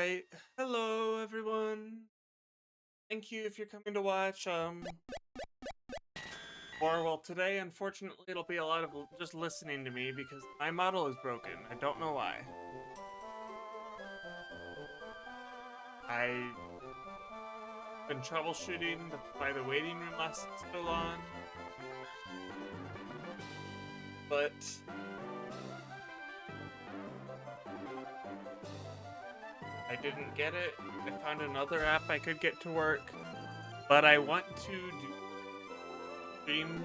Alright, hello everyone. Thank you if you're coming to watch, well, today, unfortunately, it'll be a lot of just listening to me because my model is broken. I don't know why. I've been troubleshooting why the waiting room lasts so long, but I didn't get it. I found another app I could get to work, but I want to do stream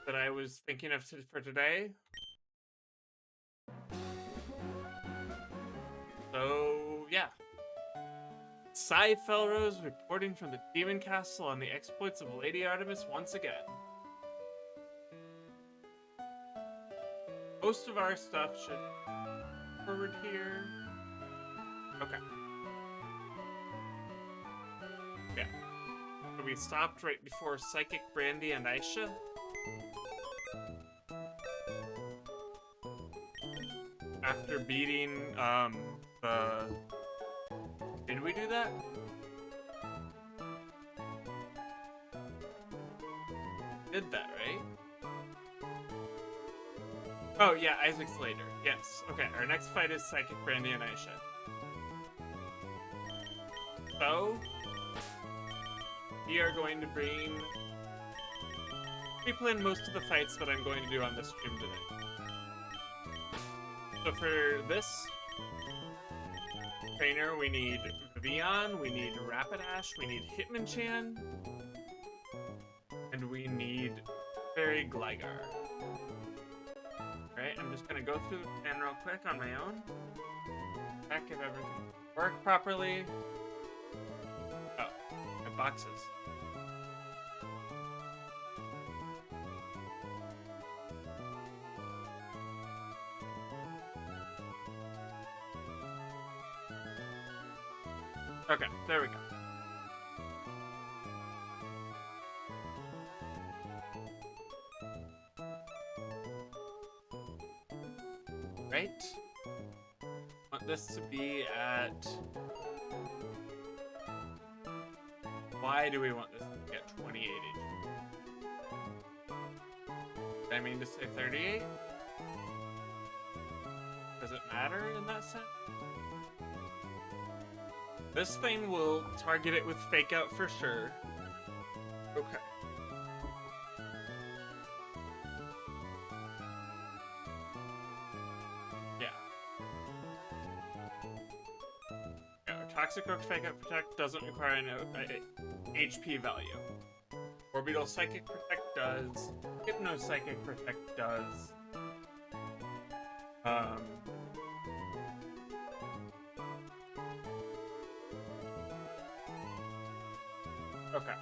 that I was thinking of for today. So, yeah. Cy Felrose reporting from the Demon Castle on the exploits of Lady Artemis once again. Most of our stuff should forward here. Okay. Yeah. So we stopped right before Psychic Brandy and Aisha. After beating, the... Did we do that? Did that, right? Oh, yeah, Isaac's later. Yes. Okay, our next fight is Psychic Brandy and Aisha. So, we are going to pre-plan most of the fights that I'm going to do on this stream today. So for this trainer, we need Vion, we need Rapidash, we need Hitmonchan, and we need Fairy Gligar. Alright, I'm just gonna go through the plan real quick on my own. Check if everything works properly. Oh, my boxes. Okay, there we go. Right? Want this to be at... Why do we want this to be at 28 HP? Did I mean to say 38? Does it matter in that sense? This thing will target it with Fake Out for sure. Okay. Yeah. Toxic Rock Fake Out Protect doesn't require an HP value. Orbital Psychic Protect does. Hypno Psychic Protect does. Okay.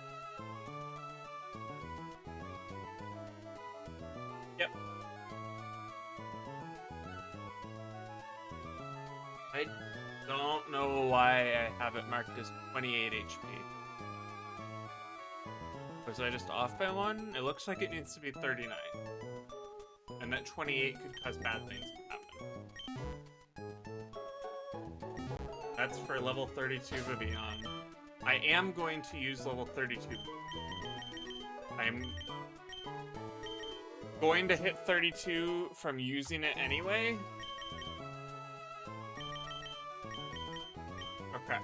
Yep. I don't know why I have it marked as 28 HP. Was I just off by one? It looks like it needs to be 39. And that 28 could cause bad things to happen. That's for level 32 Vivian. I am going to use level 32. I'm going to hit 32 from using it anyway. Okay.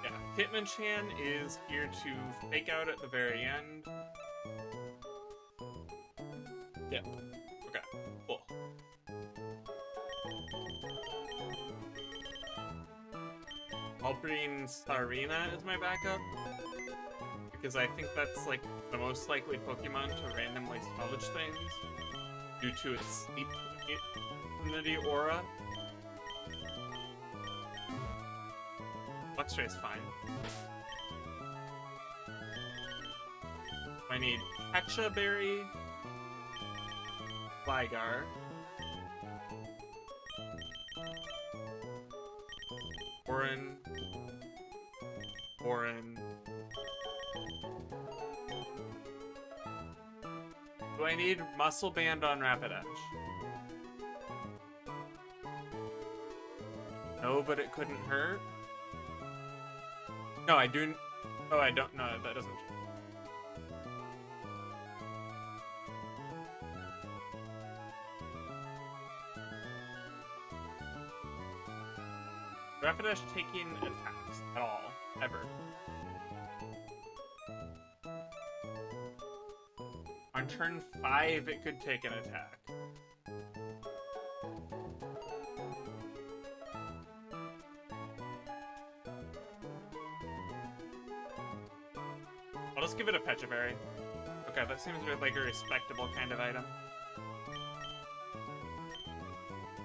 Yeah, Hitmonchan is here to Fake Out at the very end. Yep. Okay, cool. I'll bring Sarina as my backup, because I think that's like the most likely Pokemon to randomly salvage things due to its sleep immunity aura. Luxray is fine. I need Pecha Berry, Gligar, Orin, Do I need Muscle Band on Rapidash? No, but it couldn't hurt. No, I do. Oh, I don't. No, that doesn't. Rapidash taking attacks at all, ever. On turn 5, it could take an attack. I'll just give it a Pecha Berry. Okay, that seems like a respectable kind of item.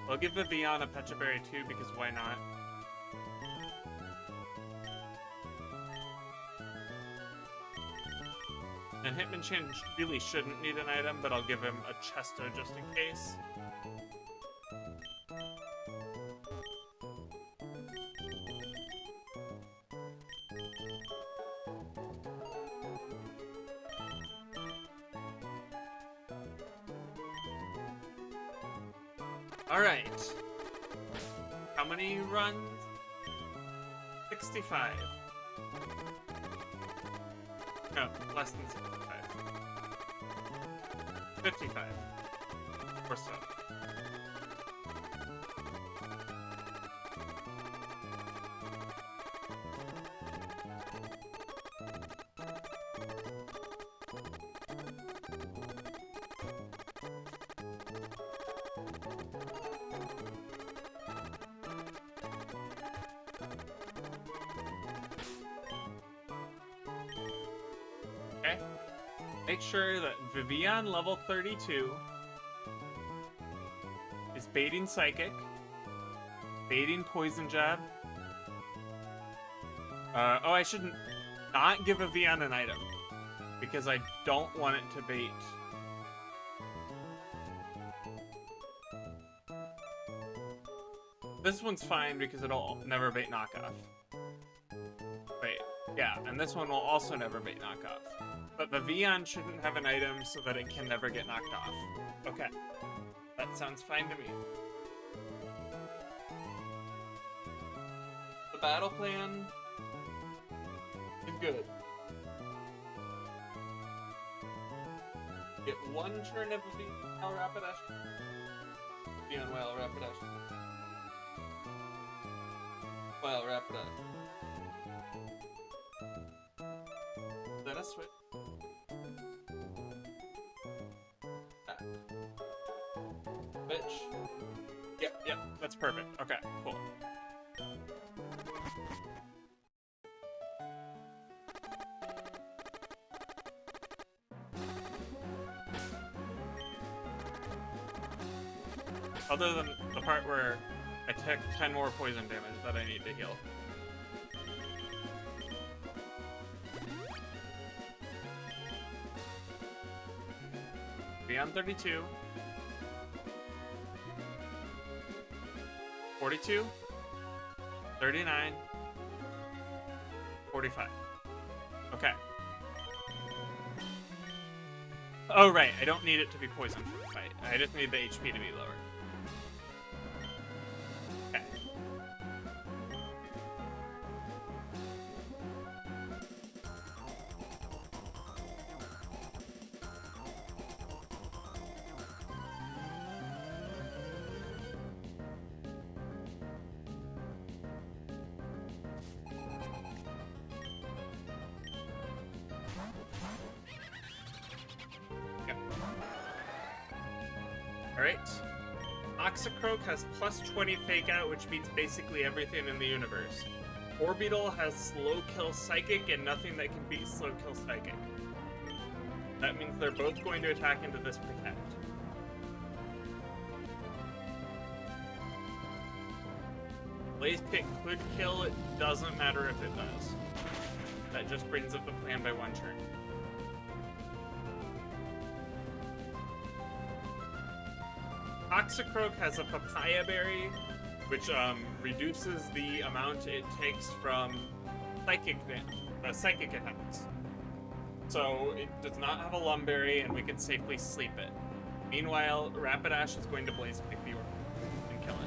I'll give the Vion a Pecha Berry too, because why not? And Hitmonchan really shouldn't need an item, but I'll give him a Chesto just in case. Alright. How many runs? 65. No, less than 65. 55. Or so. Okay. Make sure that Vivian level 32 is baiting Psychic, baiting Poison Jab. Oh, I shouldn't not give a Vivian an item because I don't want it to bait. This one's fine because it'll never bait knockoff. Wait, yeah, and this one will also never bait knockoff. But the Vion shouldn't have an item so that it can never get knocked off. Okay. That sounds fine to me. The battle plan is good. Get one turn of the Wild Rapidash. Vion Wild Rapidash. Wild Rapidash. Then a switch. Bitch. Yep, that's perfect. Okay, cool. Other than the part where I took 10 more poison damage that I need to heal. Beyond 32. 42, 39, 45. Okay. Oh, right. I don't need it to be poisoned for the fight. I just need the HP to be lower. Okay. Alright. Oxacroak has plus 20 fake out, which beats basically everything in the universe. Orbital has slow kill Psychic and nothing that can beat slow kill Psychic. That means they're both going to attack into this Protect. Blaze Kick could kill, it doesn't matter if it does. That just brings up the plan by one turn. Oxacroak has a Papaya Berry, which reduces the amount it takes from psychic attacks. So it does not have a Lumberry, and we can safely sleep it. Meanwhile, Rapidash is going to Blaze Kick the Orb and kill it.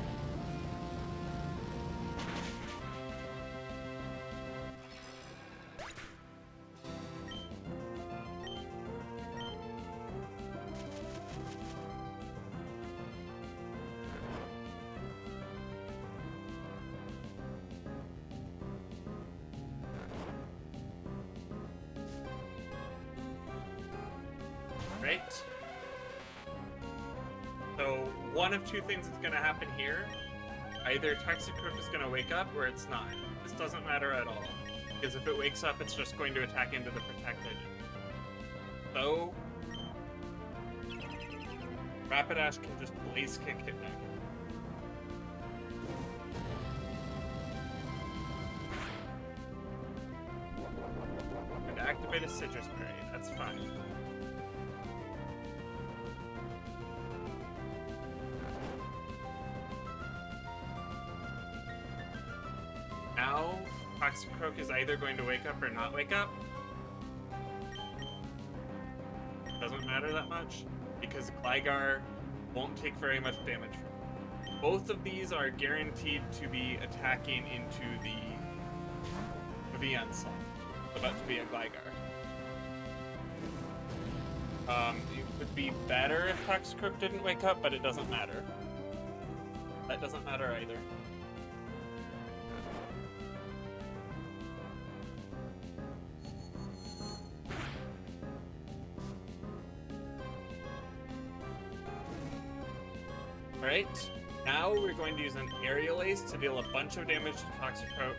Right? So one of two things is going to happen here. Either Toxicroak is going to wake up, or it's not. This doesn't matter at all. Because if it wakes up, it's just going to attack into the protected. So Rapidash can just Blaze Kick it back. And activate a Citrus Berry. That's fine. Now, Toxicroak is either going to wake up or not wake up. Doesn't matter that much, because Gligar won't take very much damage from it. Both of these are guaranteed to be attacking into the Vivillon slot. It's about to be a Gligar. It would be better if Toxicroak didn't wake up, but it doesn't matter. That doesn't matter either. Alright, now we're going to use an Aerial Ace to deal a bunch of damage to Toxicroak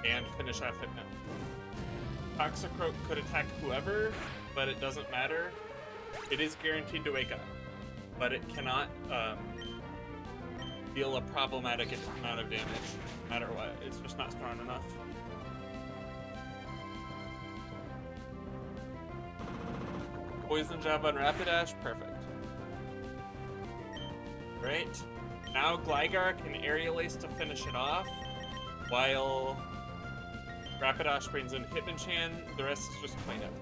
and finish off Hypno. Toxicroak could attack whoever, but it doesn't matter. It is guaranteed to wake up, but it cannot deal a problematic amount of damage, no matter what. It's just not strong enough. Poison Jab on Rapidash, perfect. Right, now Gligar can Aerial Ace to finish it off, while Rapidash brings in Hitmonchan. The rest is just cleanup.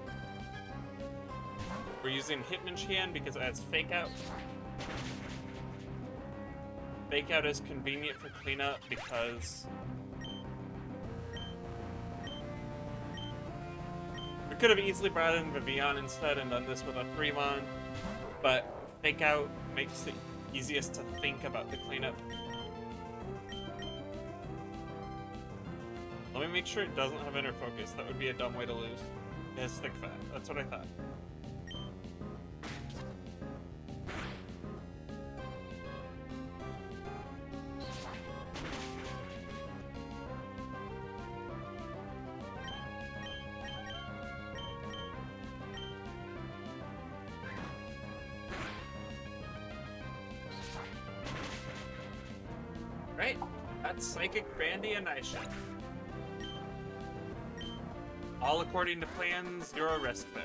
We're using Hitmonchan because it has Fake Out. Fake Out is convenient for cleanup because we could have easily brought in Vivillon instead and done this with a 3-mon, but Fake Out makes it easiest to think about the cleanup. Let me make sure it doesn't have inner focus. That would be a dumb way to lose. It has thick fat. That's what I thought. Right, that's Psychic Brandy and Aisha. All according to plan, 0 risk there.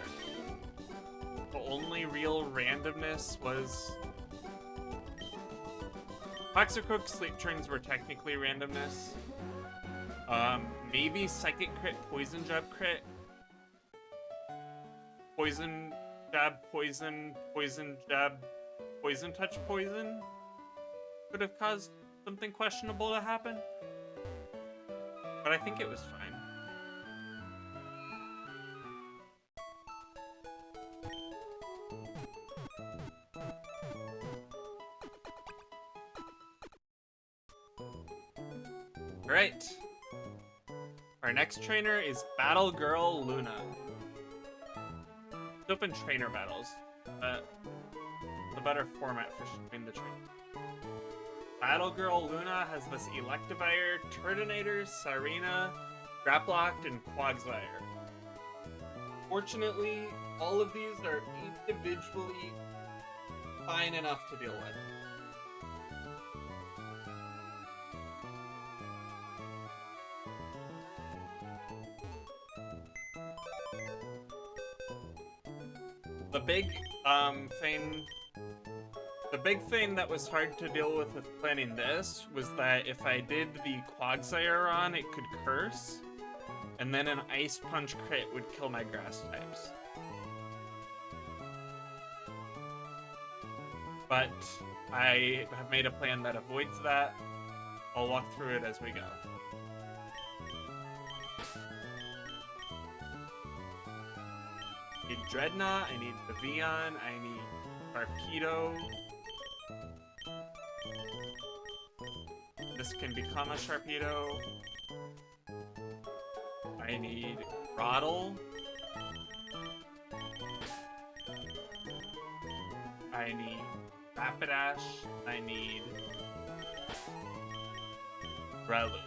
The only real randomness was Toxicroak Sleep Turns were technically randomness. Maybe Psychic Crit, Poison Jab Crit. Poison Jab, Poison, Poison Jab, Poison Touch, Poison could have caused something questionable to happen, but I think it was fine. Alright. Our next trainer is Battle Girl Luna. Let's open trainer battles. The better format for showing the trainer. Battle Girl Luna has this Electivire, Turtonator, Sarina, Graplocked, and Quagsire. Fortunately, all of these are individually fine enough to deal with. The big thing that was hard to deal with planning this was that if I did the Quagsire on, it could curse, And then an Ice Punch crit would kill my grass types. But I have made a plan that avoids that. I'll walk through it as we go. I need Dreadnought, I need Vivian, I need Sharpedo. This can become a Sharpedo. I need Grotle. I need Rapidash. I need Breloom.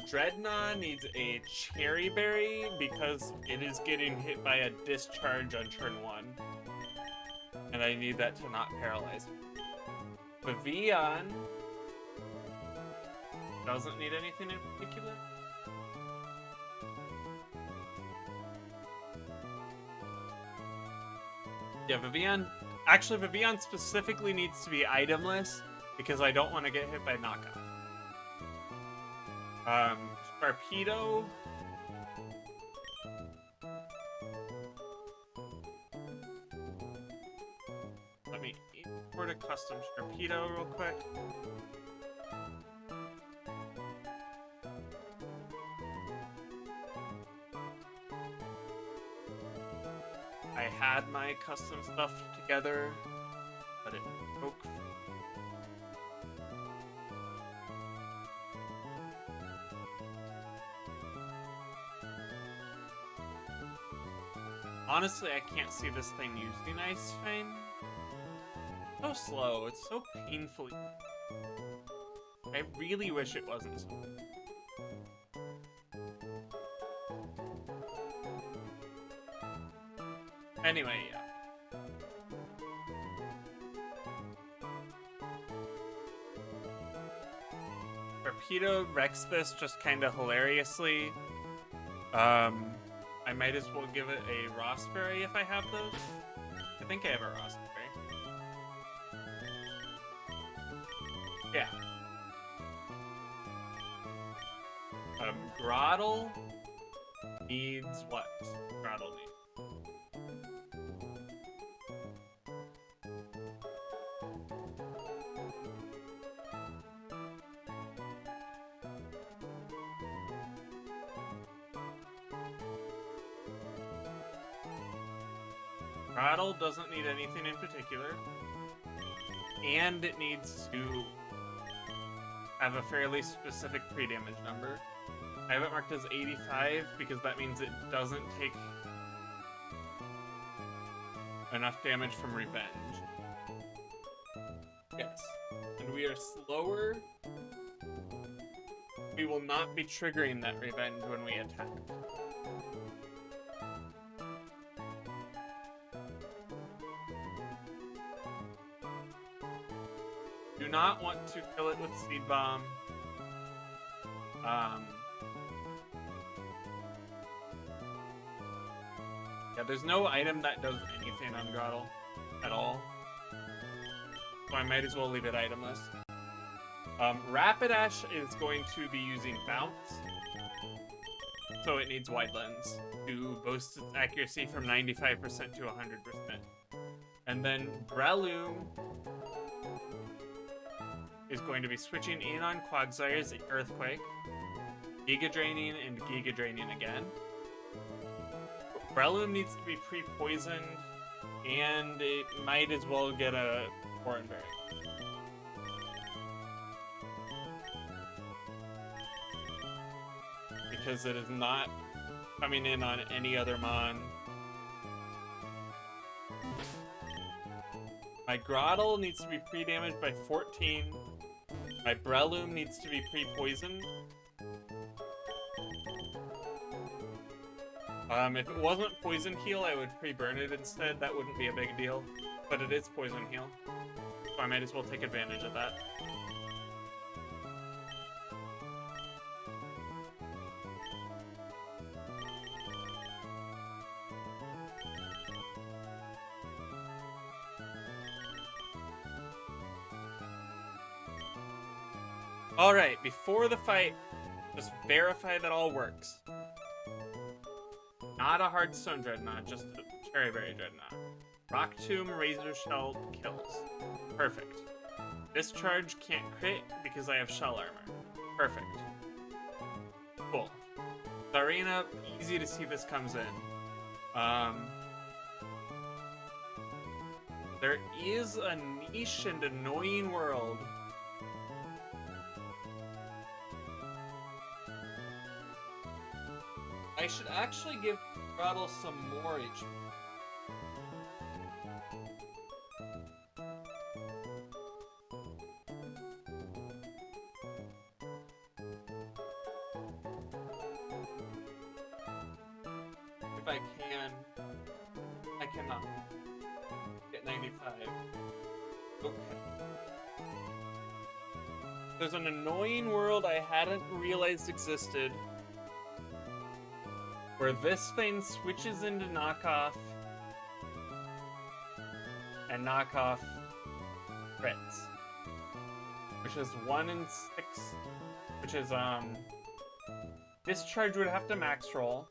Dreadnought needs a Cherry Berry because it is getting hit by a discharge on turn 1. And I need that to not paralyze me. Vivian doesn't need anything in particular. Yeah, Vivian... Actually, Vivian specifically needs to be itemless because I don't want to get hit by knockoff. Sharpedo. Let me import a custom Sharpedo real quick. I had my custom stuff together, but it broke. Honestly, I can't see this thing using Ice Fang. So slow, it's so painfully... I really wish it wasn't so. Anyway, yeah. Sharpedo wrecks this just kind of hilariously. I might as well give it a Rossberry if I have those. I think I have a Rossberry. Yeah. Grotle needs what? Grotle needs. Grotle doesn't need anything in particular, and it needs to have a fairly specific pre-damage number. I have it marked as 85 because that means it doesn't take enough damage from Revenge. Yes. And we are slower. We will not be triggering that Revenge when we attack. Do not want to kill it with Seed Bomb. Yeah, there's no item that does anything on Grotle at all. So I might as well leave it itemless. Rapidash is going to be using Bounce. So it needs Wide Lens to boost its accuracy from 95% to 100%. And then Breloom is going to be switching in on Quagsire's Earthquake, Giga Draining, and Giga Draining again. Breloom needs to be pre-poisoned, and it might as well get a Foreign Berry. Because it is not coming in on any other Mon. My Grotle needs to be pre-damaged by 14. My Breloom needs to be pre-poisoned. If it wasn't poison heal, I would pre-burn it instead. That wouldn't be a big deal. But it is poison heal. So I might as well take advantage of that. Alright, before the fight, just verify that all works. Not a Hardstone Dreadnought, just a Cherryberry Dreadnought. Rock Tomb, Razor Shell, kills. Perfect. Discharge can't crit because I have Shell Armor. Perfect. Cool. The arena, easy to see this comes in. There is a niche and annoying world. I should actually give Throttle some more HP. If I can. I cannot. Get 95. Okay. There's an annoying world I hadn't realized existed, where this thing switches into knockoff and knockoff crits, which is 1 in 6, which is Discharge would have to max roll.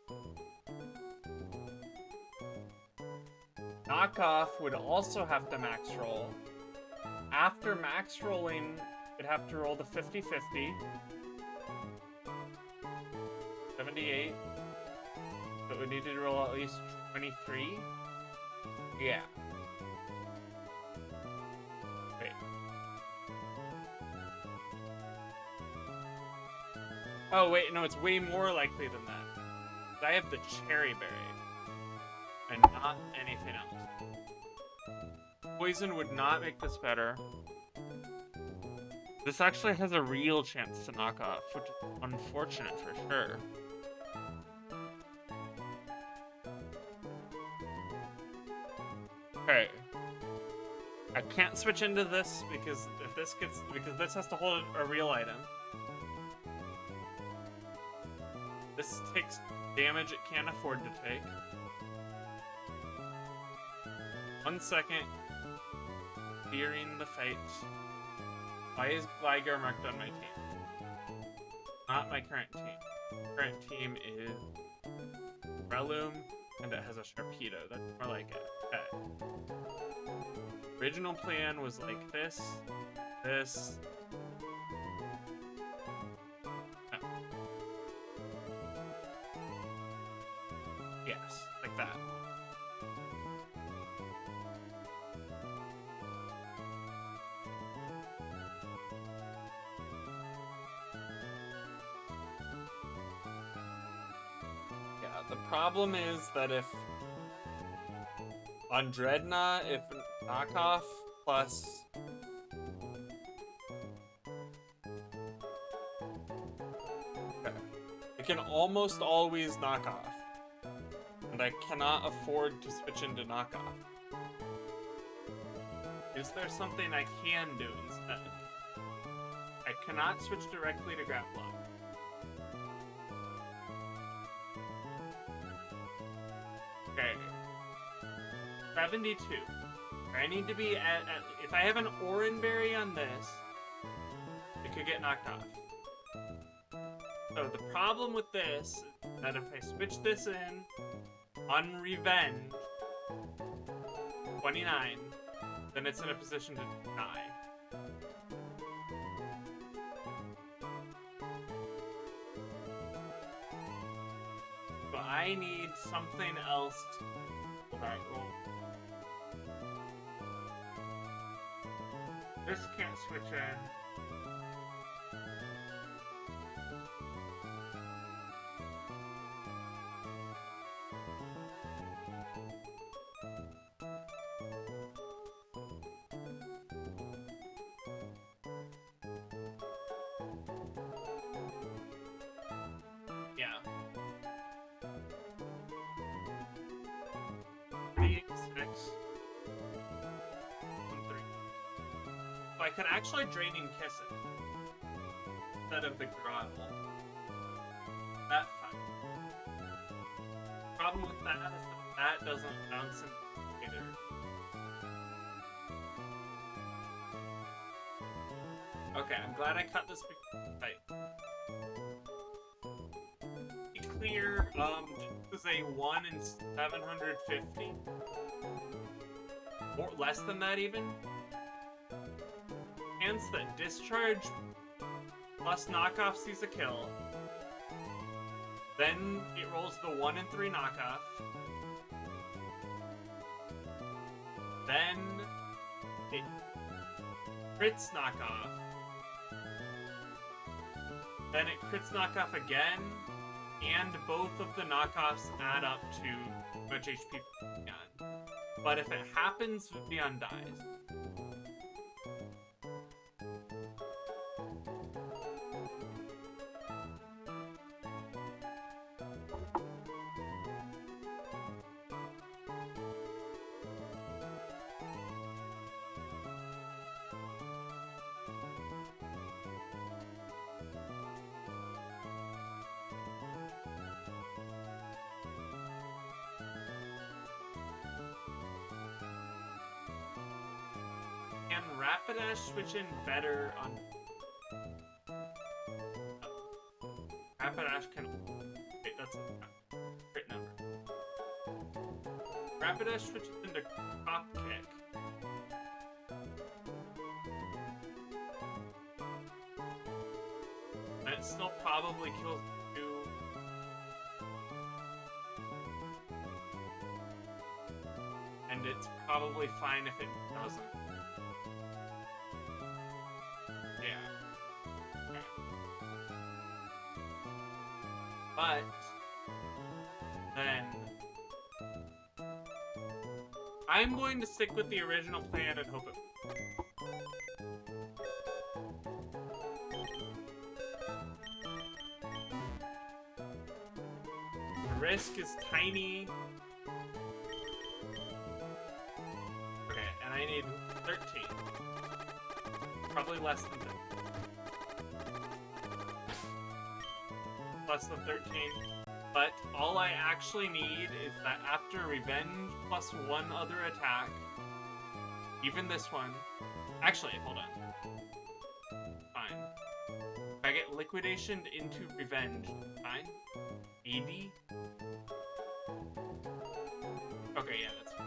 Knockoff would also have to max roll. After max rolling, it'd have to roll the 50-50. 78. But we need to roll at least 23? Yeah. Wait. Oh, wait, no, it's way more likely than that. I have the Cherryberry. And not anything else. Poison would not make this better. This actually has a real chance to knock off, which is unfortunate for sure. Okay. I can't switch into this because if this gets this has to hold a real item. This takes damage it can't afford to take. 1 second. Fearing the fight. Why is Gligar marked on my team? Not my current team. Current team is Breloom, and it has a Sharpedo. That's more like it. Okay. Original plan was like this, this. No. Yes, like that. The problem is that if on Dreadnought, if knockoff plus okay, it can almost always knock off, and I cannot afford to switch into knockoff. Is there something I can do instead? I cannot switch directly to Grapple. Okay. 72. I need to be at if I have an Oranberry on this, it could get knocked off. So the problem with this is that if I switch this in on Revenge 29, then it's in a position to die. So I need something else to roll. This can't switch in. Yeah. 3, 6, 1, 3. So I could actually Draining Kiss it instead of the Grottle. That fine. Problem with that is that doesn't bounce in either. Okay, I'm glad I cut this right. Be clear, this is a 1 in 750. Or less than that even. Chance that Discharge plus knockoff sees a kill. Then it rolls the 1 in 3 knockoff. Then it crits knockoff. Then it crits knockoff again, and both of the knockoffs add up to how much HP Leon. But if it happens, Leon dies. Can Rapidash switch in better on... Rapidash can... Wait, that's a crit number. Rapidash switches into Crop Kick. And it still probably kills you. And it's probably fine if it doesn't. But then I'm going to stick with the original plan and hope it. The risk is tiny. Okay, and I need 13. Probably less than 13. Less than 13, but all I actually need is that after Revenge plus one other attack, even this one, actually, hold on, fine, if I get Liquidation into Revenge, fine, 80, okay, yeah, that's fine.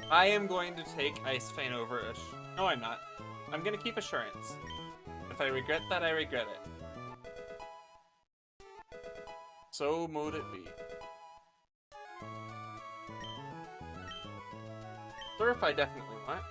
I am going to take Ice Fang over No, I'm not. I'm gonna keep Assurance. If I regret that, I regret it. So mote it be. Surf I definitely want.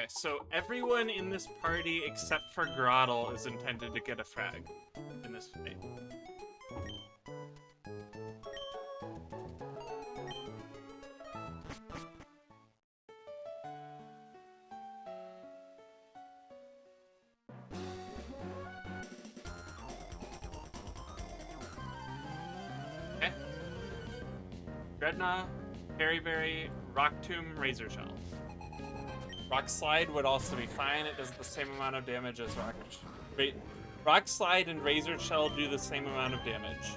Okay, so everyone in this party except for Grottle is intended to get a frag in this fight. Okay. Dreadnought, Berry, Rock Tomb, Razor Shell. Rock Slide would also be fine. It does the same amount of damage as Rock Slide and Razor Shell do the same amount of damage.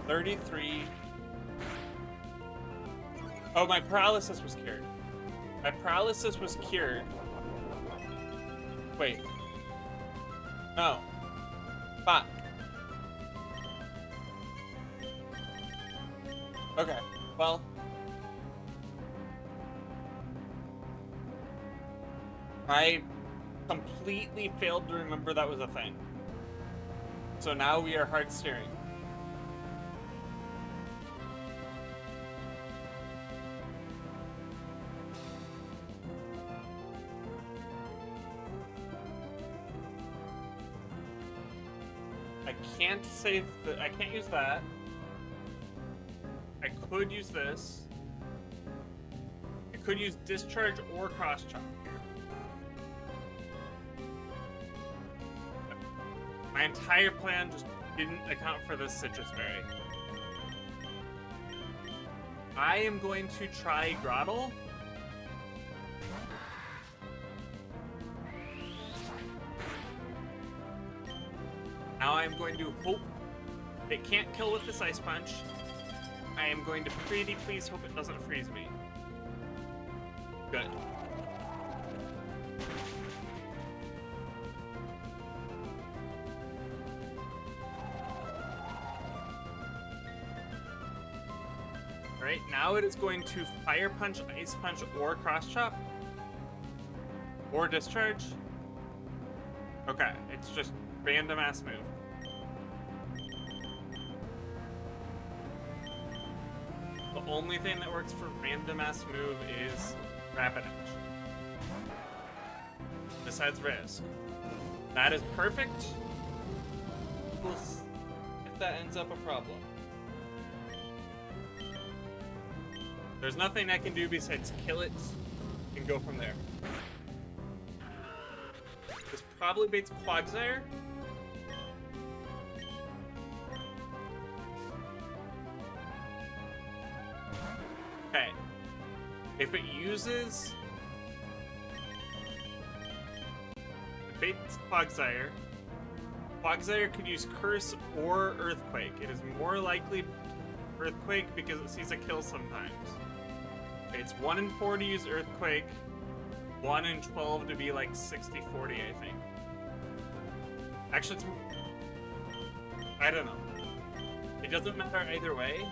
$33. Oh, my paralysis was cured. My paralysis was cured. Wait. No. Fuck. Okay, well. I completely failed to remember that was a thing. So now we are hard steering. I can't use that. I could use this. I could use discharge or cross chop. My entire plan just didn't account for this citrus berry. I am going to try Grottle. Now I'm going to hope it can't kill with this Ice Punch. I am going to pretty please hope it doesn't freeze me. Good. Alright, now it is going to Fire Punch, Ice Punch, or Cross Chop. Or Discharge. Okay, it's just random ass move. The only thing that works for random ass move is Rapid Action. Besides risk. That is perfect. We'll see if that ends up a problem. There's nothing I can do besides kill it and go from there. This probably baits Quagsire. Okay. If it uses... It baits Quagsire. Quagsire could use Curse or Earthquake. It is more likely Earthquake because it sees a kill sometimes. Okay, it's 1 in 4 to use Earthquake. 1 in 12 to be like 60-40, I think. Actually, I don't know. It doesn't matter either way,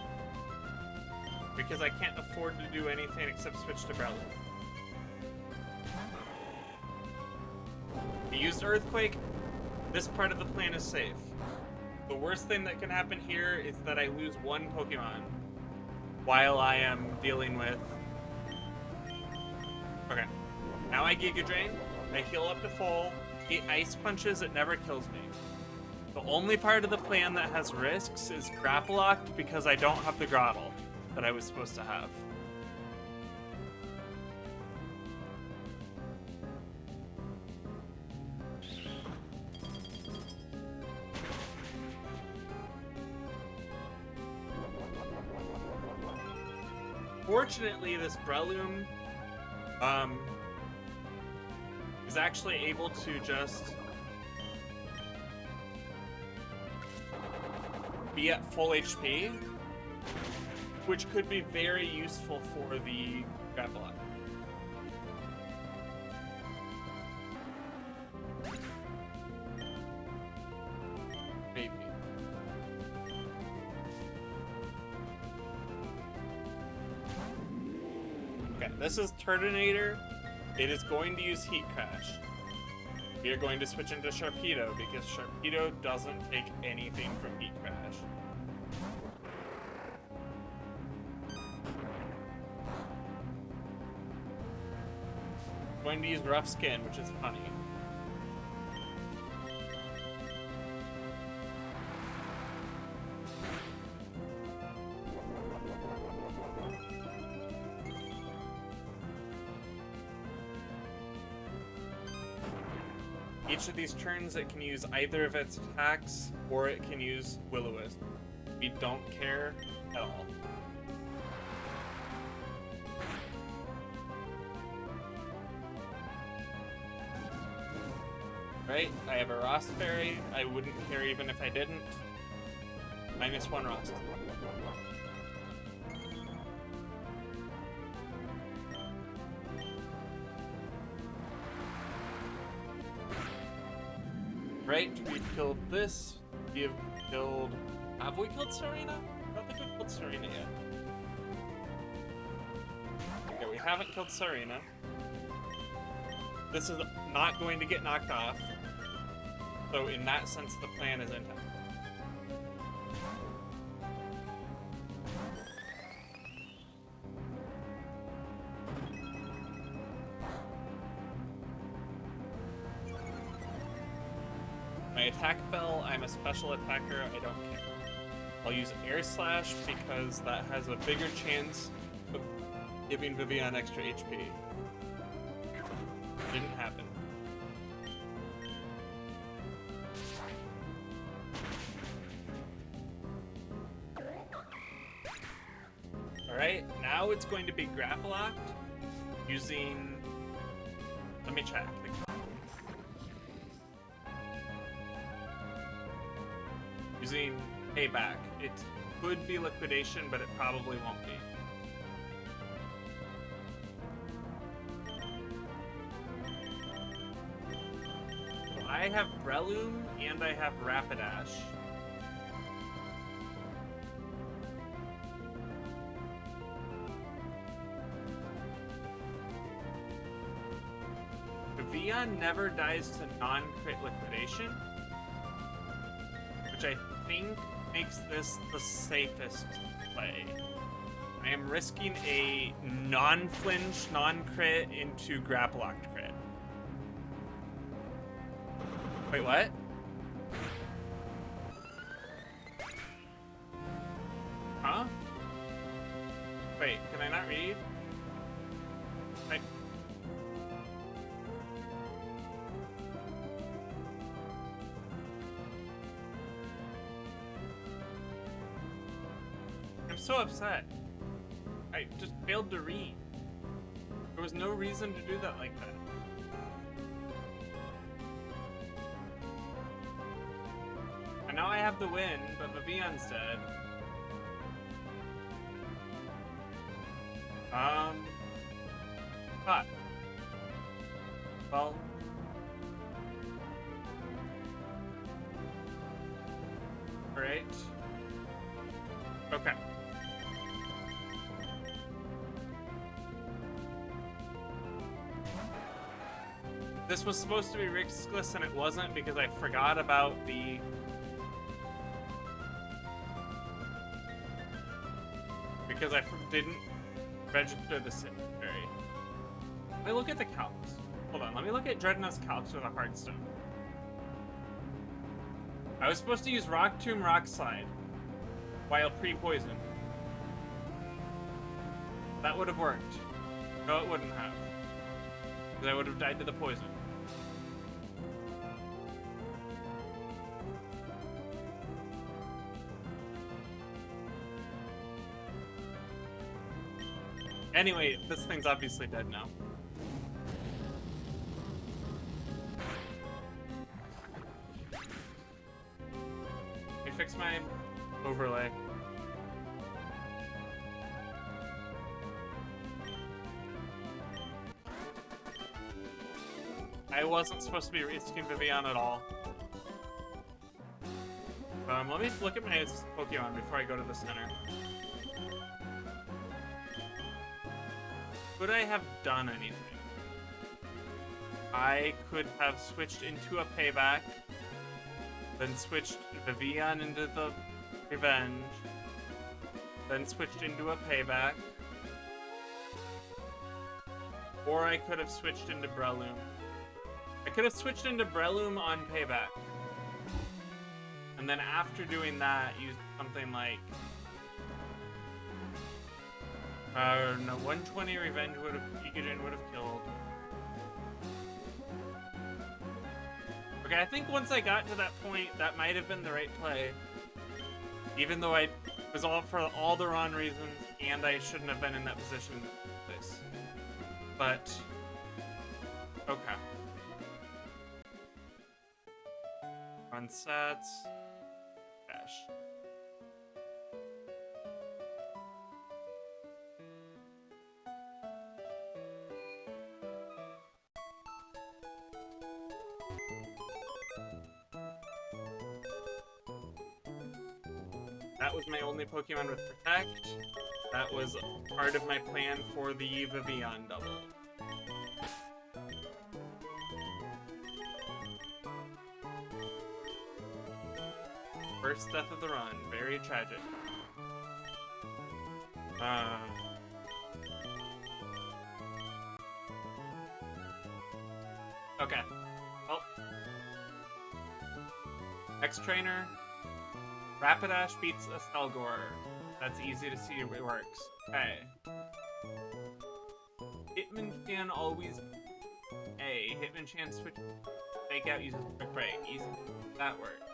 because I can't afford to do anything except switch to Breloom. If you used Earthquake, this part of the plan is safe. The worst thing that can happen here is that I lose one Pokemon while I am dealing with... Okay. Now I Giga Drain, I heal up to full, it Ice Punches, it never kills me. The only part of the plan that has risks is Grapple Locked because I don't have the Grottle that I was supposed to have. Fortunately, this Breloom is actually able to just be at full HP, which could be very useful for the Grapple Lock. Maybe. this is Turtonator. It is going to use Heat Crash. We are going to switch into Sharpedo because Sharpedo doesn't take anything from Heat Crash. Going to use Rough Skin, which is funny. Each of these turns, it can use either of its attacks, or it can use Will-O-Wisp. We don't care at all. Right, I have a Rost Fairy. I wouldn't care even if I didn't. -1 Rost. Right, we've killed this. We have killed... Have we killed Serena? I don't think we've killed Serena yet. Okay, we haven't killed Serena. This is not going to get knocked off. So in that sense, the plan is intact. My attack fell, I'm a special attacker, I don't care. I'll use Air Slash because that has a bigger chance of giving Vivian extra HP. Didn't happen. Alright, now it's going to be grapple locked using... Let me check. Using Payback. It could be Liquidation, but it probably won't be. So I have Breloom and I have Rapidash. Vivian never dies to non-crit Liquidation, which I think makes this the safest play. I am risking a non-flinch, non-crit into grapple locked crit. Wait, what? Huh? Wait, can I not read? I'm so upset. I just failed to read. There was no reason to do that like that. And now I have the win, but Vivian's dead. Fuck. Well. Alright. Okay. This was supposed to be riskless and it wasn't because I forgot about the... Because I didn't register the Fairy. Let me look at the calcs. Hold on, let me look at Dreadnought's calcs with a Heartstone. I was supposed to use Rock Tomb, Rock Slide while pre-poisoned. That would have worked. No, it wouldn't have. Because I would have died to the poison. Anyway, this thing's obviously dead now. Let me fix my overlay. I wasn't supposed to be risking Vivian at all. Let me look at my Pokemon before I go to the center. could I have done anything? I could have switched into a payback, then switched Vivian into the revenge, then switched into a payback, or I could have switched into Breloom. I could have switched into Breloom on payback, and then after doing that, used something like no, 120 revenge would have Pikachu would have killed. Okay, I think once I got to that point, that might have been the right play. Even though I was all for all the wrong reasons, and I shouldn't have been in that position in the first place. But okay. Run sets. Dash. That was my only Pokemon with Protect. That was part of my plan for the Vivian double. First death of the run. Very tragic. Okay. Well. X-Trainer. Rapidash beats a Stelgor. That's easy to see it works. Okay. Hitmonchan always A. Hitmonchan switch fake out uses quick break. Easy. That works.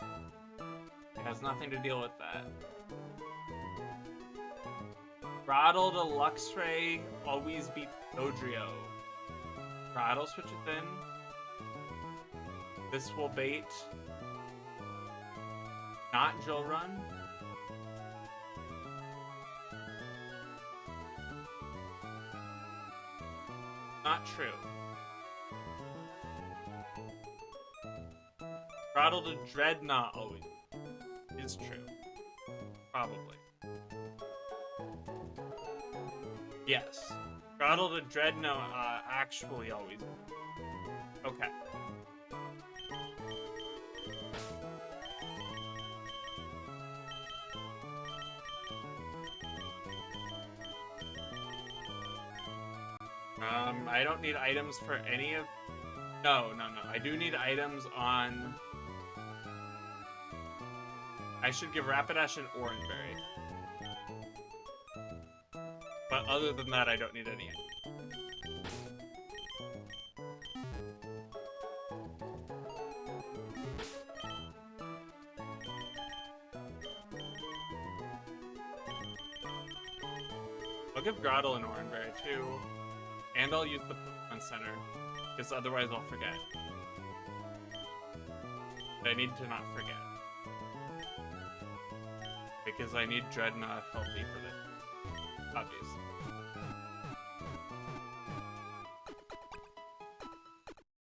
It has nothing to deal with that. Rattle to Luxray always beats Dodrio. Rattle switches in. This will bait. Not Jill Run. Not true. Rattle to Dreadnought always is true. Probably. Yes. Rattle to Dreadnought actually always. Okay. I don't need items for any of... No. I do need items on... I should give Rapidash an Orangeberry. But other than that, I don't need any. I'll give Groddle an Orangeberry too. And I'll use the Pokemon Center, because otherwise I'll forget. I need to not forget. Because I need Dreadnought healthy for this. Obviously.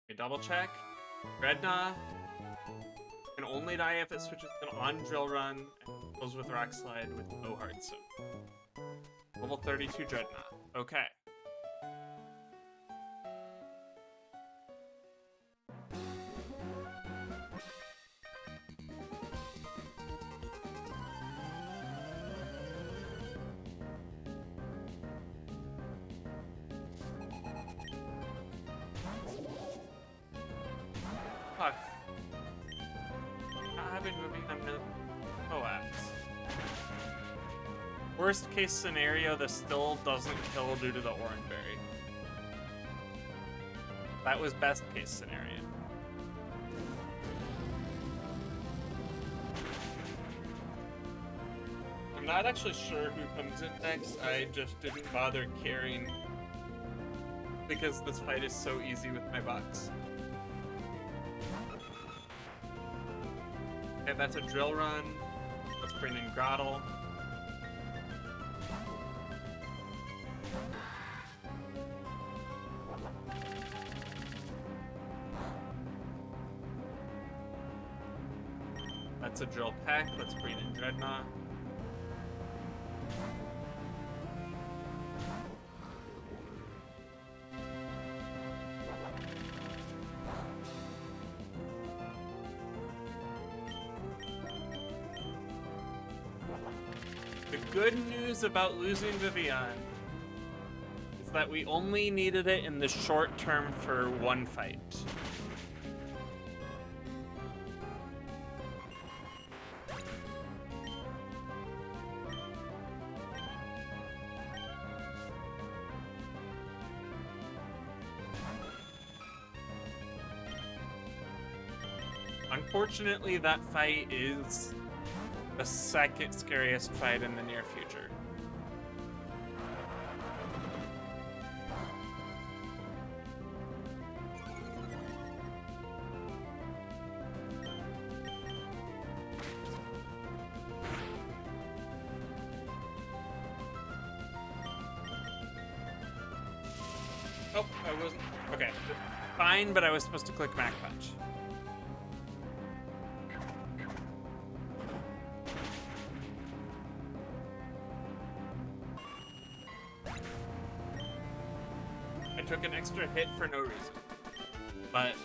Okay, double check. Dreadnought can only die if it switches to on Drill Run and goes with Rock Slide with no Hard Stone. Level 32 Dreadnought. Okay. Fuck. Not having moving them to Coax. Worst case scenario, this still doesn't kill due to the Orangeberry. That was best case scenario. I'm not actually sure who comes in next. I just didn't bother caring because this fight is so easy with my box. Okay, that's a Drill Run. Let's bring in Groddle. That's a Drill Peck. Let's bring in Dreadnought. good news about losing Vivian is that we only needed it in the short term for one fight. Unfortunately, that fight is the second scariest fight in the near future. Oh, I wasn't. Okay, fine, but I was supposed to click Mach Punch. I took an extra hit for no reason, but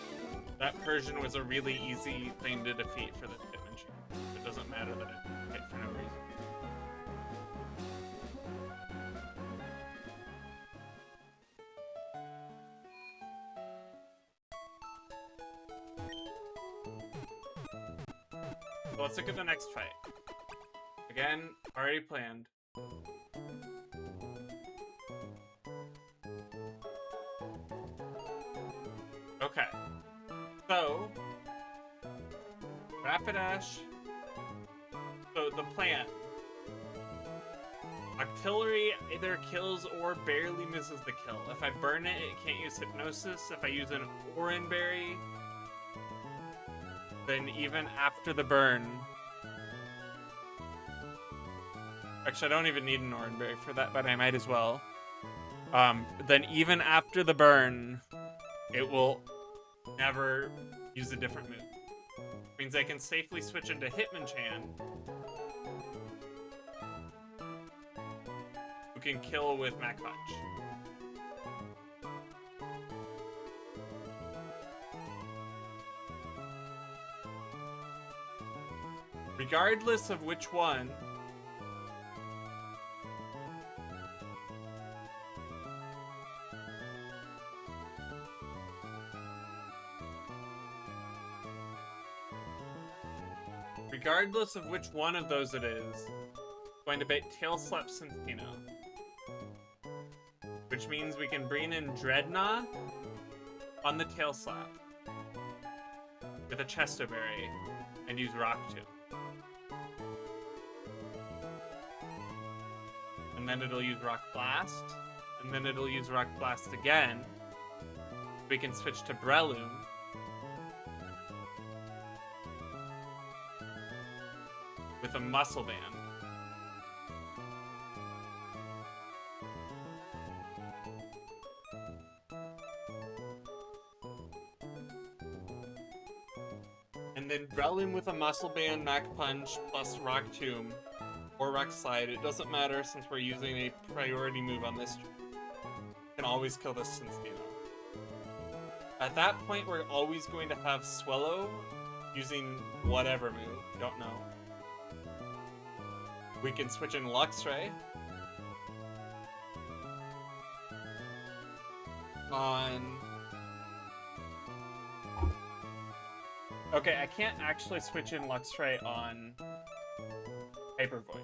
that Persian was a really easy thing to defeat for the Hitmonchan. It doesn't matter that it hit for no reason. So let's look at the next fight. Again, already planned. Okay. So, Rapidash. So the plan. Octillery either kills or barely misses the kill. If I burn it, it can't use Hypnosis. If I use an Oran Berry, then even after the burn... Actually, I don't even need an Oran Berry for that, but I might as well. Then even after the burn, it will never use a different move. Means I can safely switch into Hitmonchan, who can kill with Mach Punch. Regardless of which one, of those it is, I'm going to bait Tail Slap Cinccino. Which means we can bring in Dreadnought on the Tail Slap with a Chesto Berry and use Rock Tomb. And then it'll use Rock Blast, and then it'll use Rock Blast again. We can switch to Breloom. With a Muscle Band. And then Breloom with a Muscle Band, Mach Punch, plus Rock Tomb, or Rock Slide. It doesn't matter since we're using a priority move on this turn. Can always kill this Cinccino. At that point, we're always going to have Swellow using whatever move. Don't know. We can switch in Luxray on... Okay, I can't actually switch in Luxray on Hyper Void.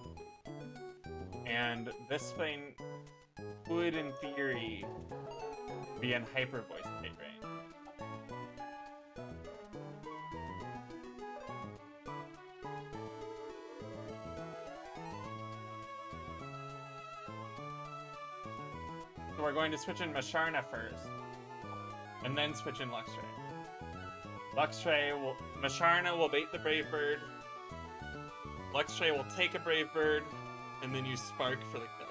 And this thing would, in theory, be in Hyper Void state range. So we're going to switch in Masharna first, and then switch in Luxray. Masharna will bait the Brave Bird. Luxray will take a Brave Bird, and then use Spark for the kill.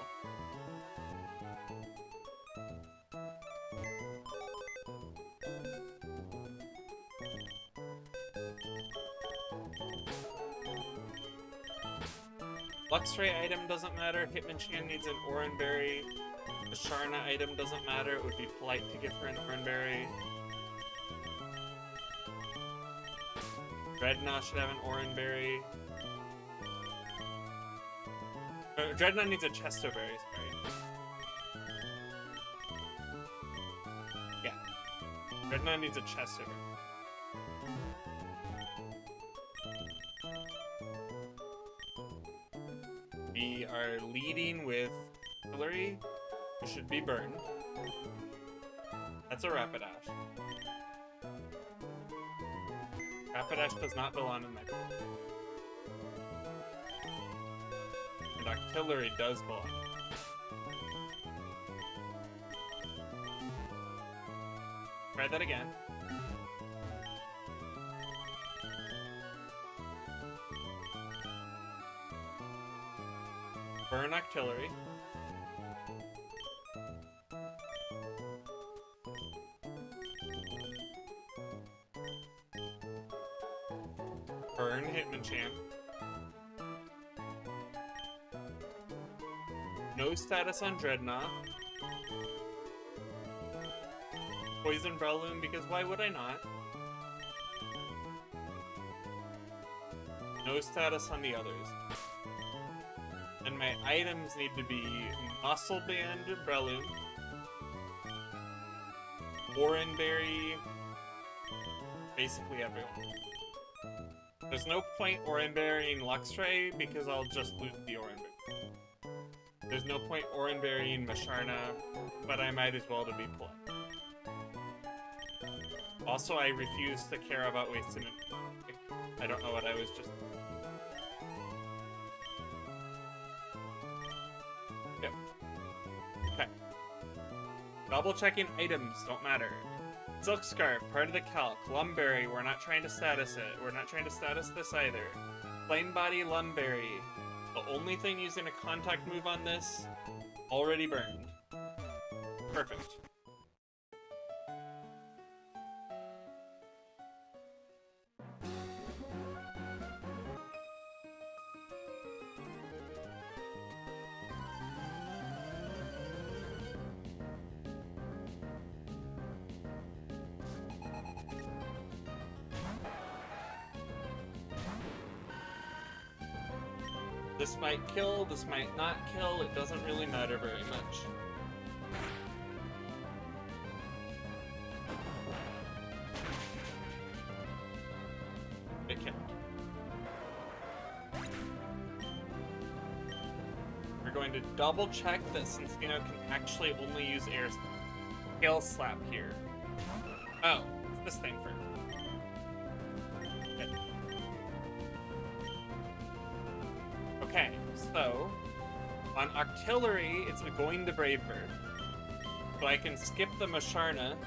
Luxray item doesn't matter. Hitmonchan needs an Oran Berry. The Sharna item doesn't matter. It would be polite to give her an Oran Berry. Dreadnought should have an Oran Berry. Dreadnought needs a Chesto Berry, sorry. Yeah. Dreadnought needs a Chesto Berry. We are leading with artillery, which should be burned. That's a Rapidash. Rapidash does not belong in my book. And artillery does belong. Try that again. Burn artillery. Burn Hitmonchan. No status on Dreadnought. Poison Breloom, because why would I not? No status on the others. And my items need to be Muscle Band Breloom, Oranberry, basically everyone. There's no point Oranberrying Luxray because I'll just lose the Oranberry. There's no point Oranberrying Masharna, but I might as well to be polite. Also, I refuse to care about wasting it. I don't know what I was just... Yep. Okay. Double checking items don't matter. Silk Scarf, part of the calc. Lumberry, we're not trying to status it. We're not trying to status this either. Flame Body Lumberry. The only thing using a contact move on this, already burned. Perfect. This might kill, this might not kill, it doesn't really matter very much. It killed. We're going to double check that Cinccino can actually only use Tail Slap here. Oh, it's this thing first. Okay, so on artillery, it's going to Brave Bird. So I can skip the Masharna.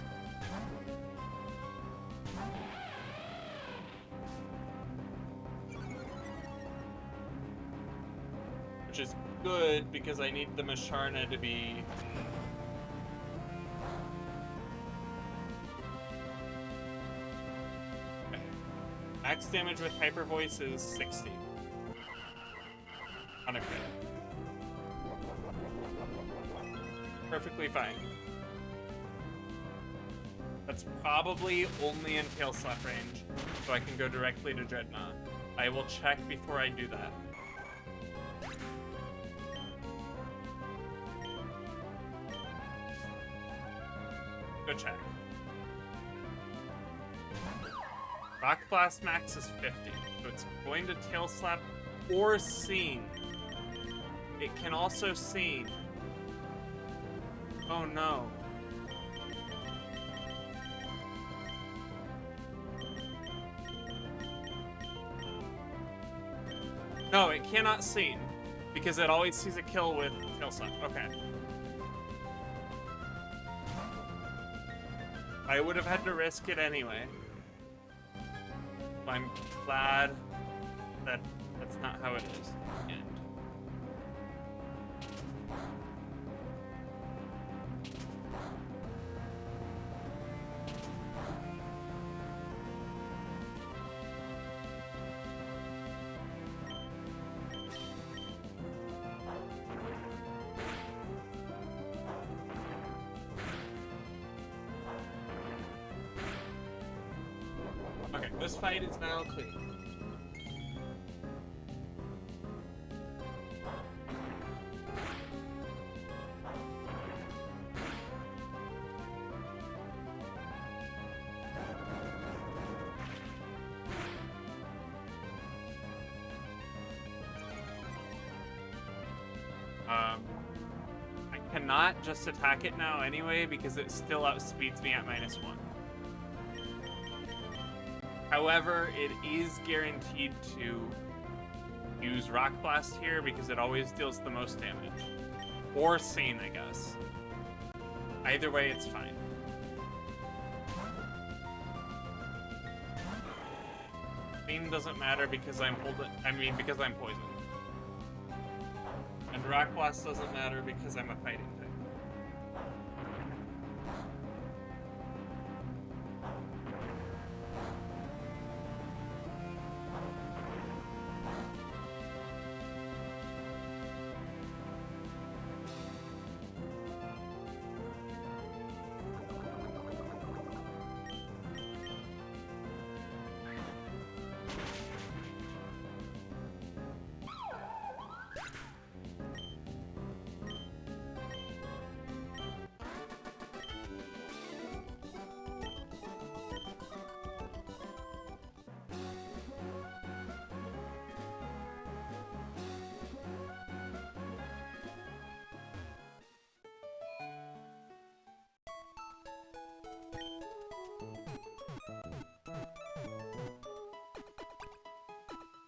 Which is good because I need the Masharna to be... Okay. Max damage with Hyper Voice is 60. On a crit. Perfectly fine. That's probably only in Tail Slap range, so I can go directly to Dreadnought. I will check before I do that. Go check. Rock Blast max is 50, so it's going to Tail Slap or Scene. It can also Scene. Oh no. No, it cannot Scene, because it always sees a kill with Tail Slap. Okay. I would have had to risk it anyway. I'm glad that that's not how it is. And okay, this fight is now clean. cannot just attack it now anyway because it still outspeeds me at -1. However, it is guaranteed to use Rock Blast here because it always deals the most damage. Or Sane, I guess. Either way, it's fine. Sane doesn't matter because because I'm poisoned. And Rock Blast doesn't matter because I'm a fighting type.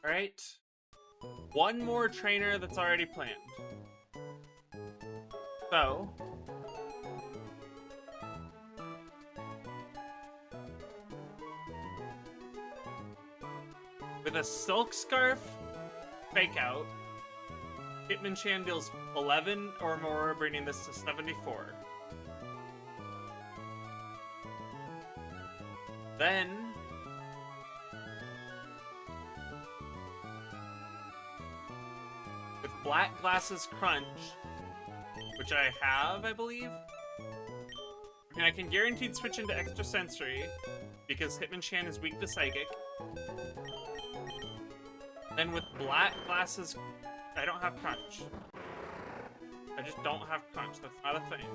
Alright. One more trainer that's already planned. So. With a Silk Scarf Fake Out, Hitmonchan deals 11 or more, bringing this to 74. Then. With Black Glasses Crunch, which I have, I believe. I mean, I can guaranteed switch into Extrasensory, because Hitmonchan is weak to Psychic. Then with Black Glasses, I don't have Crunch. I just don't have Crunch, that's not a thing.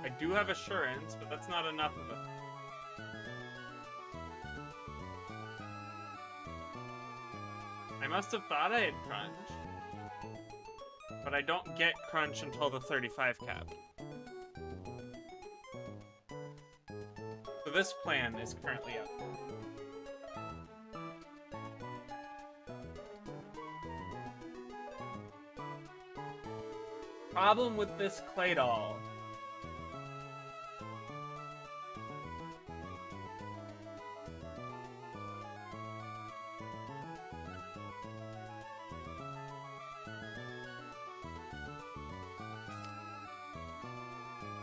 I do have Assurance, but that's not enough of it. I must have thought I had Crunch, but I don't get Crunch until the 35 cap. So this plan is currently up. Problem with this Claydol.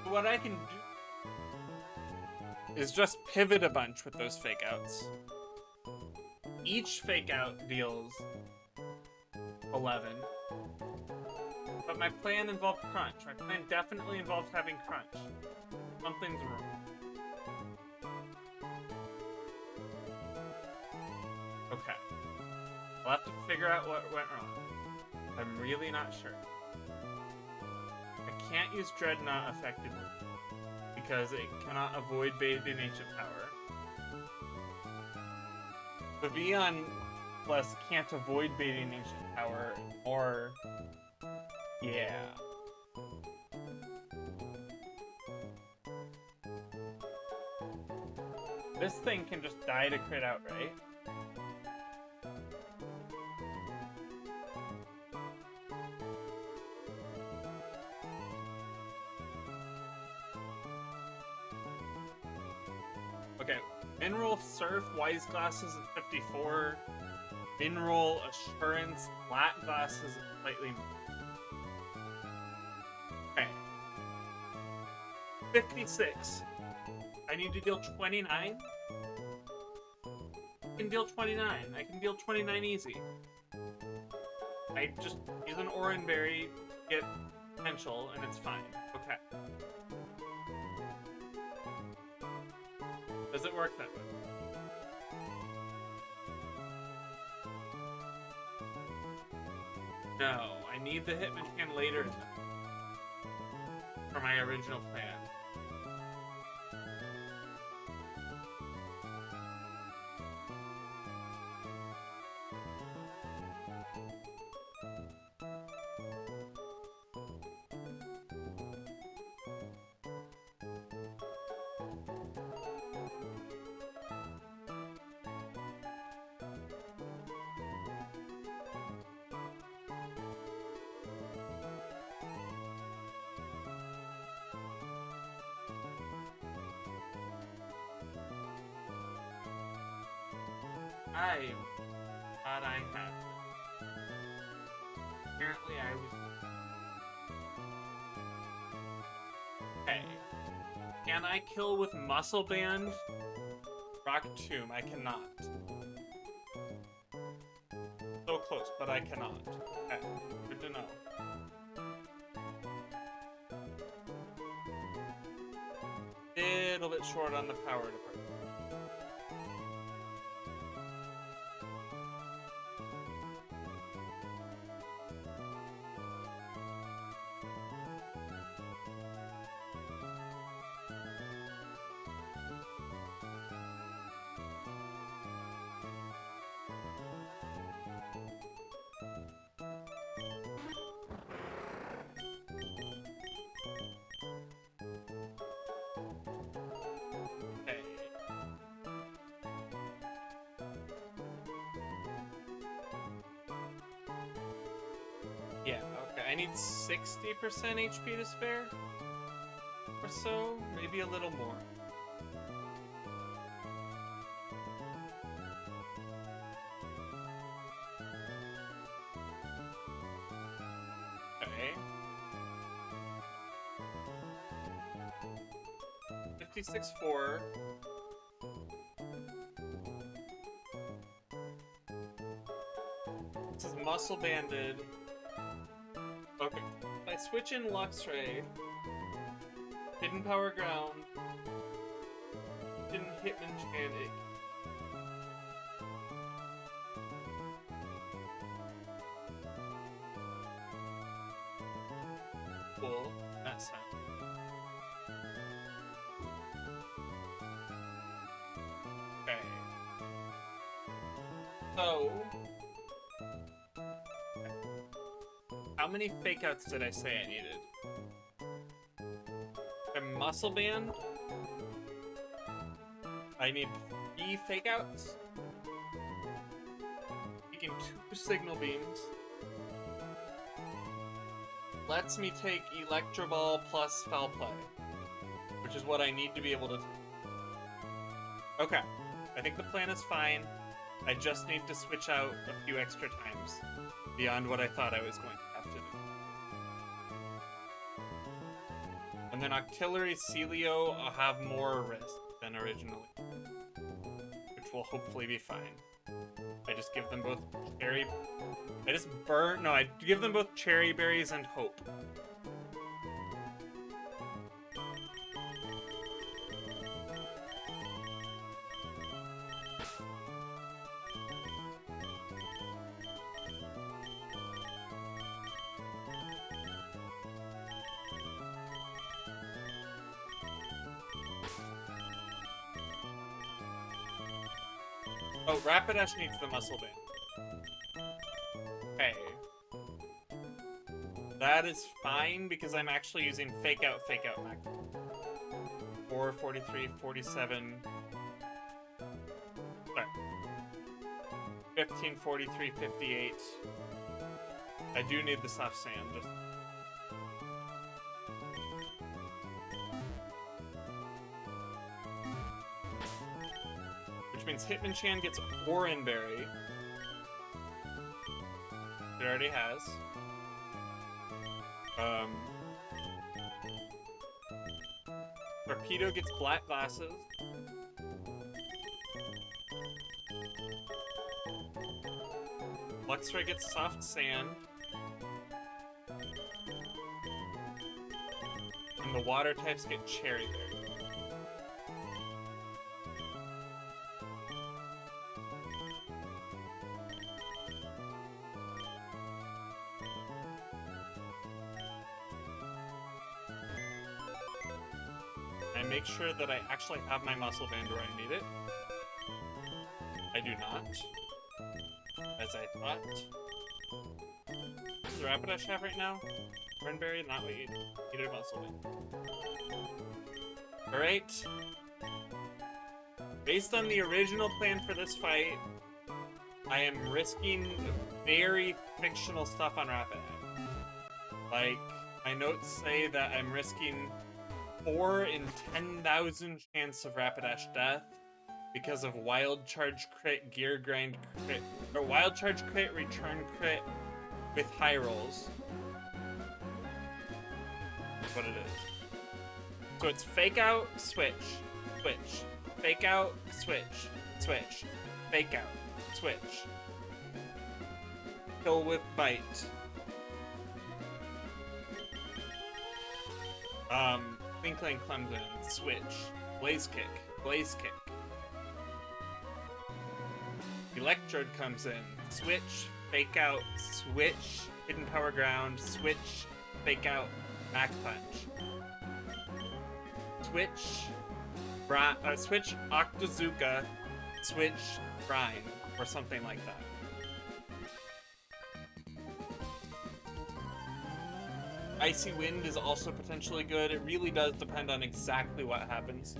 What I can do is just pivot a bunch with those fake outs. Each fake out deals 11. But my plan involved Crunch. My plan definitely involved having Crunch. Something's wrong. Okay. I'll have to figure out what went wrong. I'm really not sure. I can't use Dreadnought effectively because it cannot avoid baiting Ancient Power. The Vion Plus can't avoid baiting Ancient Power, or yeah. This thing can just die to crit out, right? Okay, Mineral Surf, Wise Glasses at 54. Mineral Assurance, Flat Glasses at slightly more. Okay. 56. I need to deal 29? I can deal 29. I can deal 29 easy. I just use an Oran Berry, get potential, and it's fine. Okay. Does it work that way? No, I need the Hitmonchan later for my original plan. I thought I had. Apparently I was... Okay. Can I kill with Muscle Band? Rock Tomb, I cannot. So close, but I cannot. Okay, good to know. Little bit short on the power department. Okay. Yeah, okay. I need 60% HP to spare? Or so? Maybe a little more. Okay. 56-4. This is muscle banded. Okay. If I switch in Luxray, Hidden Power Ground, Hidden Hitmonchan, cool. That's fine. Okay. So, how many fake outs did I say I needed? A muscle band? I need 3 fake outs. Taking 2 signal beams. Lets me take Electro Ball plus Foul Play, which is what I need to be able to. Okay, I think the plan is fine. I just need to switch out a few extra times beyond what I thought I was going to have to do. And then Octillery Celio, I'll have more risk than originally, which will hopefully be fine. I just give them both cherry. I give them both cherry berries and hope. Oh, Rapidash needs the muscle band. Okay. That is fine because I'm actually using fake out max. 4, 43, 47. Sorry. 15, 43, 58. I do need the soft sand. Just... which means Hitmonchan gets Oranberry. It already has. Torpedo gets black glasses. Luxray gets soft sand. And the water types get cherry berry. I make sure that I actually have my muscle band where I need it. I do not. As I thought. What does Rapidash have right now? Oranberry, not what you needed muscle band. Alright. Based on the original plan for this fight, I am risking very fictional stuff on Rapidash. Like, my notes say that I'm risking 4 in 10,000 chance of Rapidash death because of wild charge crit, gear grind crit, or wild charge crit, return crit with high rolls. That's what it is. So it's fake out, switch, switch, fake out, switch, switch, fake out, switch. Kill with bite. Twinkling Clemson, switch, blaze kick, blaze kick. Electrode comes in, switch, fake out, switch, hidden power ground, switch, fake out, back punch. Switch, switch Octozuka, switch grind, or something like that. Icy Wind is also potentially good. It really does depend on exactly what happens.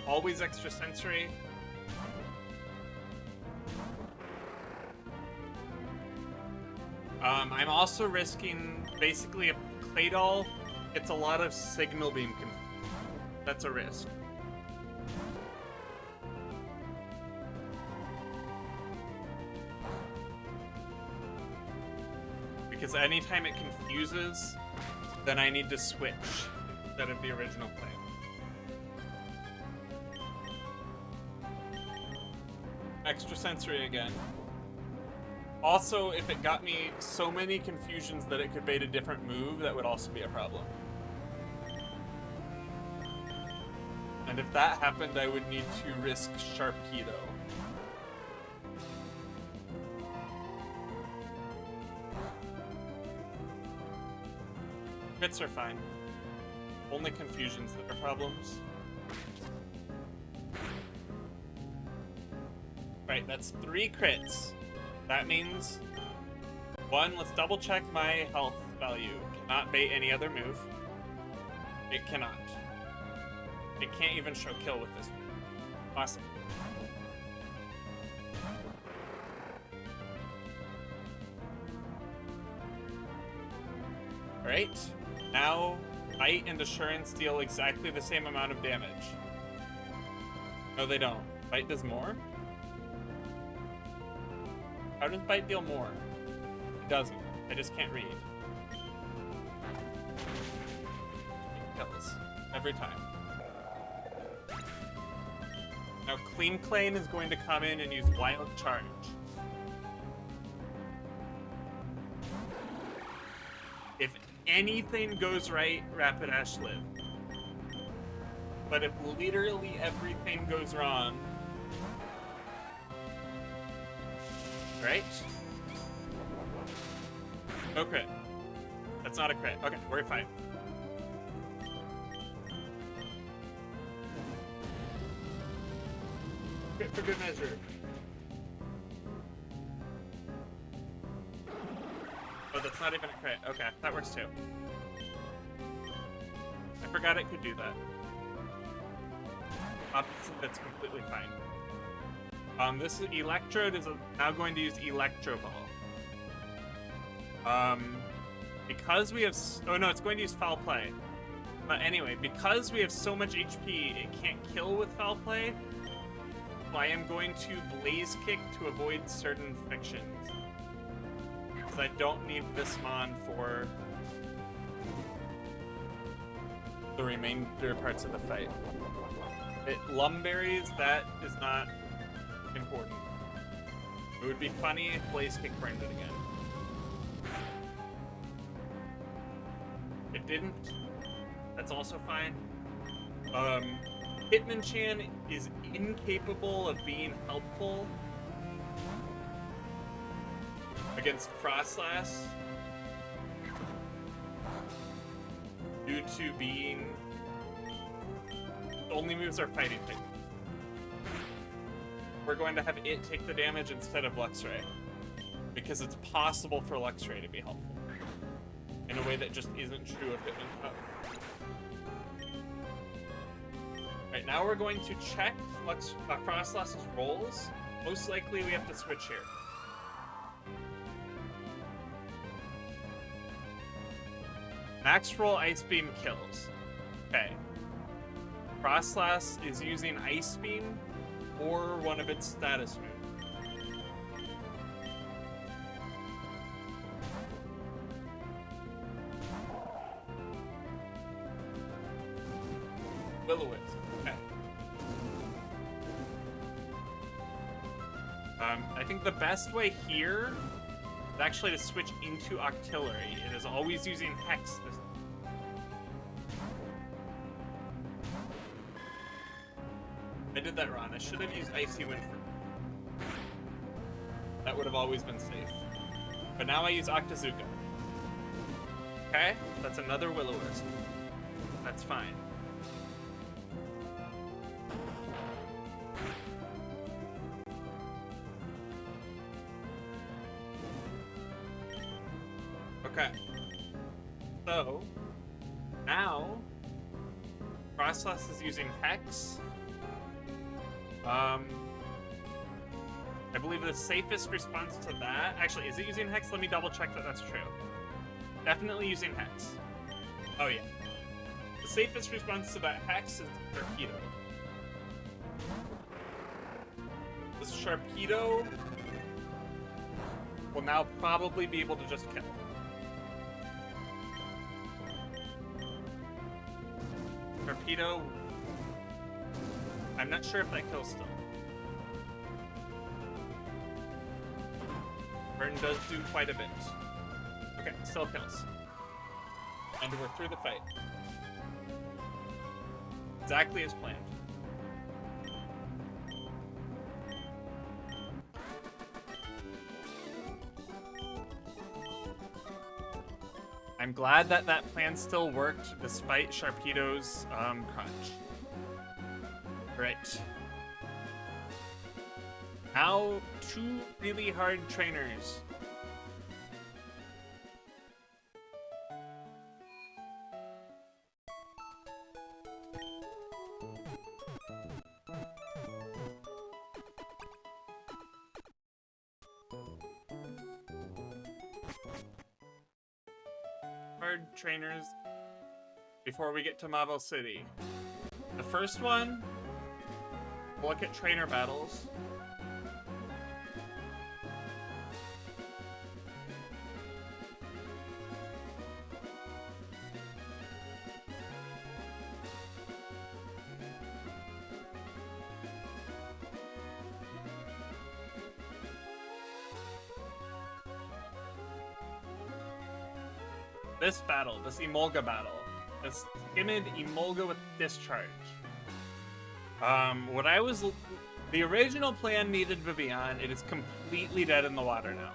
Always extra sensory. I'm also risking basically a Claydol. It's a lot of signal beam. That's a risk. Because anytime it confuses, then I need to switch instead of the original plan. Extra sensory again. Also, if it got me so many confusions that it could bait a different move, that would also be a problem. And if that happened, I would need to risk Sharp Key, though. Crits are fine. Only confusions that are problems. Right, that's 3 crits. That means, 1, let's double check my health value. Cannot bait any other move. It cannot. It can't even show kill with this move. Awesome. Alright, now Bite and Assurance deal exactly the same amount of damage. No, they don't. Bite does more? How does Bite deal more? It doesn't. I just can't read. It kills. Every time. Now Clean Clane is going to come in and use Wild Charge. If anything goes right, Rapid Ash live. But if literally everything goes wrong... Right? No crit. That's not a crit. Okay, we're fine. Crit for good measure. Oh, that's not even a crit. Okay, that works too. I forgot it could do that. That's completely fine. This Electrode is now going to use Electro Ball. Because we have... Oh no, it's going to use Foul Play. But anyway, because we have so much HP, it can't kill with Foul Play. So I am going to Blaze Kick to avoid certain fictions. Because I don't need this mon for the remainder parts of the fight. Lumberries, that is not important. It would be funny if Blaze Kick burned it again. It didn't. That's also fine. Hitmonchan is incapable of being helpful against Frostlass due to being... The only moves are fighting things. We're going to have it take the damage instead of Luxray, because it's possible for Luxray to be helpful in a way that just isn't true of Hitmonchan. Right, now we're going to check Frostlass's rolls. Most likely we have to switch here. Max roll Ice Beam kills. Okay. Frostlass is using Ice Beam or one of its status moves. Will-O-Wisp. Okay. I think the best way here is actually to switch into Octillery. It is always using Hex. I did that wrong. I should have used Icy Wind for... That would have always been safe. But now I use Octazooka. Okay, that's another Will-O-Wisp. That's fine. Okay. So, now, Frostlass is using Hex. I believe the safest response to that... Actually, is it using Hex? Let me double check that that's true. Definitely using Hex. Oh, yeah. The safest response to that Hex is Sharpedo. This Sharpedo will now probably be able to just kill. Sharpedo... I'm not sure if that kills still. Burn does do quite a bit. Okay, still kills. And we're through the fight. Exactly as planned. I'm glad that that plan still worked despite Sharpedo's crunch. Right. Now, two really hard trainers. Hard trainers before we get to Marvel City. The first one, we'll look at trainer battles. This battle, this Emolga battle, this timid Emolga with discharge. The original plan needed Vivian. It is completely dead in the water now.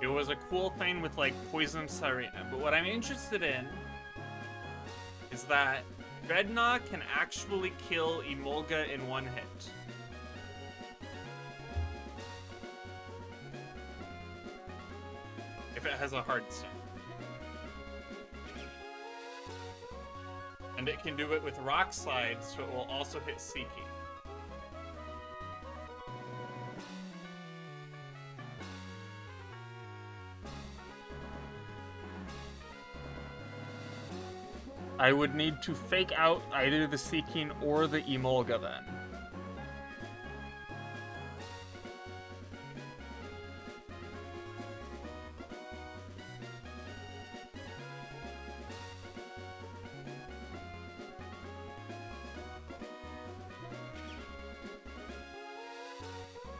It was a cool thing with like Poison Sarina, but what I'm interested in is that Dreadnought can actually kill Emolga in one hit. If it has a hard stone. And it can do it with Rock Slide, so it will also hit Seeking. I would need to fake out either the Seeking or the Emolga then.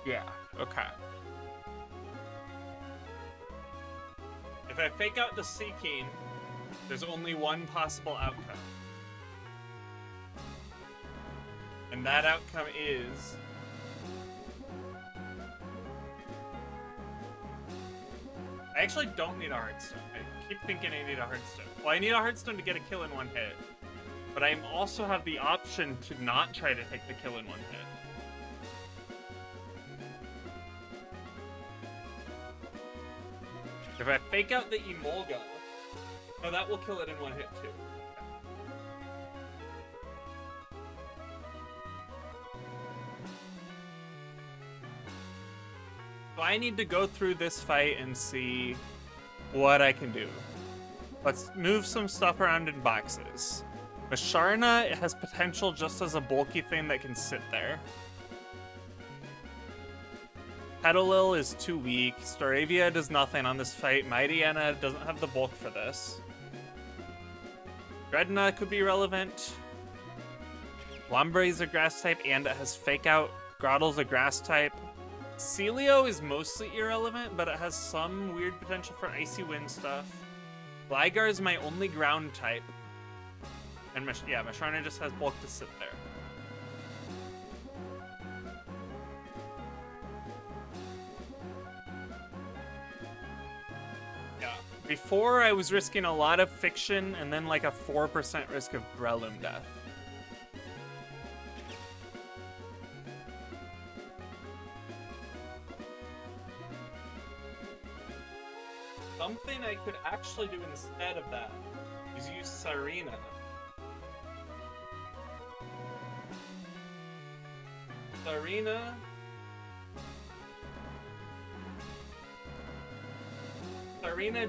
Yeah, okay. If I fake out the Seeking, there's only one possible outcome. And that outcome is... I actually don't need a Heartstone. I keep thinking I need a Heartstone. Well, I need a Heartstone to get a kill in one hit. But I also have the option to not try to take the kill in one hit. If I fake out the Emolga, oh, that will kill it in one hit too. I need to go through this fight and see what I can do. Let's move some stuff around in boxes. Masharna has potential just as a bulky thing that can sit there. Petalil is too weak. Staravia does nothing on this fight. Mightyena doesn't have the bulk for this. Dreadnought could be relevant. Lombre's a grass type and it has Fake Out. Grottle's a grass type. Celio is mostly irrelevant, but it has some weird potential for Icy Wind stuff. Gligar is my only ground type. And yeah, Masharna just has bulk to sit there. Yeah. Before, I was risking a lot of Fiction and then like a 4% risk of Breloom death. Something I could actually do instead of that is use Sarina. Sarina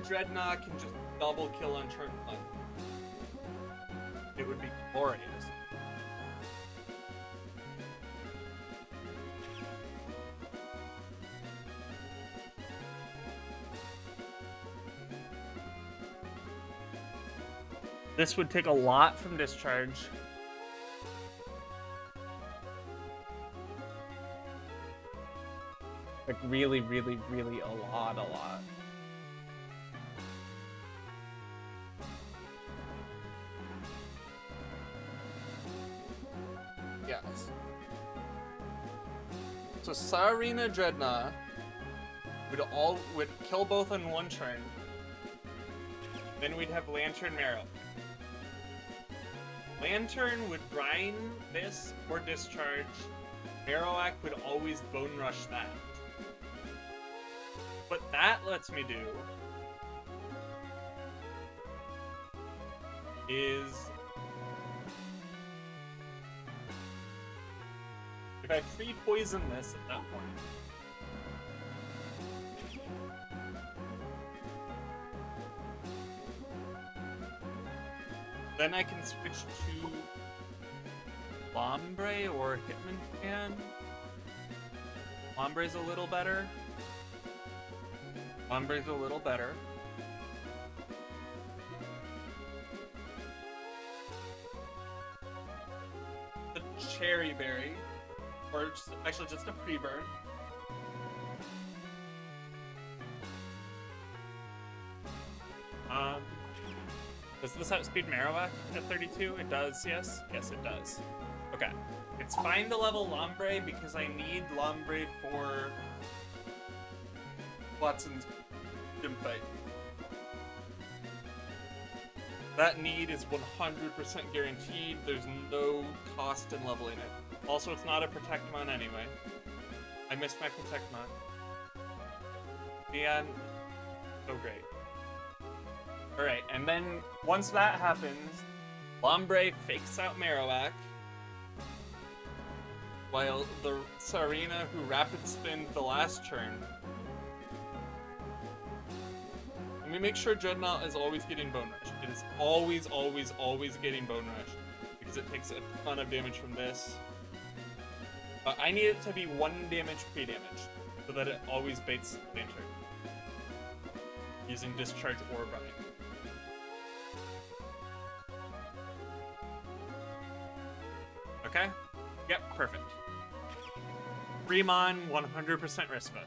Dreadnought can just double kill on turn 1. It would be glorious. This would take a lot from Discharge. Like really, really, really a lot. Yes. So Sarina Dreadnought would kill both on one turn. Then we'd have Lantern Marrow. Lantern would brine this or Discharge. Marowak would always Bone Rush that. What that lets me do is if I free poison this at that point, then I can switch to Lombre or Hitmonchan. Lombre's a little better. Lombre's a little better. The Cherry Berry. Or just, actually just a pre-burn. Does this outspeed Marowak at 32? It does, yes? Yes, it does. Okay. It's fine to level Lombre because I need Lombre for Watson's gym fight. That need is 100% guaranteed. There's no cost in leveling it. Also, it's not a Protectmon anyway. I missed my Protectmon. And so great. Alright, and then once that happens, Lombre fakes out Marowak, while the Sarina, who Rapid Spinned the last turn. And we make sure Dreadnought is always getting Bone Rush. It is always, always, always getting Bone Rush, because it takes a ton of damage from this. I need it to be 1 damage pre-damage, so that it always baits Lantern, using Discharge or Brine. Okay? Yep, perfect. Fremon, 100% Rispa.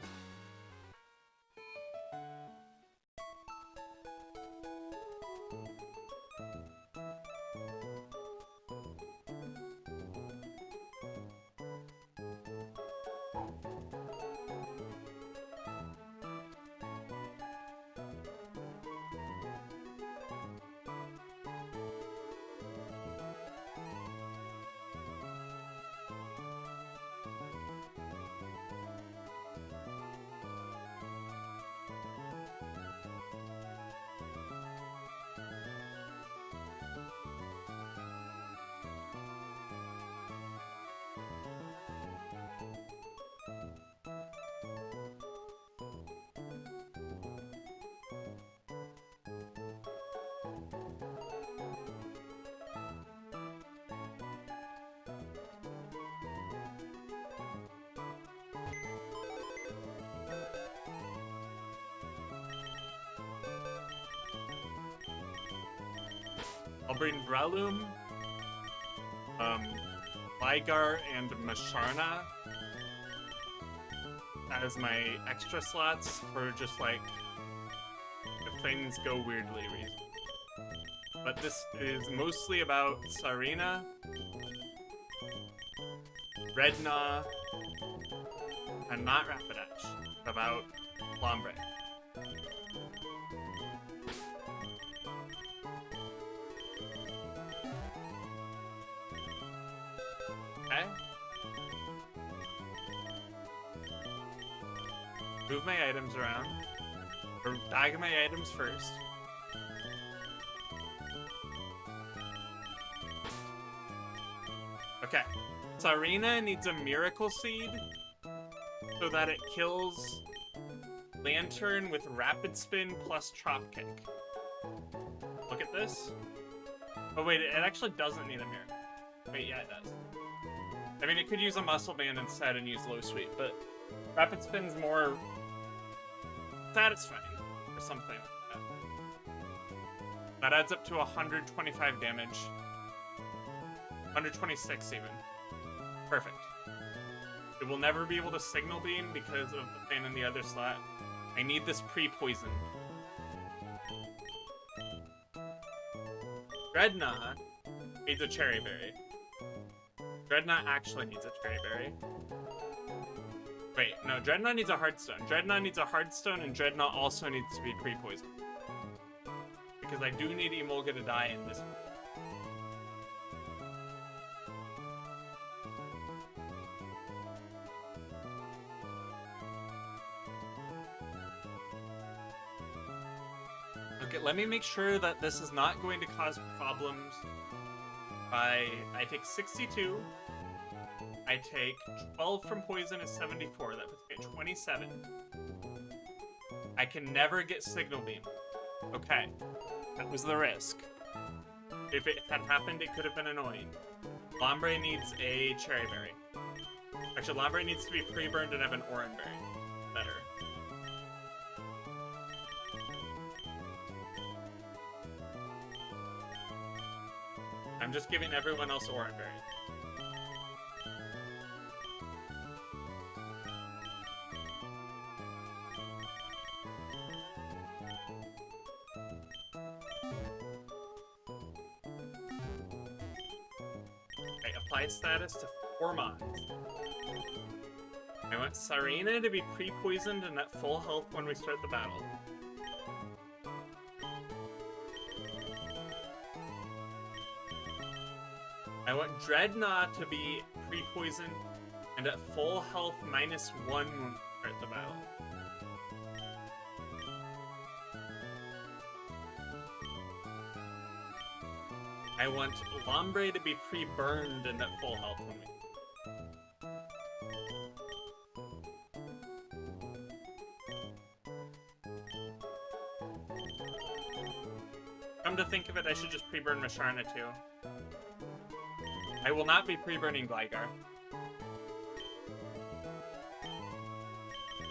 I'll bring Breloom, Ligar, and Masharna as my extra slots for just like if things go weirdly reason. But this is mostly about Sarina, Redna, and not Rapidash, about Lombre. Okay. Move my items around. Or bag my items first. Okay. Sarina needs a Miracle Seed so that it kills Lantern with Rapid Spin plus Chop Kick. Look at this. Oh wait, it actually doesn't need a Miracle. Wait, yeah, it does. I mean, it could use a Muscle Band instead and use Low Sweep, but Rapid Spin's more satisfying or something like that. That adds up to 125 damage. 126 even. Perfect. It will never be able to Signal Beam because of the thing in the other slot. I need this pre-poisoned. Dreadnought needs a Cherry Berry. Dreadnought actually needs a Cherry Berry. Wait, no, Dreadnought needs a Heartstone. Dreadnought needs a Heartstone, and Dreadnought also needs to be pre-poisoned. Because I do need Emolga to die in this one. Okay, let me make sure that this is not going to cause problems. I take 62. I take 12 from poison is 74. That puts me at 27. I can never get Signal Beam. Okay. That was the risk. If it had happened, it could have been annoying. Lombre needs a Cherry Berry. Actually, Lombre needs to be pre-burned and have an Oran Berry. Better. I'm just giving everyone else Oran Berry. Okay, applied status to 4 mons. I want Sarina to be pre-poisoned and at full health when we start the battle. I want Dreadnought to be pre-poisoned and at full health -1 when we start the battle. I want Lombre to be pre-burned and at full health when we... Come to think of it, I should just pre-burn Masharna too. I will not be pre-burning Gligar.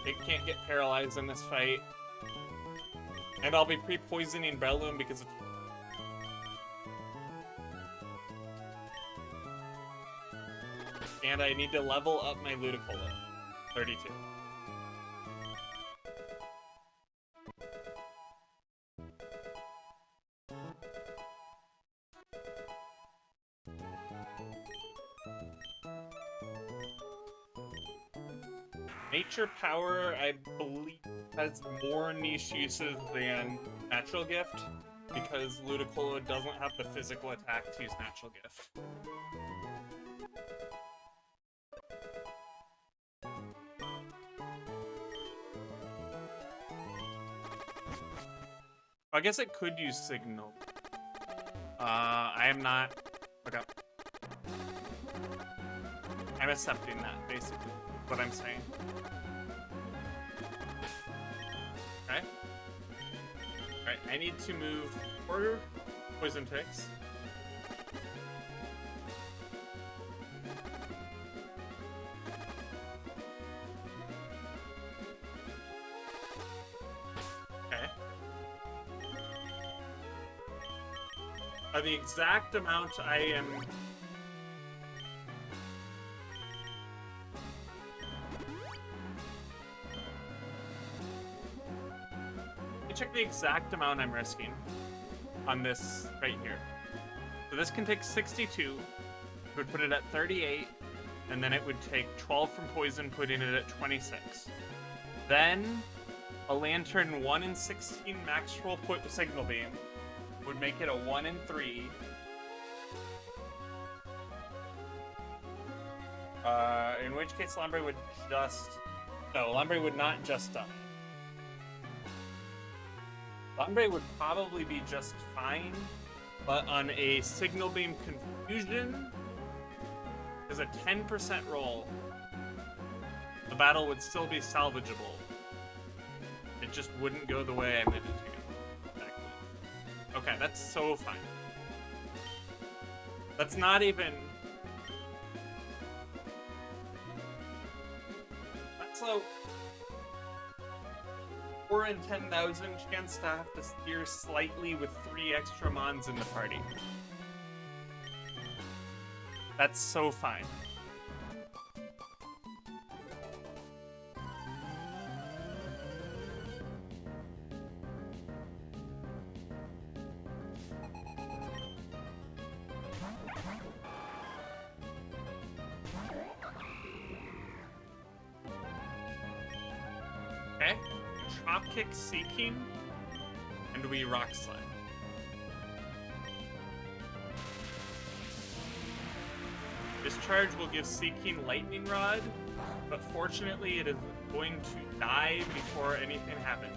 It can't get paralyzed in this fight. And I'll be pre-poisoning Breloom because it's... And I need to level up my Ludicolo. 32. Nature Power, I believe, has more niche uses than Natural Gift, because Ludicolo doesn't have the physical attack to use Natural Gift. I guess it could use Signal. I am not... Okay. I'm accepting that, basically, what I'm saying. Okay. Alright, I need to move 4 Poison Ticks. Okay. The exact amount I am... Let me check the exact amount I'm risking on this right here. So this can take 62, would put it at 38, and then it would take 12 from poison, putting it at 26. Then a lantern 1 in 16 max roll put signal beam would make it a 1 in 3. In which case Lombre would just... No, Lombre would not just die. Lombre would probably be just fine, but on a signal beam confusion, is a 10% roll, the battle would still be salvageable. It just wouldn't go the way I meant it to go. Exactly. Okay, that's so fine. That's not even... That's a 4 in 10,000 chance to have to steer slightly with 3 extra mons in the party. That's so fine. Okay. Drop kick Seeking, and we rock slide. Discharge will give Seeking Lightning Rod, but fortunately it is going to die before anything happens.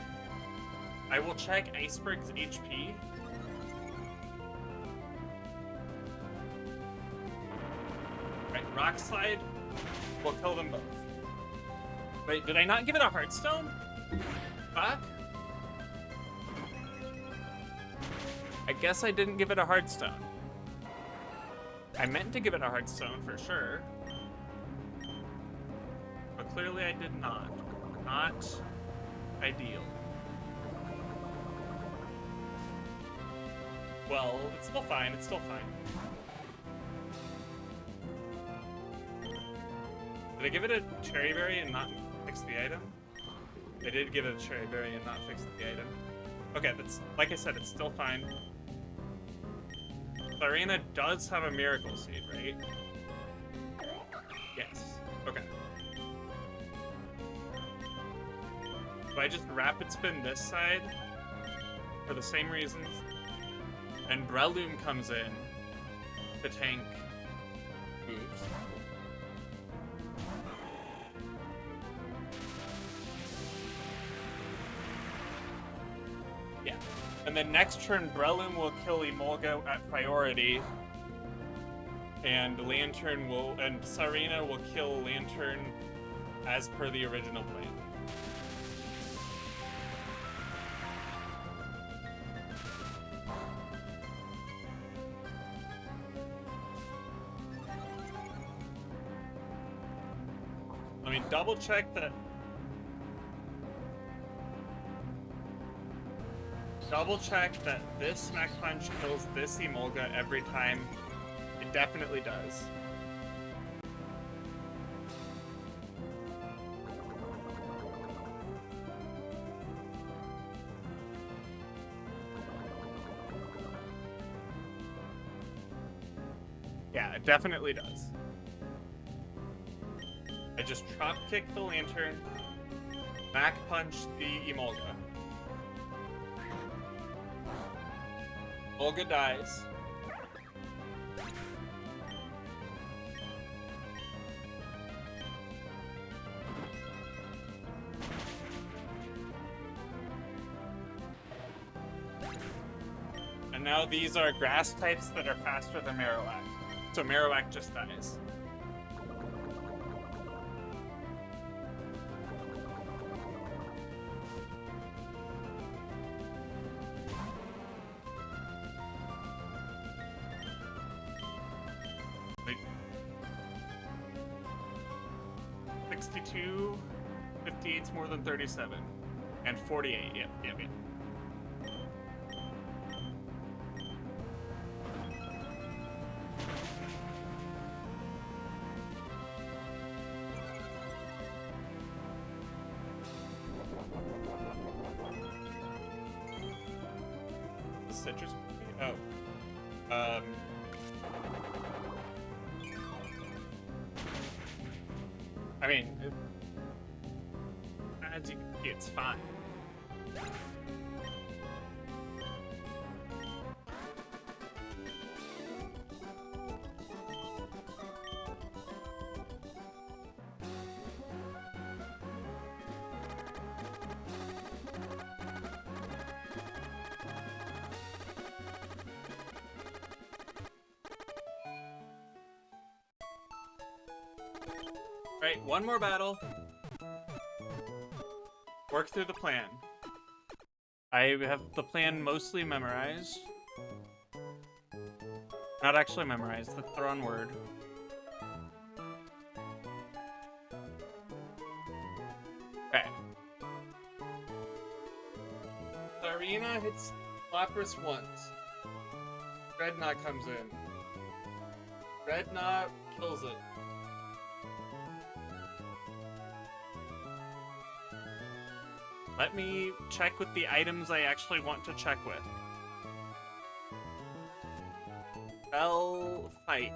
I will check Iceberg's HP. Right, Rock Slide will kill them both. Wait, did I not give it a Heartstone? Fuck. I guess I didn't give it a Heartstone. I meant to give it a Heartstone for sure. But clearly I did not. Not ideal. Well, it's still fine, it's still fine. Did I give it a Cherry Berry and not fix the item? I did give it a Cherry Berry and not fix the item. Okay, that's, like I said, it's still fine. Sarina does have a Miracle Seed, right? Yes. Okay. So I just Rapid Spin this side for the same reasons, and Breloom comes in to tank moves. Yeah. And then next turn, Breloom will kill Emolga at priority, and Lantern will, and Sarina will kill Lantern as per the original plan. Let me double check that. Double check that this Smack Punch kills this Emolga every time. It definitely does. Yeah, it definitely does. I just Drop Kick the Lantern, Smack Punch the Emolga. Olga dies. And now these are grass types that are faster than Marowak. So Marowak just dies. Like 62, 58's more than 37, and 48. Yep. citrus? Oh. Um... I mean, as you can see, it's fine. Right, one more battle. Work through the plan. I have the plan mostly memorized. Not actually memorized, that's the wrong word. Okay. Sarina hits Lapras once. Dreadnought comes in. Dreadnought kills it. Let me check with the items I actually want to check with. Spell fight.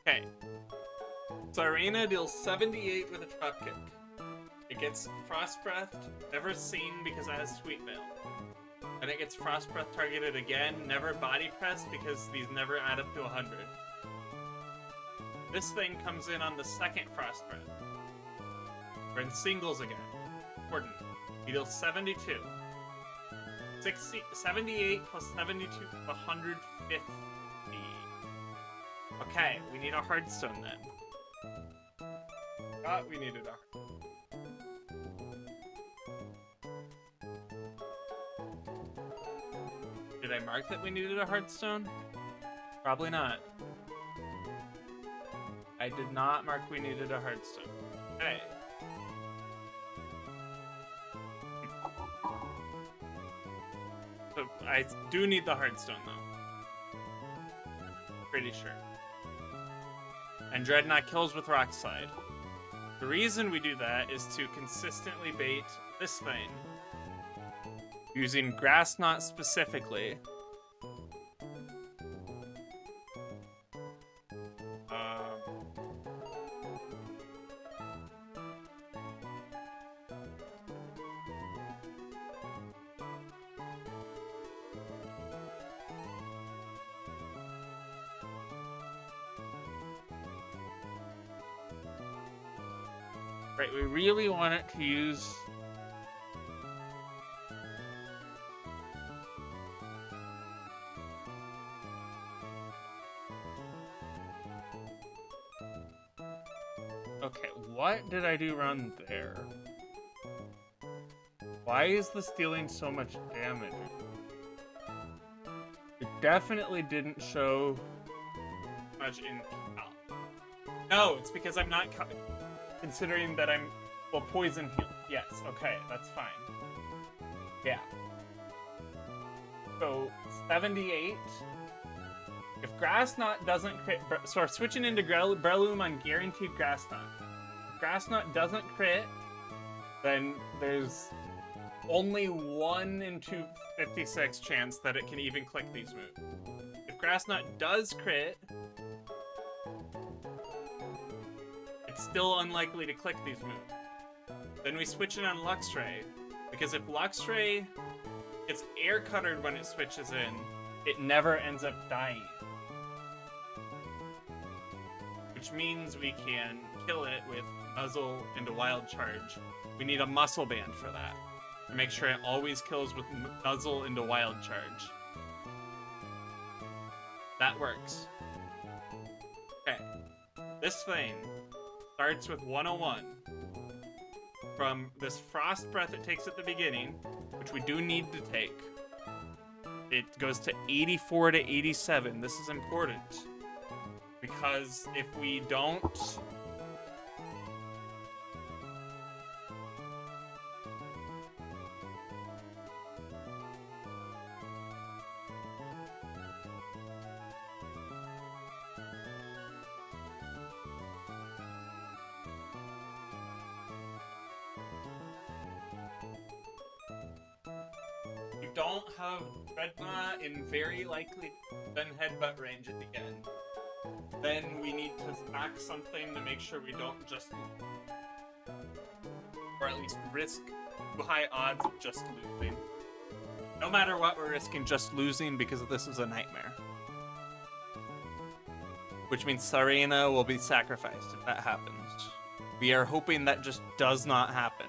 Okay. Sarina deals 78 with a trap kick. It gets Frost Breath, never seen because it has Sweet Veil. And it gets Frost Breath targeted again, never Body Pressed because these never add up to 100. This thing comes in on the second Frost Breath. We're in singles again. Important. He deals 72. 78 plus 72 is 150. Okay, we need a Hearthstone then. Thought we needed a... Did I mark that we needed a Hearthstone? Probably not. I did not mark we needed a Hearthstone. Okay. So I do need the Hearthstone though. Pretty sure. And Dreadnought kills with Rock Slide. The reason we do that is to consistently bait this thing. Using Grass Knot specifically. Right, we really want it to use... Okay, what did I do wrong there? Why is this dealing so much damage? It definitely didn't show much in... No, it's because I'm not... Considering that I'm... Well, poison heal. Yes, okay, that's fine. Yeah. So, 78. If Grass Knot doesn't crit... So we're switching into Breloom on guaranteed Grass Knot. If Grass Knot doesn't crit, then there's only 1 in 256 chance that it can even click these moves. If Grass Knot does crit... It's still unlikely to click these moves. Then we switch it on Luxray, because if Luxray gets air cuttered when it switches in, it never ends up dying. Which means we can kill it with Muzzle into Wild Charge. We need a Muscle Band for that, to make sure it always kills with Muzzle into Wild Charge. That works. Okay. This thing starts with 101. From this Frost Breath it takes at the beginning, which we do need to take. It goes to 84 to 87. This is important. Because if we don't... don't have Dreadnought in very likely then headbutt range at the end, then we need to stack something to make sure we don't just, or at least risk too high odds of just losing. No matter what, we're risking just losing because this is a nightmare. Which means Sarina will be sacrificed if that happens. We are hoping that just does not happen.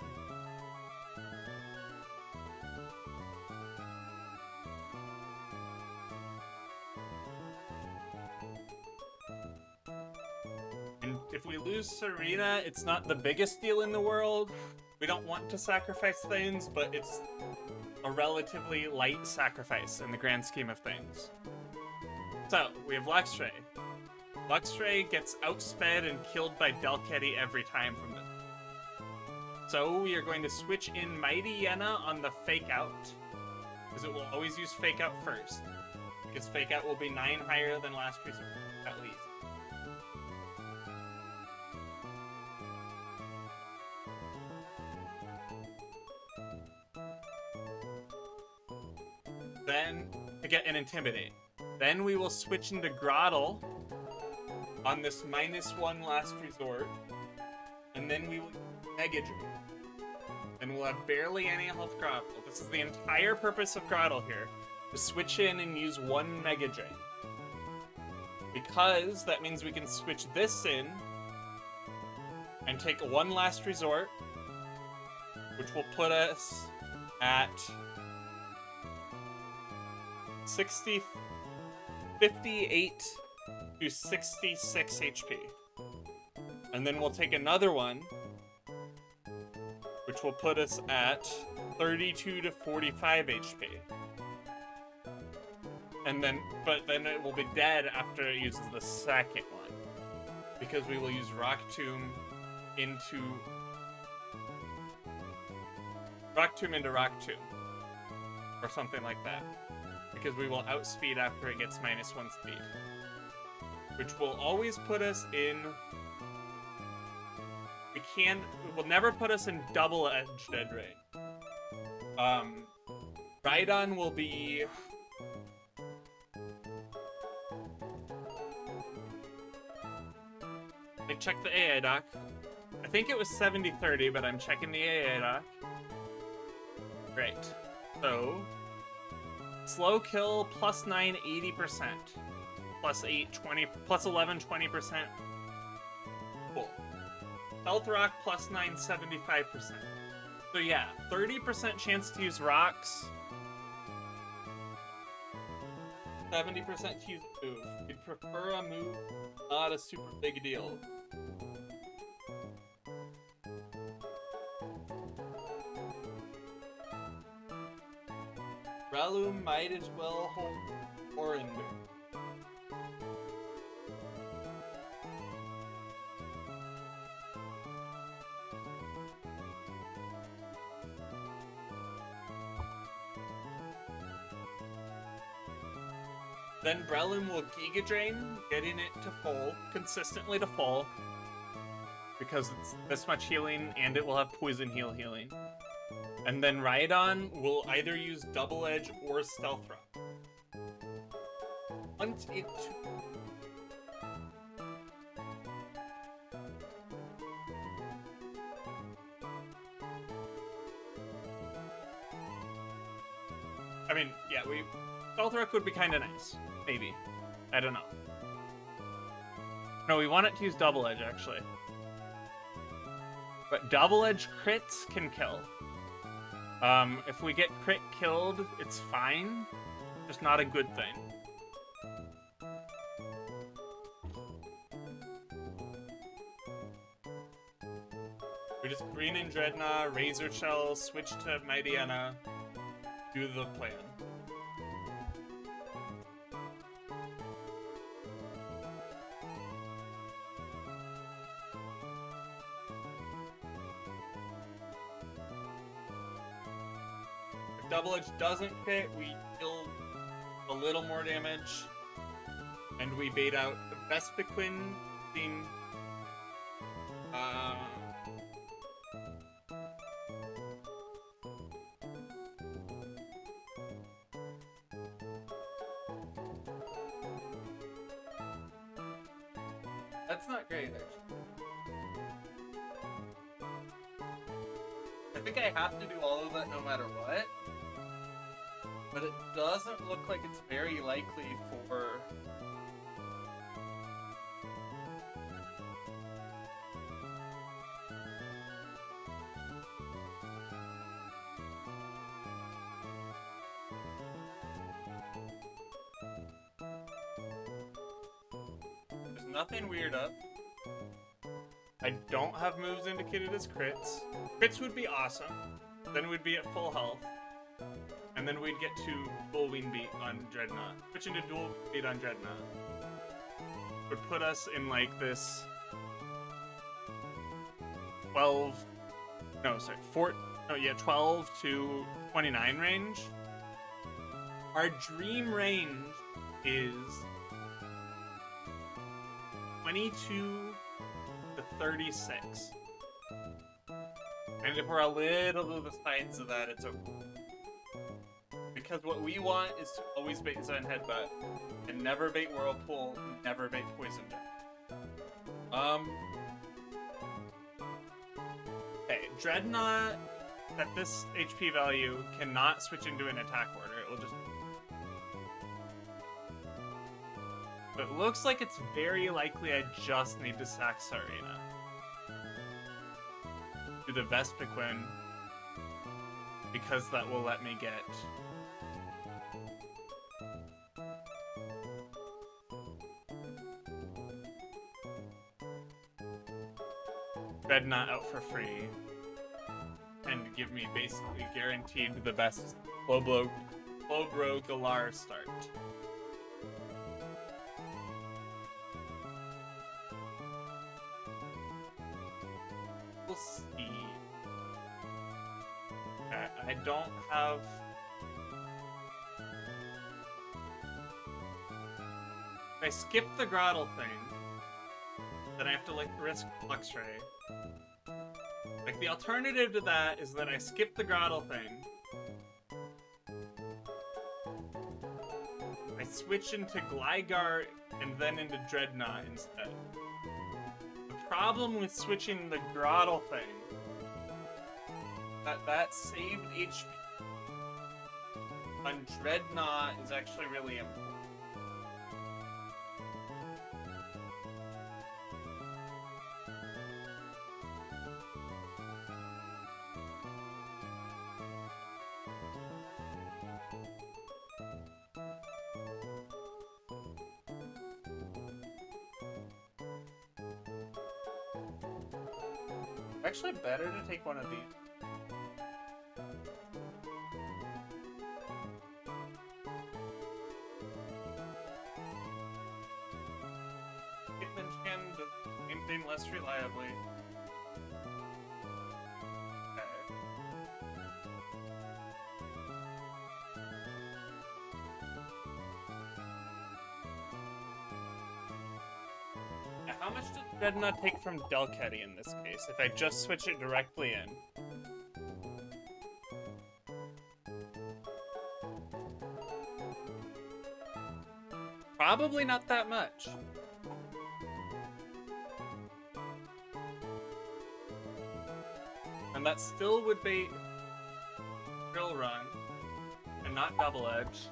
And if we lose Sarina, it's not the biggest deal in the world. We don't want to sacrifice things, but it's a relatively light sacrifice in the grand scheme of things. So, we have Luxray. Luxray gets outsped and killed by Delcatty every time from this. So we are going to switch in Mighty Yenna on the Fake Out, because it will always use Fake Out first, because Fake Out will be 9 higher than Last Resort, at least. Then, to get an Intimidate. Then we will switch into Groddle on this -1 Last Resort, and then we will Mega Drain. And we'll have barely any health Groddle. This is the entire purpose of Groddle here, to switch in and use 1 Mega Drain. Because that means we can switch this in and take 1 Last Resort, which will put us at 58 to 66 HP. And then we'll take another one, which will put us at 32 to 45 HP. And then, but then it will be dead after it uses the second one, because we will use Rock Tomb into Rock Tomb, or something like that, because we will outspeed after it gets -1 speed, which will always put us in. It will never put us in double edge dead rain. Rhydon will be. Let me check the AA doc. I think it was 70-30, but I'm checking the AA doc. Great. So, slow kill +9, 80%. +8, 20, +11, 20%. Cool. Health Rock +9, 75%. So yeah, 30% chance to use rocks. 70% to use a move. We'd prefer a move, not a super big deal. Ralum might as well hold Orinder. Then Breloom will Giga Drain, getting it to full, consistently to full, because it's this much healing, and it will have Poison healing. And then Rhydon will either use Double Edge or Stealth Rock. Want it to... I mean, yeah, Stealth Rock would be kind of nice. Maybe. I don't know. No, we want it to use Double Edge, actually. But Double Edge crits can kill. If we get crit killed, it's fine. Just not a good thing. We just green in Dreadnought, Razor Shell, switch to Mighty Yenna, do the plan. Double Edge doesn't crit, we deal a little more damage, and we bait out the Vespiquen thing. That's not great, actually. I think I have to do all of that no matter what. But it doesn't look like it's very likely for... There's nothing weird up. I don't have moves indicated as crits. Crits would be awesome. Then we'd be at full health. And then we'd get to dual wing beat on Dreadnought. Switching to dual beat on Dreadnought would put us in like this 12 to 29 range. Our dream range is 22 to 36. And if we're a little to the sides of that, it's okay. Because what we want is to always bait Zen Headbutt, and never bait Whirlpool, never bait Poison Jump. Okay, Dreadnought at this HP value cannot switch into an attack order. It will just... But it looks like it's very likely I just need to sack Sarina. Do the Vespiquen, because that will let me get... Dreadnought out for free. And give me basically guaranteed the best Slowbro Galar start. We'll see. I don't have... If I skip the Grottle thing, then I have to like risk Luxray. Like the alternative to that is that I skip the Grottle thing. I switch into Gligar and then into Dreadnought instead. The problem with switching the Grottle thing, that saved HP on Dreadnought is actually really important. Actually better to take one of these. Hitmonchan does the same thing less reliably. Okay. Now, how much does Dreadnought take from Delcatty in this case, if I just switch it directly in? Probably not that much. And that still would bait Drill Run, and not Double Edge.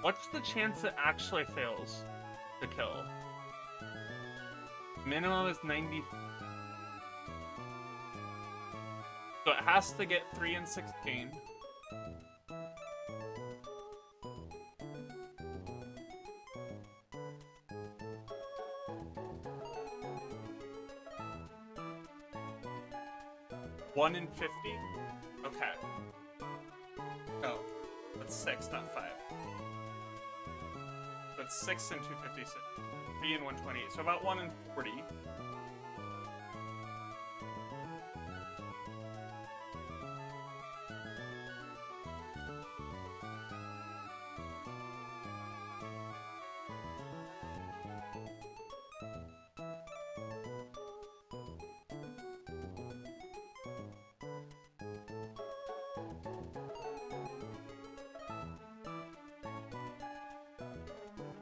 What's the chance it actually fails to kill? Minimum is 90. So it has to get 3 and 16. One in 50? Okay. Oh, that's 6, not 5. That's 6 and 256. 3 and 128. So about 1 in 40.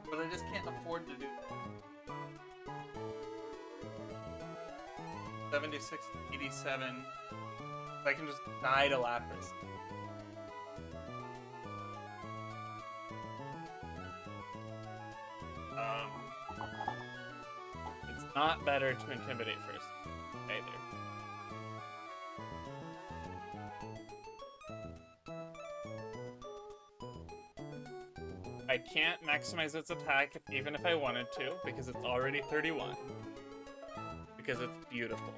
But I just can't afford to do. 76, 87. I can just die to Lapras. It's not better to intimidate first, either. I can't maximize its attack even if I wanted to, because it's already 31. Because it's beautiful.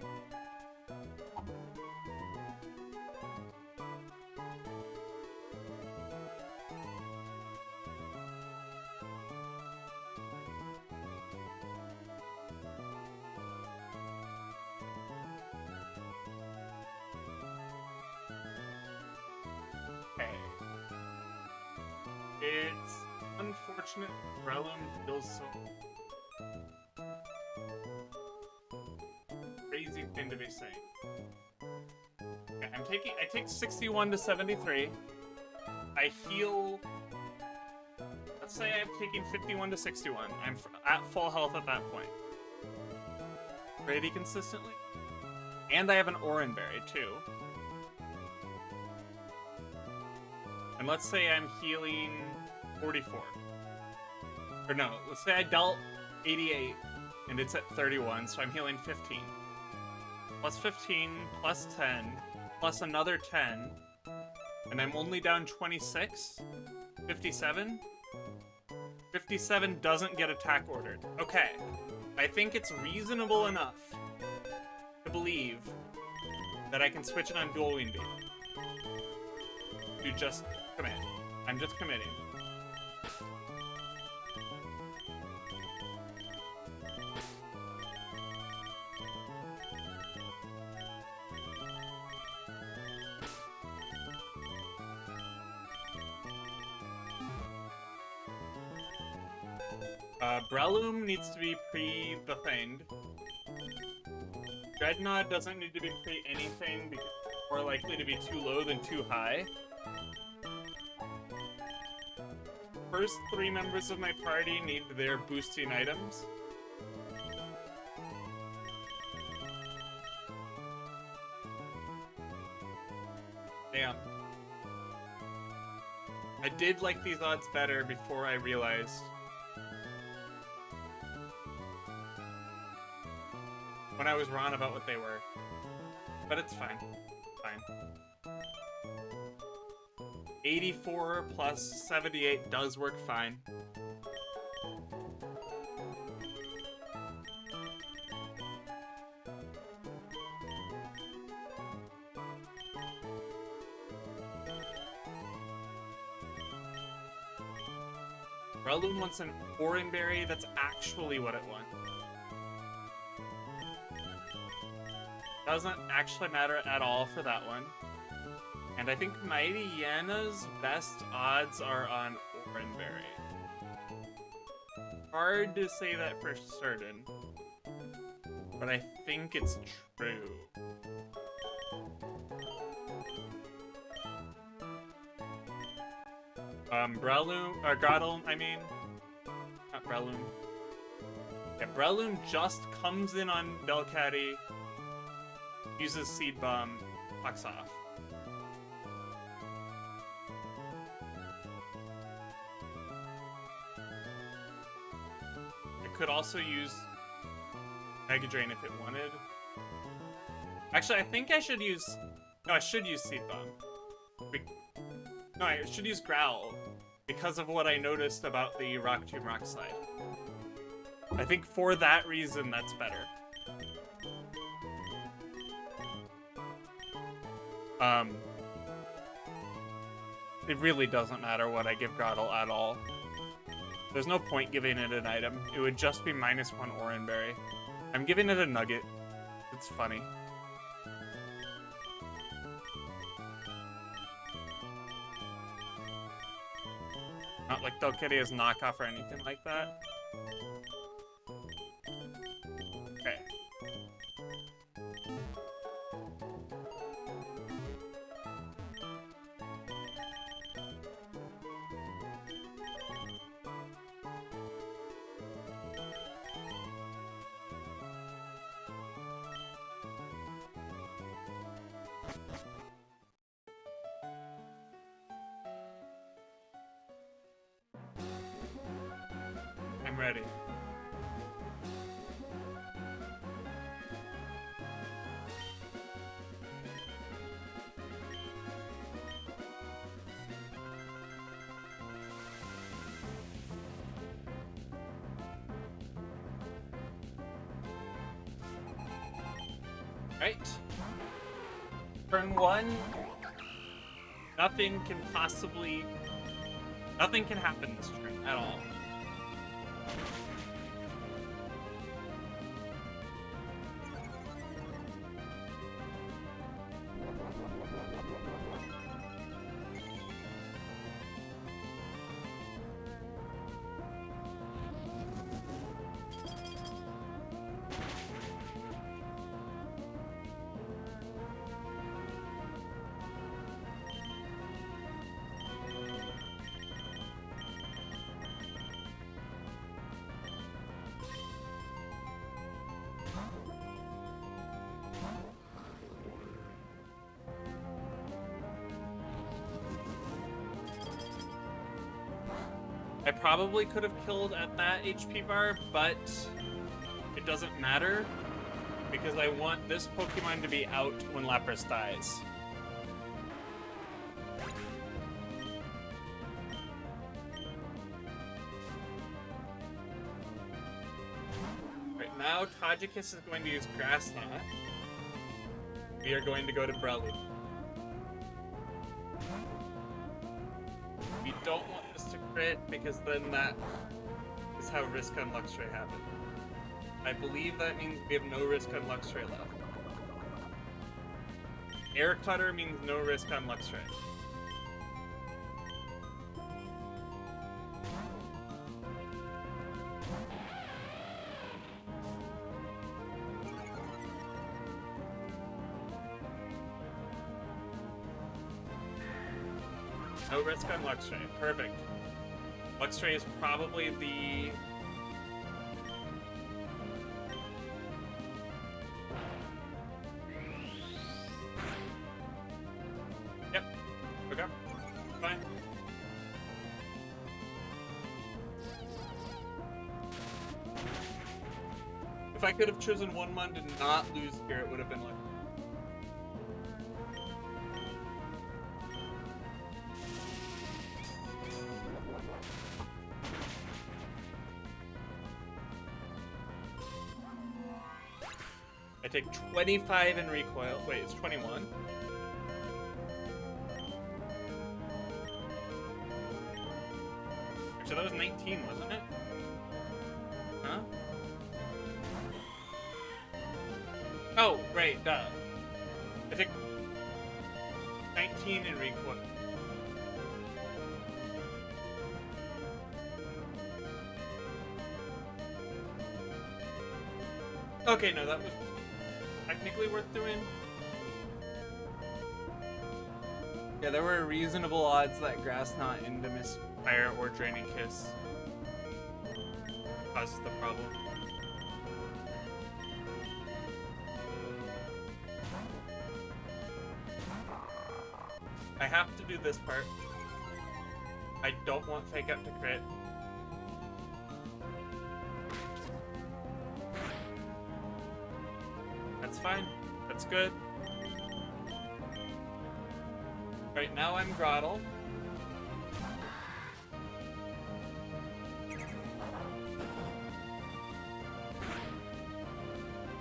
Okay. It's unfortunate Breloom feels so crazy thing to be saying. Okay, I take 61 to 73. I heal. Let's say I'm taking 51 to 61. I'm at full health at that point. Pretty consistently. And I have an Oranberry too. And let's say I'm healing 44. Or no, let's say I dealt 88 and it's at 31, so I'm healing 15. Plus 15, plus 10, plus another 10, and I'm only down 26? 57? 57 doesn't get attack ordered. Okay, I think it's reasonable enough to believe that I can switch it on Dual Wind Beat. You just commit. I'm just committing. Breloom needs to be pre the thing. Dreadnought doesn't need to be pre anything because it's more likely to be too low than too high. First 3 members of my party need their boosting items. Damn. I did like these odds better before I realized when I was wrong about what they were. But it's fine. Fine. 84 plus 78 does work fine. Breloom wants an Oranberry, that's actually what it wants. Doesn't actually matter at all for that one. And I think Mighty Yana's best odds are on Oranberry. Hard to say that for certain, but I think it's true. Breloom, or Groudon, I mean, not Breloom. Yeah, Breloom just comes in on Delcatty, uses Seed Bomb, fucks off. It could also use Mega Drain if it wanted. Actually, I think I should use... No, I should use Seed Bomb. No, I should use Growl, because of what I noticed about the Rock Tomb Rock Slide. I think for that reason, that's better. It really doesn't matter what I give Groudle at all. There's no point giving it an item. It would just be -1 Oranberry. I'm giving it a nugget. It's funny. Not like Delcatty is knockoff or anything like that. Okay. I'm ready. Right. Turn 1. Nothing can happen this turn at all. I probably could have killed at that HP bar, but it doesn't matter because I want this Pokemon to be out when Lapras dies. Right now, Tajikis is going to use Grass Knot. We are going to go to Breloom. We don't want this to crit because then that is how Risk on Luxray happened. I believe that means we have no Risk on Luxray left. Air Cutter means no Risk on Luxray. No risk on Luxray. Perfect. Luxray is probably the... Yep. Okay. Fine. If I could have chosen one mon to not lose here, it would have been like... I take 25 in recoil. Wait, it's 21. Actually, that was 19, wasn't it? Huh? Oh, right, duh. I take 19 in recoil. Okay, no, that was technically worth doing. Yeah, there were reasonable odds that Grass Knot into Misfire or Draining Kiss causes the problem. I have to do this part. I don't want Fake Out to crit. That's fine. That's good. Right now I'm Groddle.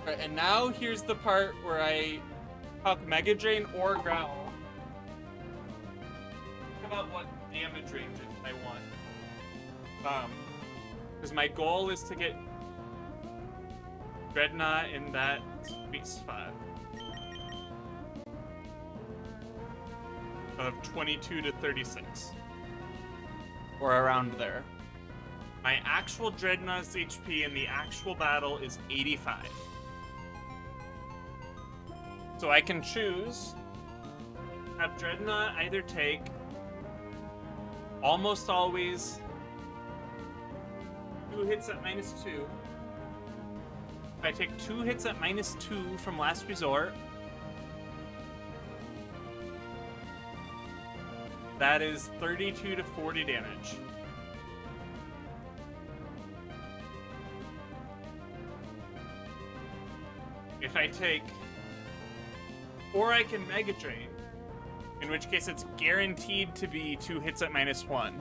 Right, and now here's the part where I talk Mega Drain or Growl. Think about what damage ranges I want. Because my goal is to get Dreadnought in that sweet spot of 22 to 36. Or around there. My actual Dreadnought's HP in the actual battle is 85. So I can choose have Dreadnought either take almost always 2 hits at -2. If I take 2 hits at -2 from Last Resort, That is 32 to 40 damage. If I take... Or I can Mega Drain, in which case it's guaranteed to be 2 hits at -1,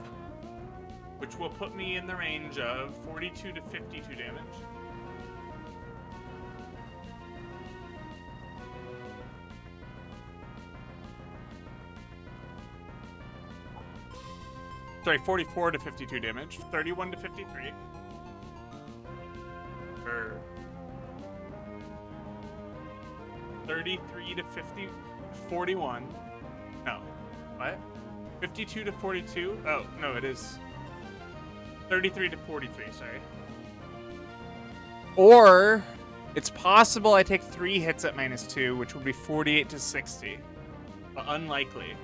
which will put me in the range of 42 to 52 damage. Sorry, 44 to 52 damage. 31 to 53. Or 33 to 50... 41. No. What? 52 to 42? Oh, no, it is 33 to 43, sorry. Or it's possible I take 3 hits at -2, which would be 48 to 60. But unlikely.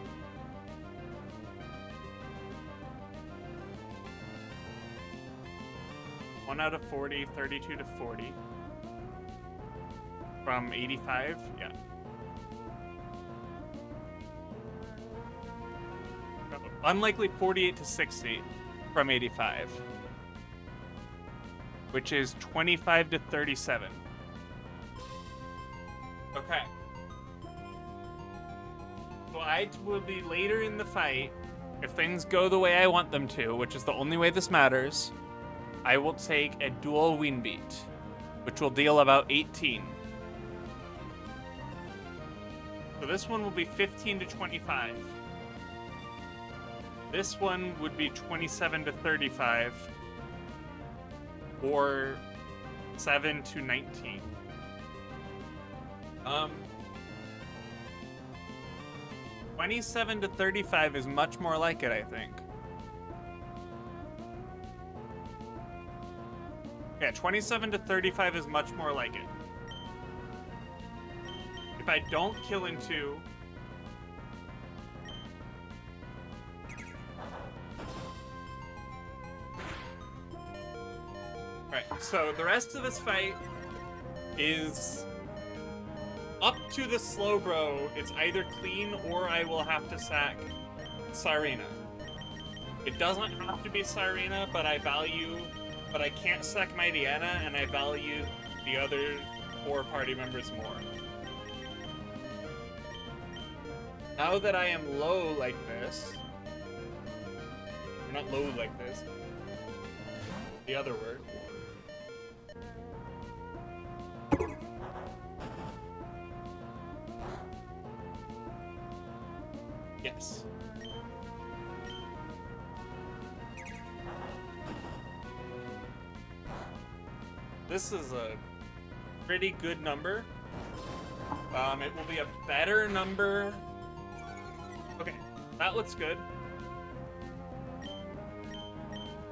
One out of 40, 32 to 40. From 85? Yeah. Unlikely 48 to 60 from 85. Which is 25 to 37. Okay. So I will be later in the fight. If things go the way I want them to, which is the only way this matters, I will take a dual wind beat, which will deal about 18. So this one will be 15 to 25. This one would be 27 to 35. Or 7 to 19. 27 to 35 is much more like it, I think. Yeah, 27 to 35 is much more like it. If I don't kill in 2... Right, so the rest of this fight is... Up to the slow bro, it's either clean or I will have to sack Sarina. It doesn't have to be Sarina, but I can't sack my Diana, and I value the other 4 party members more. Now that I am low like this, or not low like this, the other word. Yes. This is a pretty good number. It will be a better number. Okay, that looks good.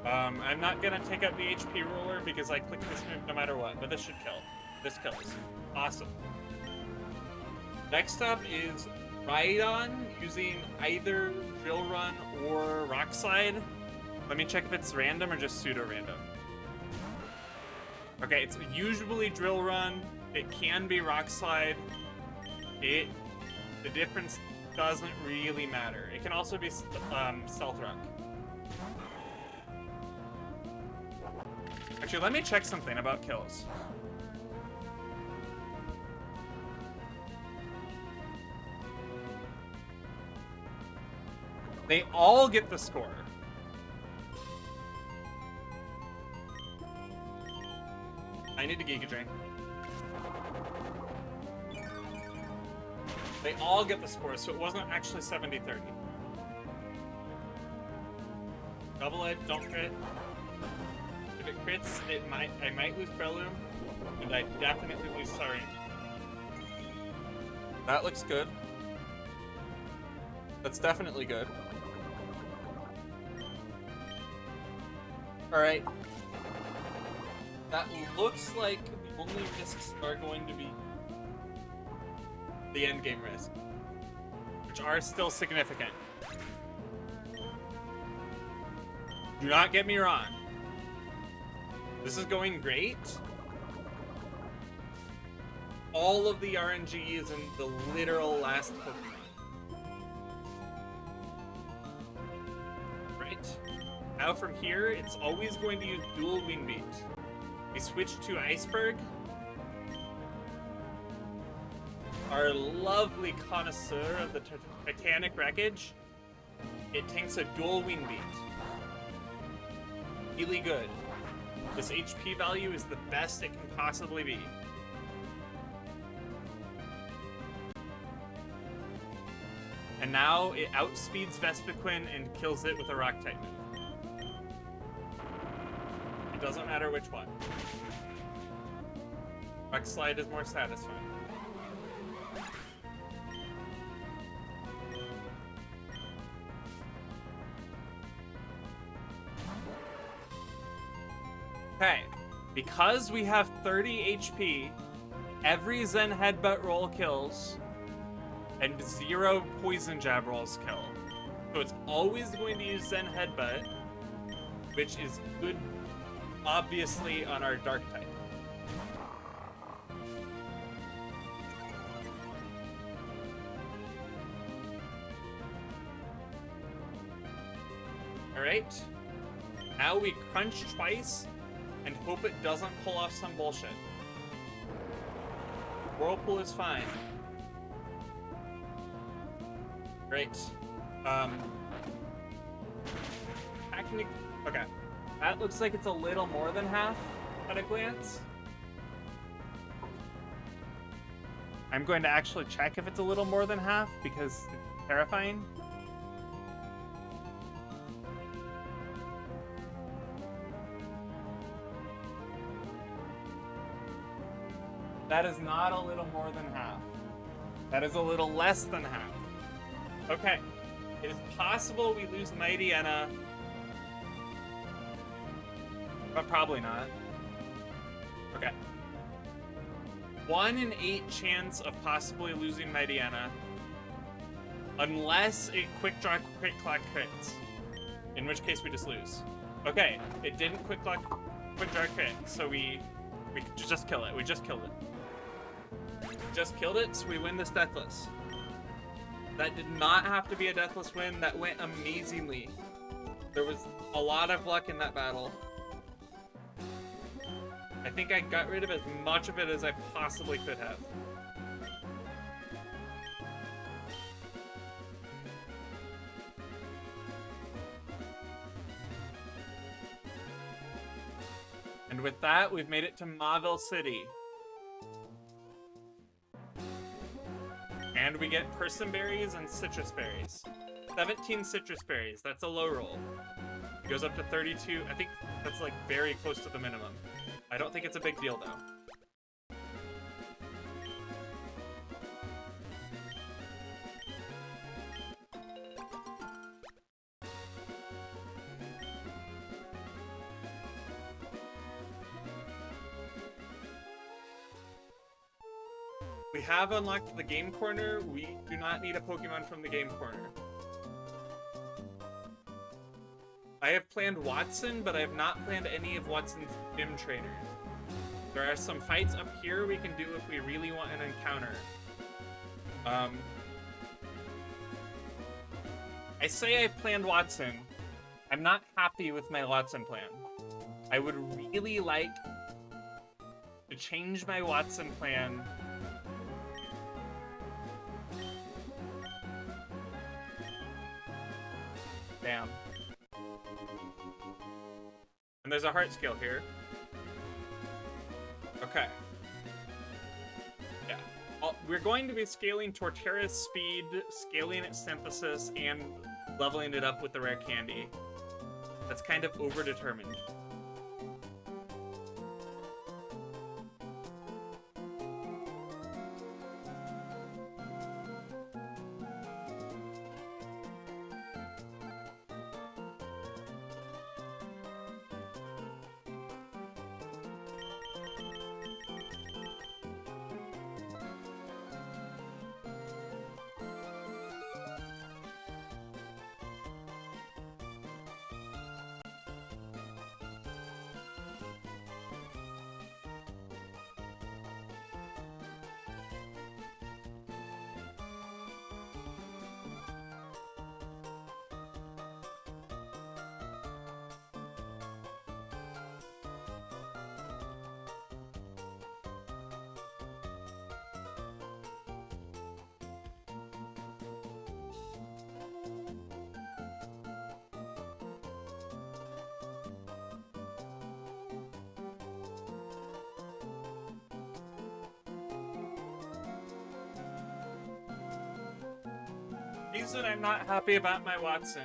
I'm not gonna take out the HP roller because I click this move no matter what, but this should kill. This kills. Awesome. Next up is Rhydon using either Drill Run or Rock Slide. Let me check if it's random or just pseudo-random. Okay, it's usually Drill Run. It can be Rock Slide. The difference doesn't really matter. It can also be Stealth Rock. Actually, let me check something about kills. They all get the score. I need to Giga Drain. They all get the score, so it wasn't actually 70-30. Double Edge, don't crit. If it crits, I might lose Breloom, and I definitely lose Sarin. That looks good. That's definitely good. Alright. That looks like the only risks are going to be the endgame risk, which are still significant. Do not get me wrong. This is going great. All of the RNG is in the literal last Pokemon. Alright. Now from here, it's always going to use dual wing beat. We switch to Iceberg. Our lovely connoisseur of the Titanic wreckage. It tanks a dual wing beat. Really good. This HP value is the best it can possibly be. And now it outspeeds Vespiquen and kills it with a rock type move. It doesn't matter which one. Rock Slide is more satisfying. Okay, because we have 30 HP, every Zen Headbutt roll kills, and 0 Poison Jab rolls kill. So it's always going to use Zen Headbutt, which is good, obviously, on our Dark type. Alright, now we crunch twice, and hope it doesn't pull off some bullshit. Whirlpool is fine. Great. Okay. That looks like it's a little more than half at a glance. I'm going to actually check if it's a little more than half because it's terrifying. That is not a little more than half. That is a little less than half. Okay. It is possible we lose Mighty Enna, but probably not. Okay. 1 in 8 chance of possibly losing Mighty Enna, unless it quick draw crit clock crits, in which case we just lose. Okay, it didn't quick draw crit, so we just kill it. We just killed it. Just killed it, so we win this deathless. That did not have to be a deathless win. That went amazingly. There was a lot of luck in that battle. I think I got rid of as much of it as I possibly could have. And with that, we've made it to Mauville City. And we get Persimberries and Citrus Berries. 17 Citrus Berries, that's a low roll. It goes up to 32, I think that's like very close to the minimum. I don't think it's a big deal though. We have unlocked the game corner. We do not need a Pokemon from the game corner. I have planned Watson, but I have not planned any of Watson's gym trainers. There are some fights up here we can do if we really want an encounter. I say I've planned Watson. I'm not happy with my Watson plan. I would really like to change my Watson plan. Damn. And there's a heart scale here. Okay. Yeah. We're going to be scaling Torterra's speed, scaling its synthesis, and leveling it up with the rare candy. That's kind of overdetermined. reason I'm not happy about my Watson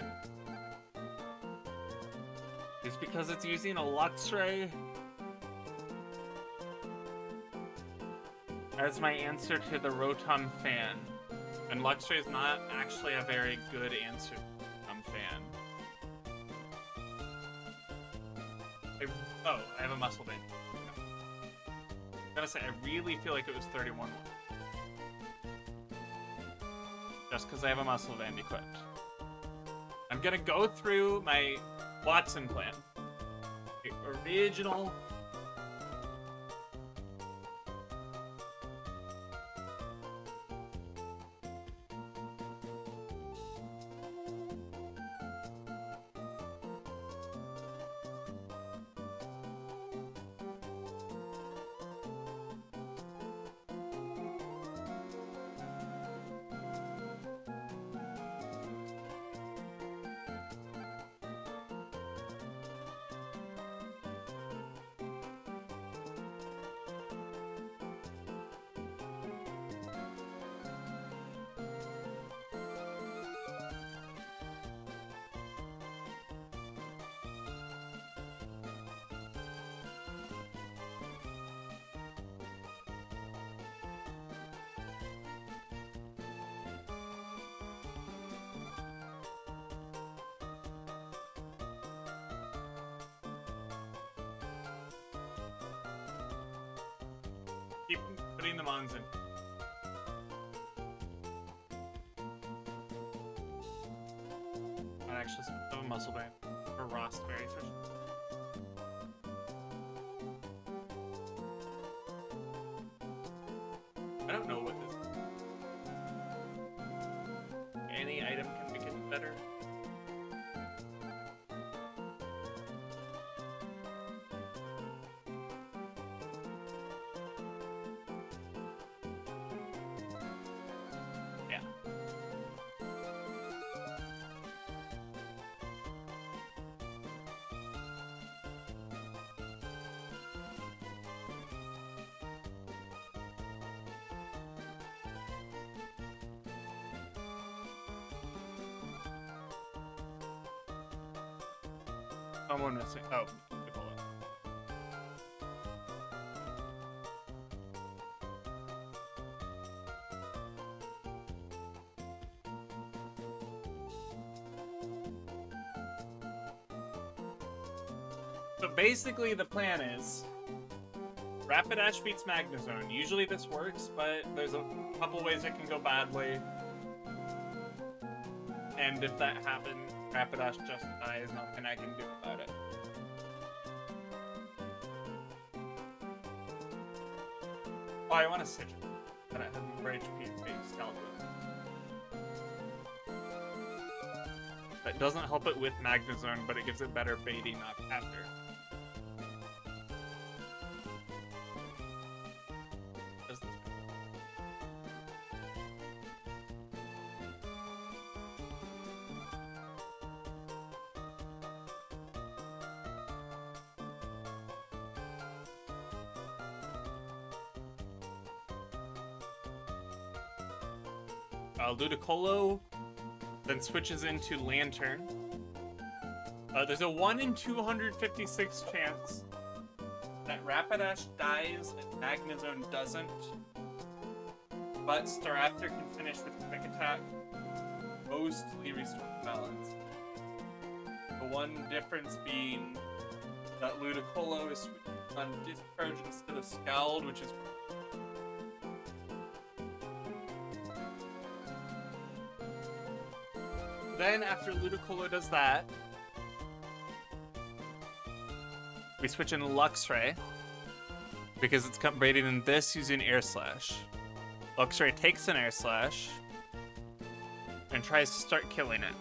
is because it's using a Luxray as my answer to the Rotom fan. And Luxray is not actually a very good answer to the Rotom fan. I have a muscle band. I gotta say, I really feel like it was 31-1. Just because I have a muscle band equipped. I'm gonna go through my Watson plan. The original. Keep putting the mons in. I'd actually have a muscle band or Ross Berry for sure. I don't know what this is. Any item can make it better. Yeah. Someone missing. Oh, Nicola. So basically the plan is Rapidash beats Magnezone. Usually this works, but there's a couple ways it can go badly. And if that happens, Rapidash just dies, nothing I can do about it. Oh, I want to Citrus, but it has more HP based Scalpel. That doesn't help it with Magnezone, but it gives it better baiting up after. Does this? Ludicolo then switches into Lantern. There's a 1 in 256 chance that Rapidash dies and Magnezone doesn't. But Staraptor can finish with Quick Attack, mostly restore balance. The one difference being that Ludicolo is switching on Discharge instead of Scald, which is then, after Ludicolo does that, we switch in Luxray, because it's braided in this using Air Slash. Luxray takes an Air Slash, and tries to start killing it.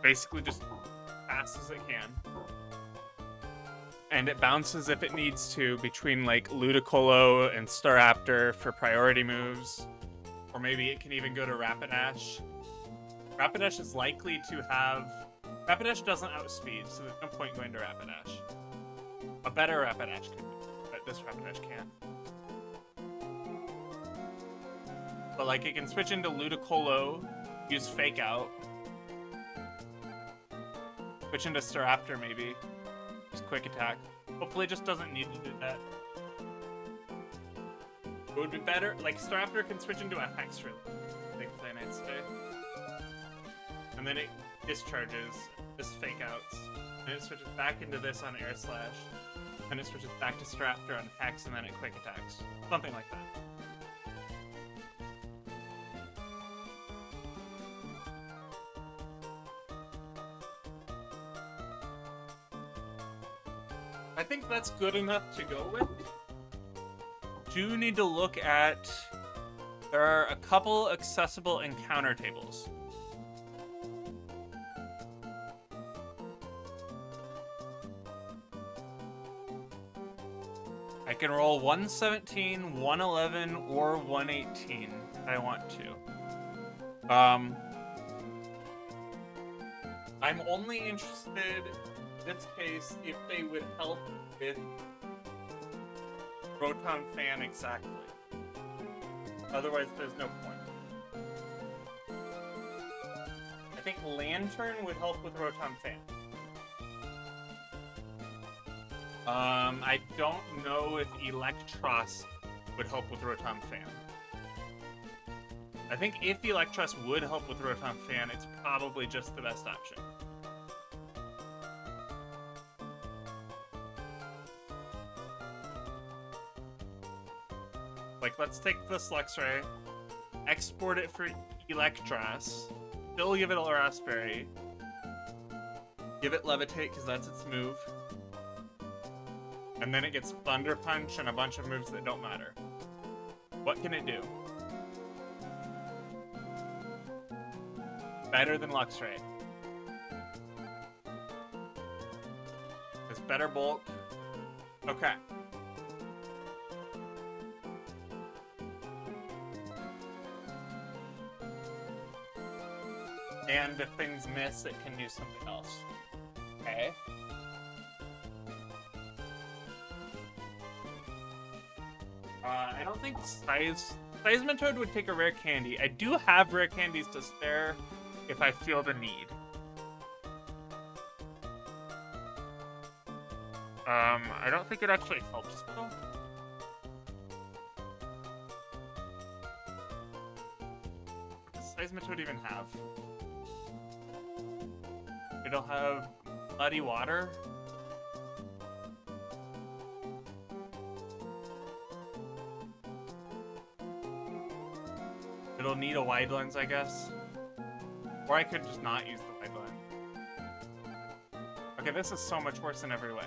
Basically just fast as it can. And it bounces if it needs to between, like, Ludicolo and Staraptor for priority moves. Or maybe it can even go to Rapidash. Rapidash is likely to have... Rapidash doesn't outspeed, so there's no point going to Rapidash. A better Rapidash could, but this Rapidash can't. But like it can switch into Ludicolo, use Fake Out. Switch into Staraptor maybe. Use Quick Attack. Hopefully it just doesn't need to do that. It would be better, like Staraptor can switch into a Hex really. Like I'd say. And then it discharges, this Fake Outs. And it switches back into this on Air Slash. And it switches back to Staraptor on Hex, and then it Quick Attacks. Something like that. I think that's good enough to go with. Do need to look at... There are a couple accessible encounter tables. I can roll 117, 111, or 118 if I want to. I'm only interested in this case if they would help with Rotom Fan exactly. Otherwise, there's no point. I think Lantern would help with Rotom Fan. I don't know if Electros would help with Rotom Fan. I think if Electros would help with Rotom Fan, it's probably just the best option. Like, let's take this Luxray, export it for Electros, still give it a Raspberry, give it Levitate because that's its move, and then it gets Thunder Punch and a bunch of moves that don't matter. What can it do? Better than Luxray. It's better bulk. Okay. And if things miss, it can do something else. Okay. I don't think Seismitoad would take a rare candy. I do have rare candies to spare if I feel the need. I don't think it actually helps though. What does Seismitoad even have? It'll have Muddy Water. It'll need a wide lens, I guess. Or I could just not use the wide lens. Okay, this is so much worse in every way.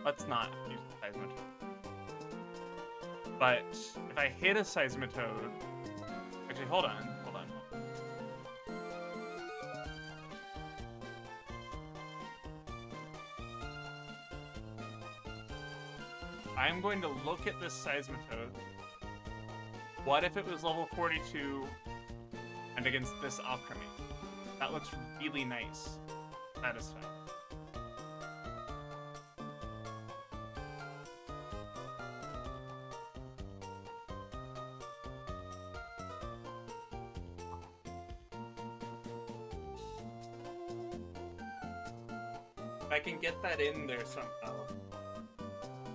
Let's not use the Seismitoad. But if I hit a Seismitoad... Actually, hold on. I'm going to look at this Seismitoad. What if it was level 42 and against this Alchemy? That looks really nice. Satisfying. If I can get that in there somehow,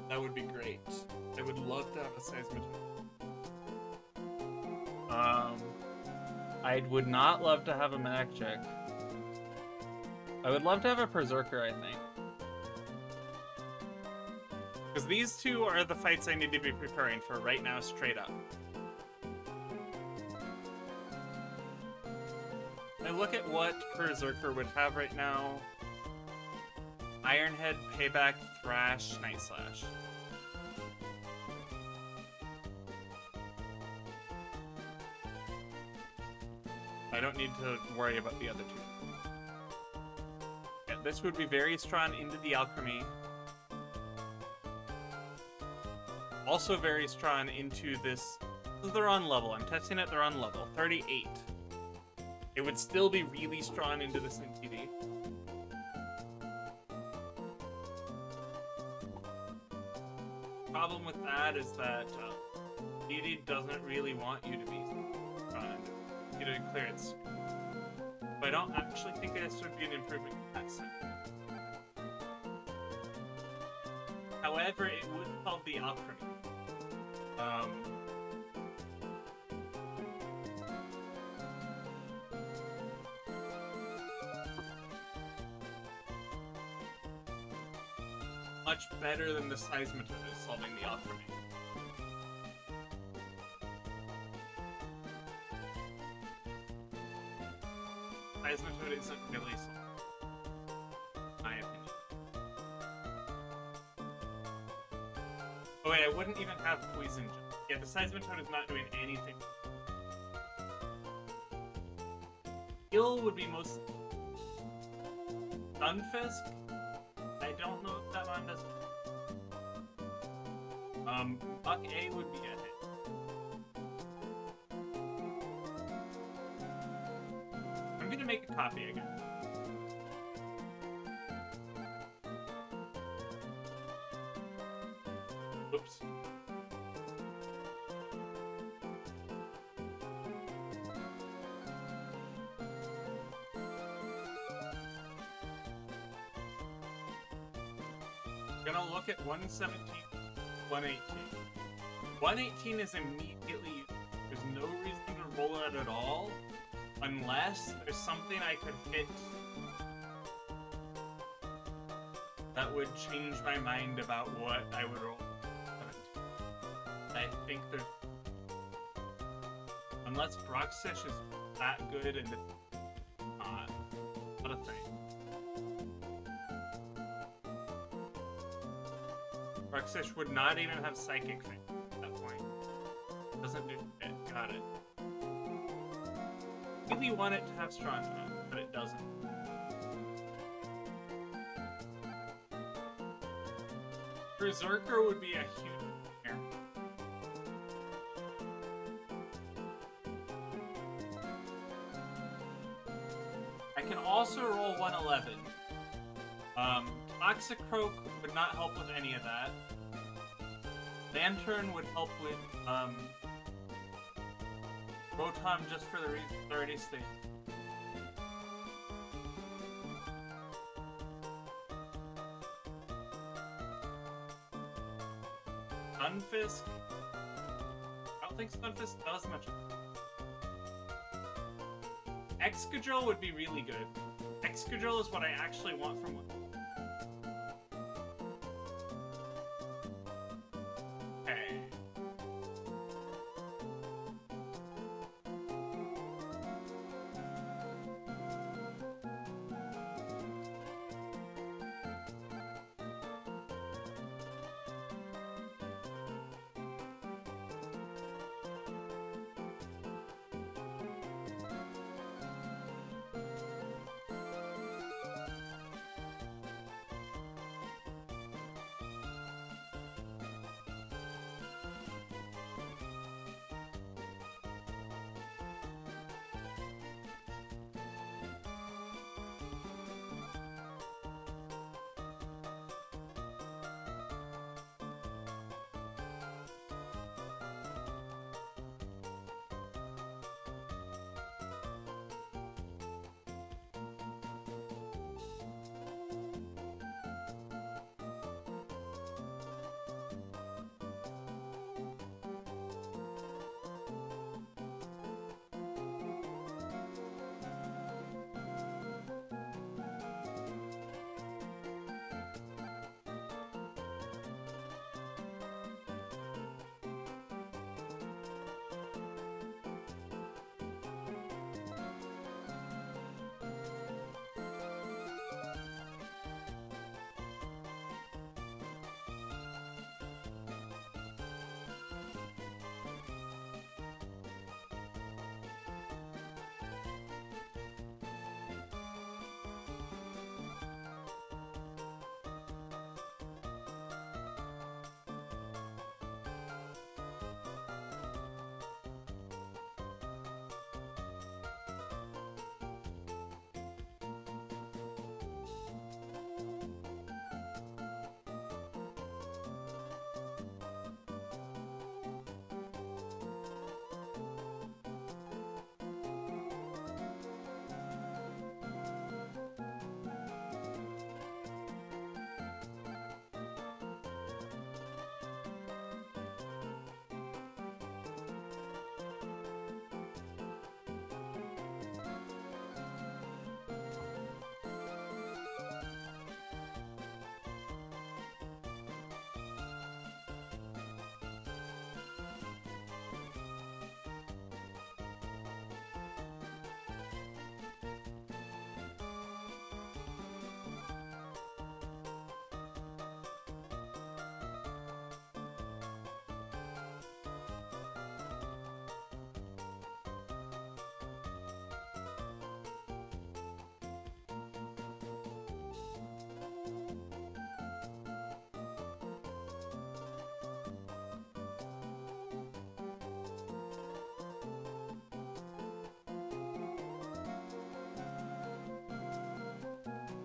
that would be great. I would love to have a Seismitoad. I would not love to have a Magic. I would love to have a Berserker, I think. Because these two are the fights I need to be preparing for right now, straight up. I look at what Berserker would have right now. Ironhead, Payback, Thrash, Night Slash. I don't need to worry about the other two. Yeah, this would be very strong into the Alchemy. Also very strong into this. They're on level. I'm testing it, they're on level 38. It would still be really strong into this NTD. Problem with that is that DD doesn't really want you to be. to clear its speed. But I don't actually think this would be an improvement in that sense. However, it would solve the alchemy. Much better than the seismitoad is solving the alchemy. Seismitoad isn't really solved, in my opinion. Oh wait, I wouldn't even have poison jump. Yeah, the seismitoad is not doing anything. Heal would be most Stunfisk. I don't know if that one does. Buck A would be a hit. I'm gonna make a copy again. Oops. Gonna look at 117, 118. 118 is immediately, there's no reason to roll it at all, unless there's something I could hit that would change my mind about what I would roll. I think there's, unless Broxish is that good and it's not a thing. Broxish would not even have Psychic Thing at that point. Doesn't do it. Got it. Really want it to have Strong Enough, but it doesn't. Berserker would be a huge error. I can also roll 111. Toxicroak would not help with any of that. Lantern would help with, Rotom just for the reason it's already stated. Stunfisk? I don't think Stunfisk does much. Excadrill would be really good. Excadrill is what I actually want from one. Okay.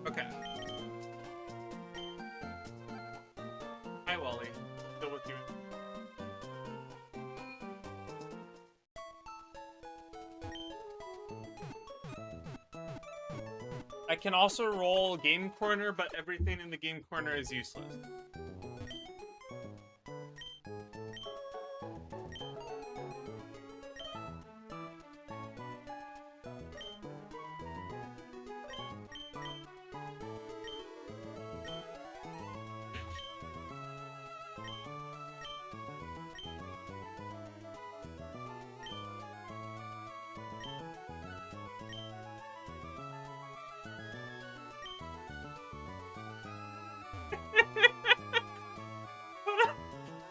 Okay. Hi, Wally. Still with you. I can also roll Game Corner, but everything in the Game Corner is useless.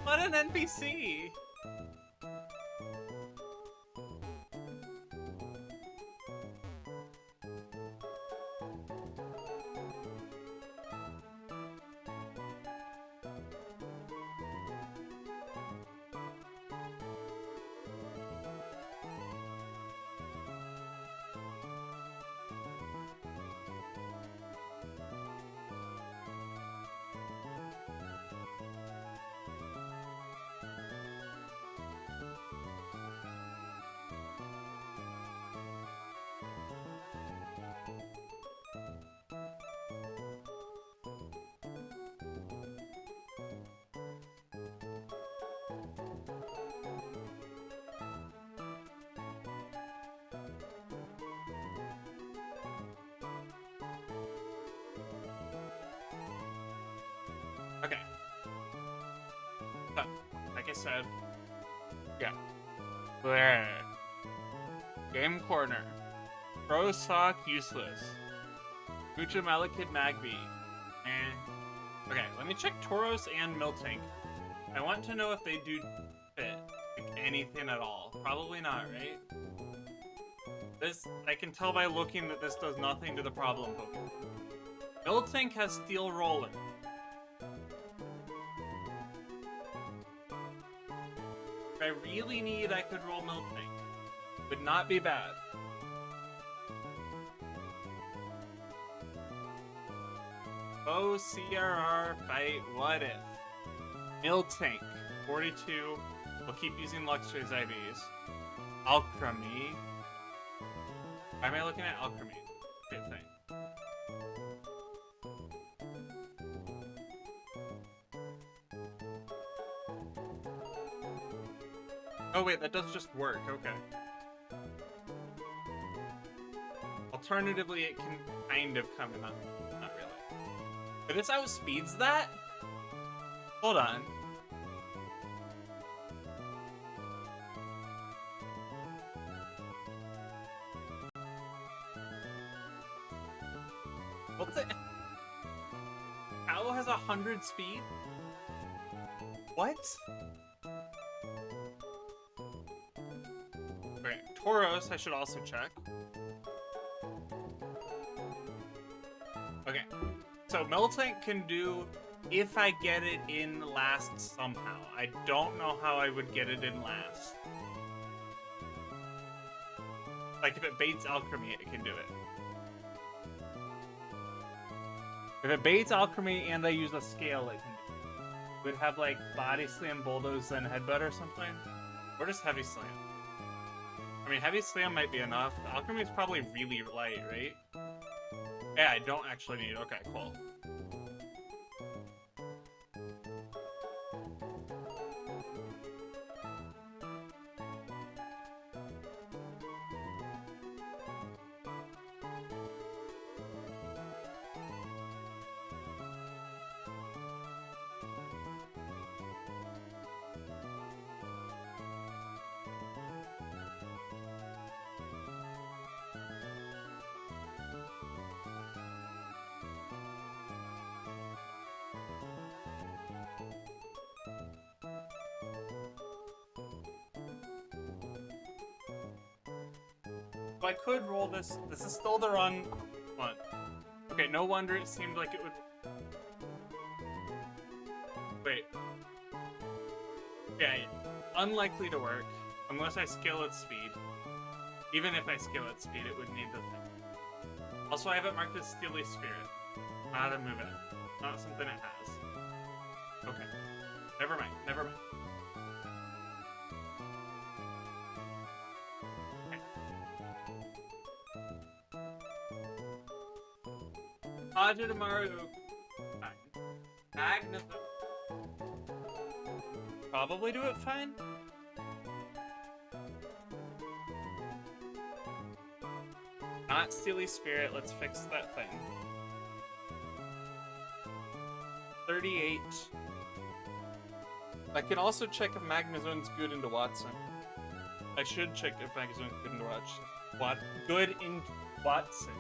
What an NPC! Okay. So, like I said, yeah. There. Game Corner. Pro Sock useless. Mucha Malakid Magby. Eh. Okay, let me check Tauros and Miltank. I want to know if they do fit. Like, anything at all. Probably not, right? This, I can tell by looking that this does nothing to the problem Pokemon. Miltank has Steel Roller. If I really need, I could roll Miltank. Would not be bad. Oh, CRR fight, what if? Miltank, 42. We'll keep using Luxray's IVs. Alchemy. Why am I looking at Alchemy? Great thing. Oh wait, that does just work, okay. Alternatively, it can kind of come in, not really. But this outspeeds that? Hold on. What's it? Owl has 100 speed? What? Okay, Tauros, I should also check. Okay, so Miltank can do if I get it in last somehow. I don't know how I would get it in last. Like, if it baits Alchemy, it can do it. If it baits Alchemy and I use a scale, it can do it. Would have, like, Body Slam, Bulldoze, then Headbutt or something? Or just Heavy Slam. I mean, Heavy Slam might be enough. Alchemy is probably really light, right? Yeah, I don't actually need it. Okay, cool. So I could roll this. This is still the wrong one. Okay, no wonder it seemed like it would... Wait. Yeah, unlikely to work. Unless I scale its speed. Even if I scale its speed, it would need the thing. Also, I have it marked as Steely Spirit. Not a move it. Not something it has. Okay. Never mind. Never mind. Hajidamaru. Magnus. Probably do it fine. Not Steely Spirit. Let's fix that thing. 38. I can also check if Magnezone's good into Watson. I should check if Magnezone's good into Watson. Good into Watson.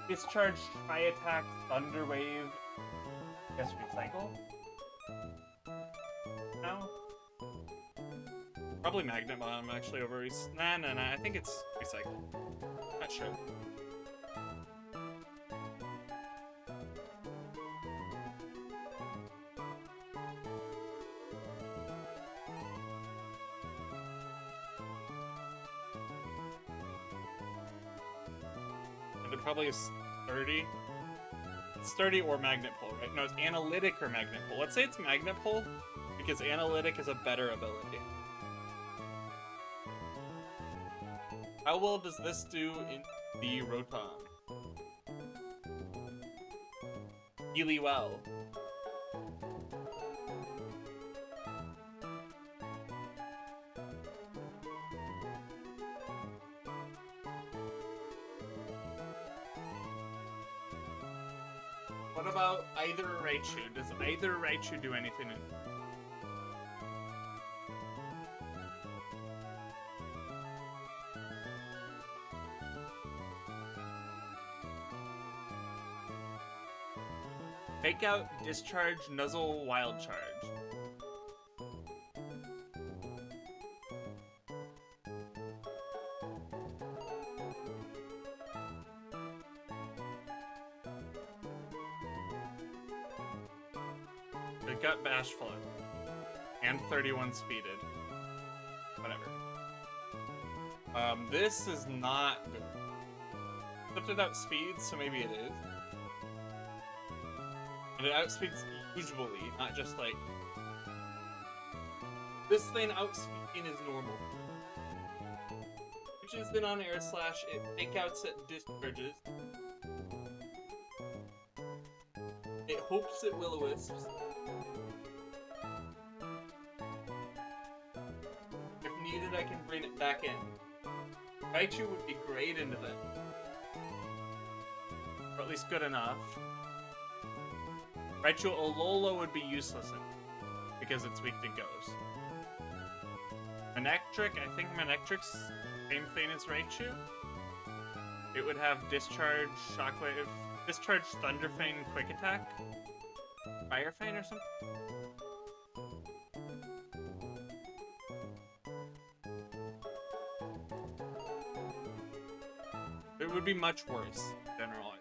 Discharge, Tri Attack, Thunder Wave. Guess Recycle? No? Probably Magnet Bomb actually over Nah, I think it's Recycle. Not sure. And it probably is 30. It's 30 or Magnet Pull, right? No, it's Analytic or Magnet Pull. Let's say it's Magnet Pull, because Analytic is a better ability. How well does this do in the Rotom? Really well. What about either Raichu? Does either Raichu do anything in Fake Out, Discharge, Nuzzle, Wild Charge. It got Bashful. And 31 speeded. Whatever. This is not good. Except it outspeeds, so maybe it is. And it outspeeds usually, not just like... This thing outspeeding is normal. Which is then on Air Slash, it fake outs at discharges. It hopes it Will-O-Wisps. If needed, I can bring it back in. Raichu would be great into that. Or at least good enough. Raichu Alola would be useless in because it's weak to Ghost. Manectric, I think Manectric's same thing as Raichu. It would have Discharge, Shockwave, Discharge, Thunder Feint, Quick Attack, Fire Feint or something. It would be much worse, generally.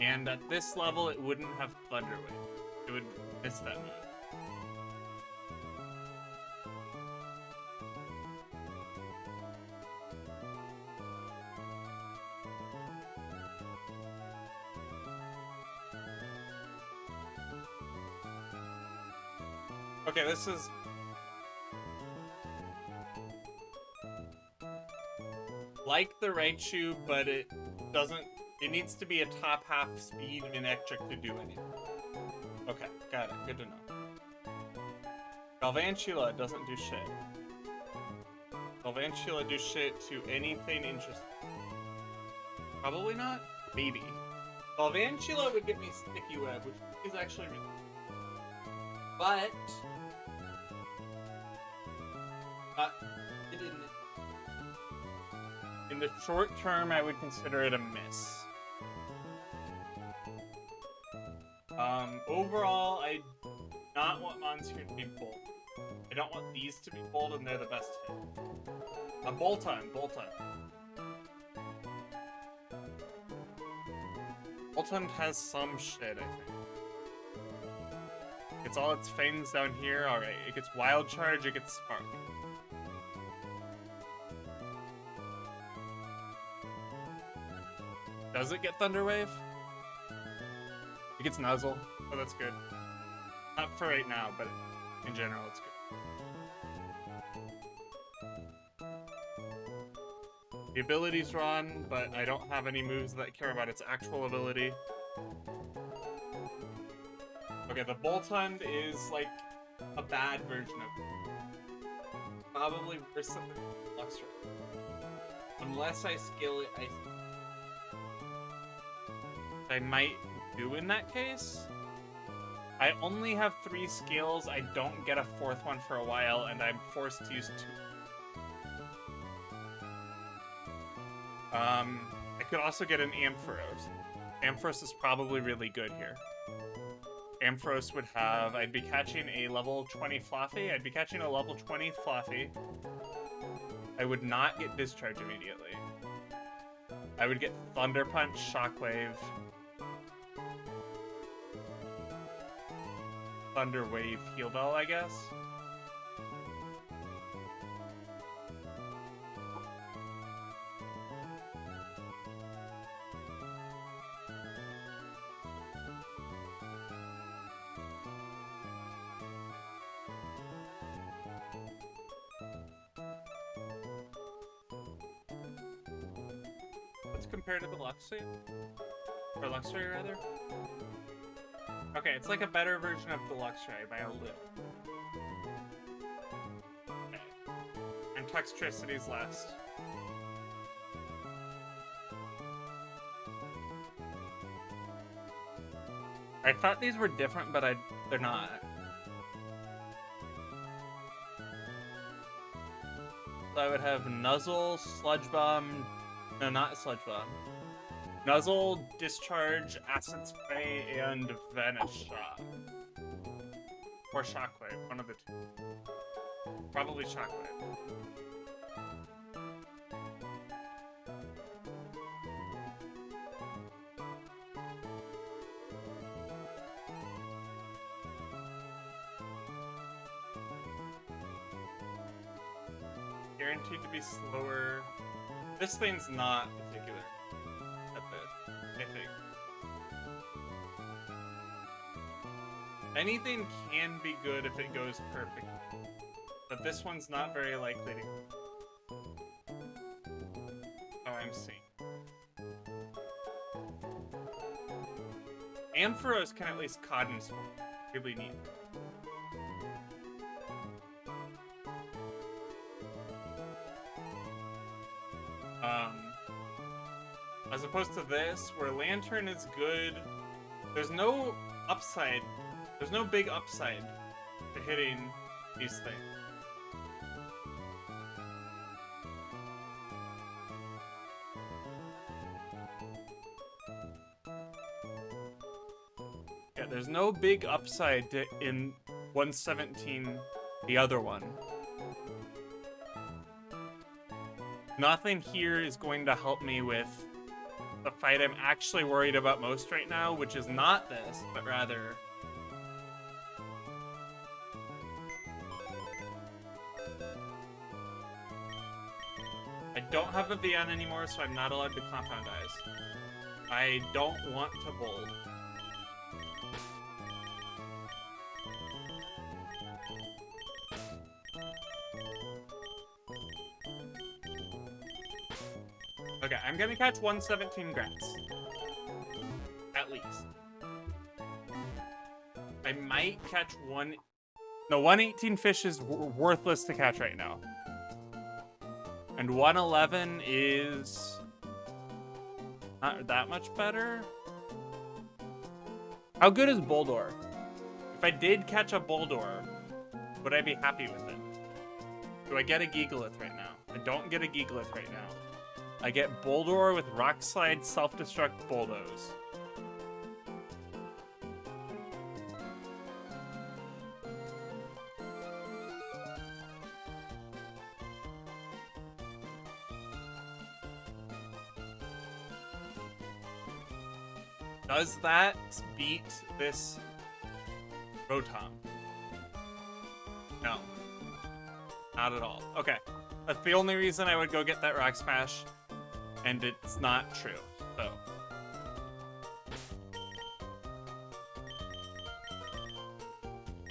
And at this level, it wouldn't have Thunder Wave. It would miss that move. Okay, this is... like the Raichu, but it doesn't... It needs to be a top half speed Manectric to do anything. Okay, got it. Good to know. Galvantula doesn't do shit. Galvantula do shit to anything interesting. Probably not? Maybe. Galvantula would get me Sticky Web, which is actually really good. But... it didn't. In the short term, I would consider it a miss. Overall, I do not want Monsoon to be bold. I don't want these to be bold, and they're the best hit. Bolton. Bolton has some shit, I think. It's all its fangs down here, alright. It gets Wild Charge, it gets Spark. Does it get Thunder Wave? It gets Nuzzle, so that's good. Not for right now, but in general, it's good. The ability's Ron, but I don't have any moves that care about its actual ability. Okay, the Boltund is like a bad version of it. Probably worse than the Luxray. Unless I skill it, I might do in that case. I only have 3 skills. I don't get a 4th one for a while, and I'm forced to use 2. I could also get an Ampharos. Ampharos is probably really good here. Ampharos would have... I'd be catching a level 20 Fluffy. I'd be catching a level 20 Fluffy. I would not get Discharge immediately. I would get Thunder Punch, Shockwave, Thunder Wave, Heal Bell, I guess. Let's compare to the Luxray. Or Luxray, rather. Okay, it's like a better version of the Luxray by a little. Okay. And Textricity's last. I thought these were different, but they're not. So I would have Nuzzle, Sludge Bomb. No, not Sludge Bomb. Nuzzle, Discharge, Acid Spray, and Vanish Shot. Or Shockwave, one of the 2. Probably Shockwave. Guaranteed to be slower. This thing's not particular at this, I think. Anything can be good if it goes perfect, but this one's not very likely to. Oh, I'm seeing. Ampharos can at least Cotton Spore. Really neat. As opposed to this, where Lantern is good, there's no upside. There's no big upside to hitting these things. Yeah, there's no big upside in 117, the other one. Nothing here is going to help me with the fight I'm actually worried about most right now, which is not this, but rather... I don't have a Vian anymore, so I'm not allowed to Compound Eyes. I don't want to bold. Okay, I'm gonna catch 117 grass. At least. I might catch one... No, 118 fish is worthless to catch right now. And 111 is... not that much better. How good is Boldore? If I did catch a Boldore, would I be happy with it? Do I get a Gigalith right now? I don't get a Gigalith right now. I get Boldore with Rock Slide, Self-Destruct, Bulldoze. Does that beat this Rotom? No. Not at all. Okay. That's the only reason I would go get that Rock Smash. And it's not true, so.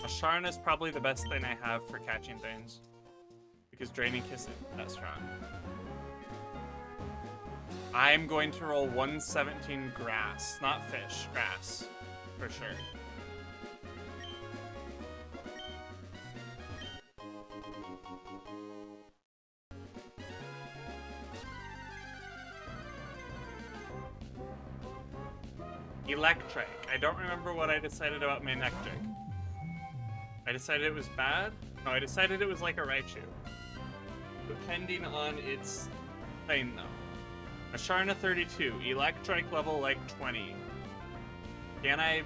Sharn is probably the best thing I have for catching things. Because Draining Kiss isn't that strong. I'm going to roll 117 grass. Not fish, grass. For sure. Electric. I don't remember what I decided about my electric. I decided it was bad? No, I decided it was like a Raichu. Depending on its thing, though. A Sharna 32. Electric level like 20. Can I...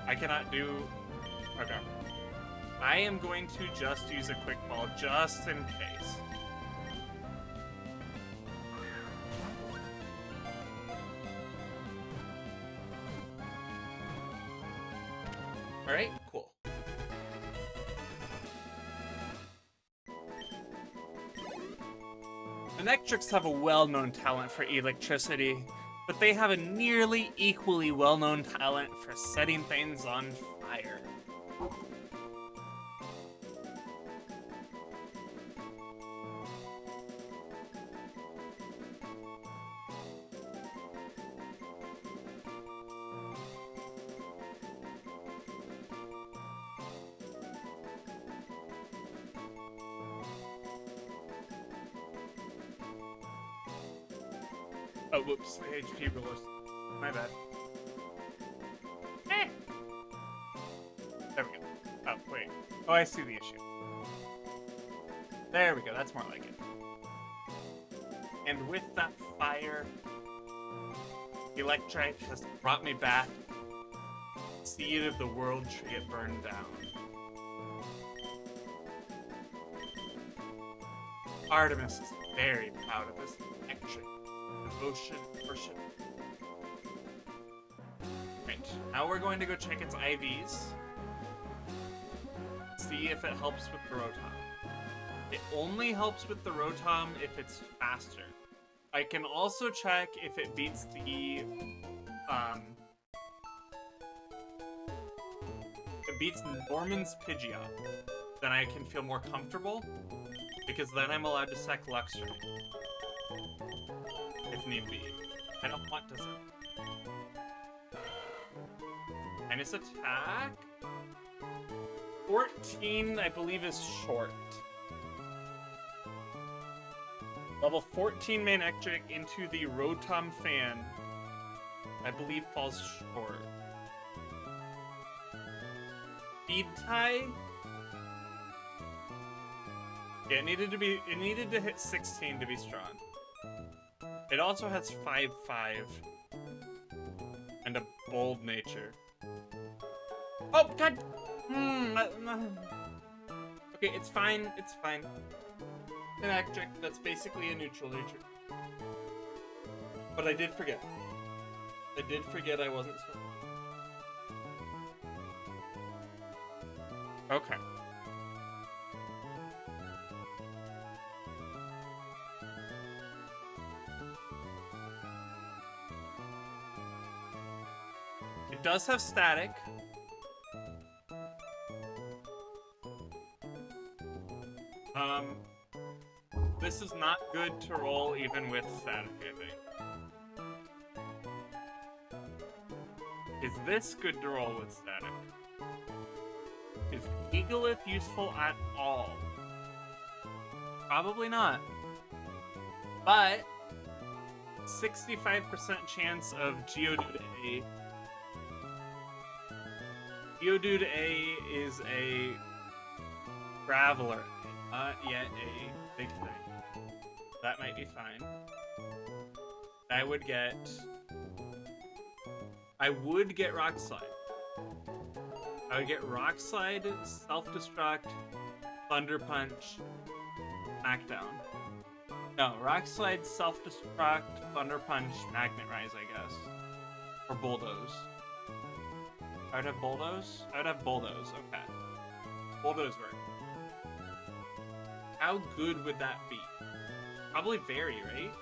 I cannot do... Okay. I am going to just use a quick ball, just in case. Alright, cool. Electrics have a well-known talent for electricity, but they have a nearly equally well-known talent for setting things on fire. Oh, whoops, the HP rollers. My bad. Eh. There we go. Oh, wait. Oh, I see the issue. There we go, that's more like it. And with that fire, Electric has brought me back. Seed of the World Tree it burned down. Artemis is very proud of this Electric. Devotion, worship. Right, now we're going to go check its IVs. See if it helps with the Rotom. It only helps with the Rotom if it's faster. I can also check if it beats the, if it beats Norman's Pidgeot. Then I can feel more comfortable, because then I'm allowed to sack Luxray. If need be. I don't want to say. And its attack? 14, I believe, is short. Level 14 main Electric into the Rotom fan, I believe, falls short. Speed tie? Yeah, it needed to hit 16 to be strong. It also has 5-5 and a bold nature. Oh god! Okay, it's fine. It's fine. Electric. That's basically a neutral nature. But I did forget. I did forget I wasn't supposed to. Okay. It does have static. This is not good to roll even with static, I think. Is this good to roll with static? Is Eagleth useful at all? Probably not. But 65% chance of Geodude A. Geodude A is a Graveler, not yet a big thing. That might be fine. I would get Rock Slide. I would get Rock Slide, Self-Destruct, Thunder Punch, Smackdown. No, Rock Slide, Self-Destruct, Thunder Punch, Magnet Rise, I guess. Or Bulldoze. I would have Bulldoze? I would have Bulldoze, okay. Bulldoze work. How good would that be? Probably very, right?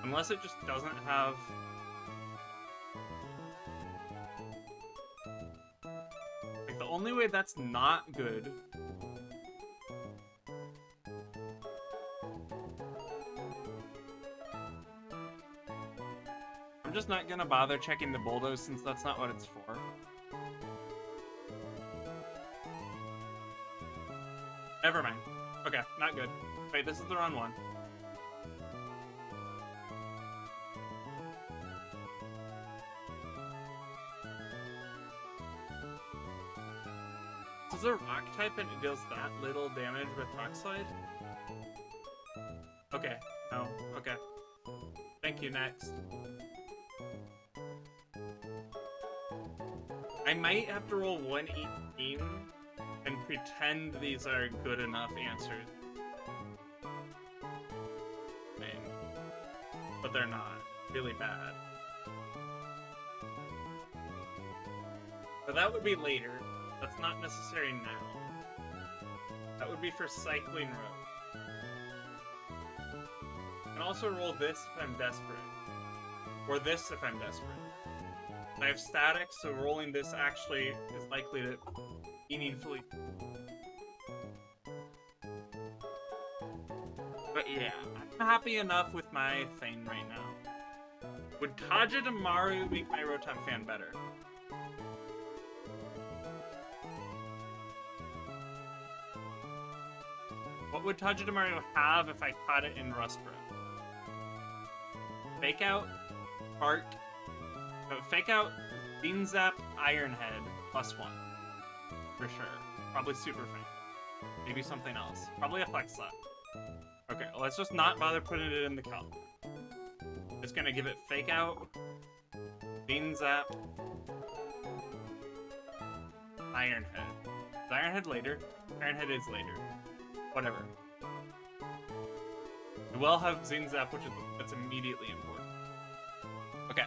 Unless it just doesn't have... only way that's not good I'm just not gonna bother checking the bulldoze since that's not what it's for. Never mind. Okay, not good. Wait, this is the wrong one. This is a rock type and it deals that little damage with rock slide? Okay, no, okay. Thank you, next. I might have to roll 118 and pretend these are good enough answers. But they're not. Really bad. But that would be later. That's not necessary now. That would be for cycling road. And also roll this if I'm desperate. Or this if I'm desperate. I have static, so rolling this actually is likely to meaningfully. But yeah, I'm happy enough with my thing right now. Would Tajidamaru make my Rotom fan better? What would Tajidamaru have if I caught it in Rustboro? Fake out, Bark, Fake out, Bean Zap, Iron Head, +1. For sure. Probably Super Fan. Maybe something else. Probably a Flex Slap. Okay, well, let's just not bother putting it in the calc. Just gonna give it Fake Out, Bean Zap, Iron Head. Is Iron Head later? Iron Head is later. Whatever. We will have Zing Zap, that's immediately important. Okay.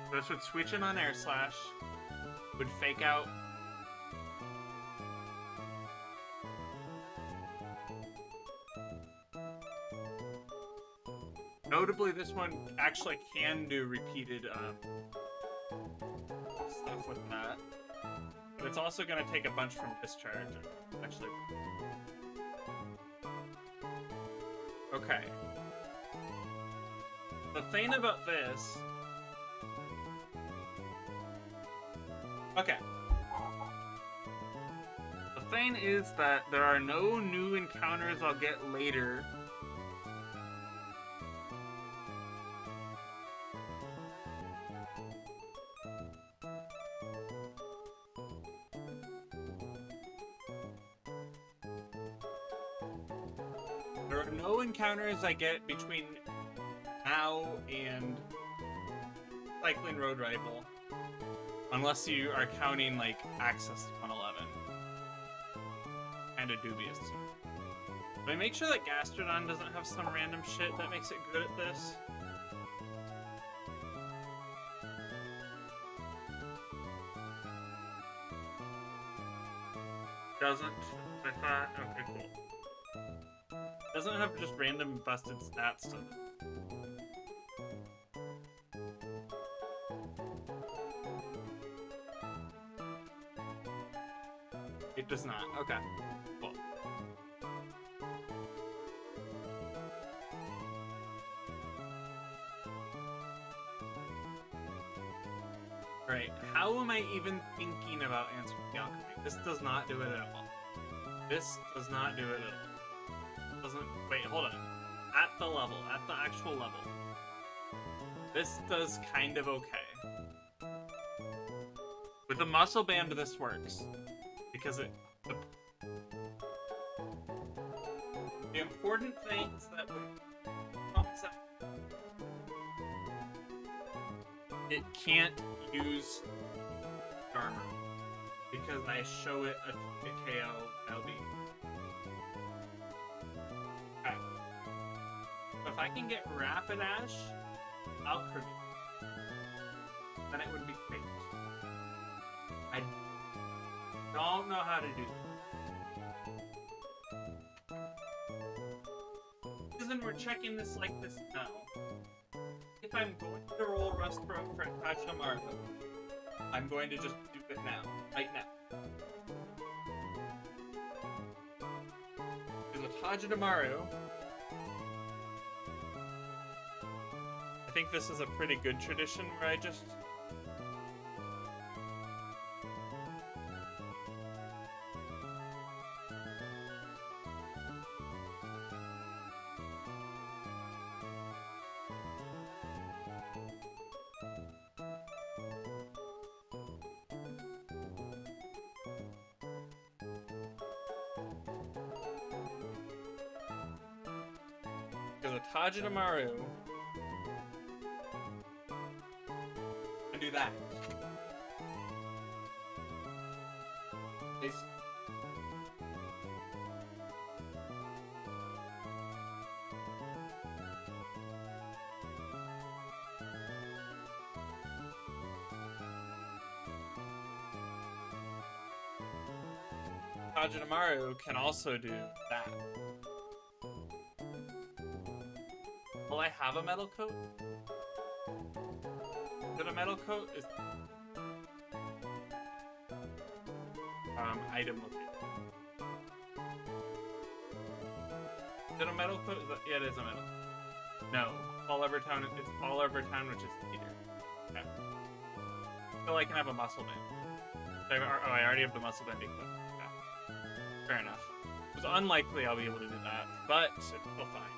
So this would switch in on Air Slash, would Fake Out. Notably, this one actually can do repeated stuff with that. But it's also going to take a bunch from Discharge. Actually. Okay. The thing about this... Okay. The thing is that there are no new encounters I'll get later. There are no encounters I get between now and Cycling Road Rival. Unless you are counting, like, access to 111. Kinda dubious. But I make sure that Gastrodon doesn't have some random shit that makes it good at this. Doesn't? I thought. Okay, cool. Doesn't have just random busted stats to it. It does not. Okay. Cool. Alright, how am I even thinking about answering the alchemy? This does not do it at all. This does not do it at all. Doesn't. Wait, hold on. At the level, at the actual level. This does kind of okay. With the muscle band, this works. Because it... The important things that it can't use armor because I show it a KO LB. Okay. So if I can get Rapid Ash, I'll crit it. Then it would be great. I don't know how to do that. Because then we're checking this like this now. if I'm going to roll Restaurant for Tachamaru, I'm going to just do it now. Right now. Because with Hajidamaru, I think this is a pretty good tradition where I just... Because with Hajidamaru, I do that. Hajidamaru can also do that. Will I have a metal coat? Is it a metal coat? Is item location. Is it a metal coat? Yeah, it is a metal. No. Fall Over Town. It's Fall Over Town, which is theater. Okay. I feel like I can have a muscle band. I already have the muscle band equipped. Okay. Fair enough. It was unlikely I'll be able to do that, but it's still fine.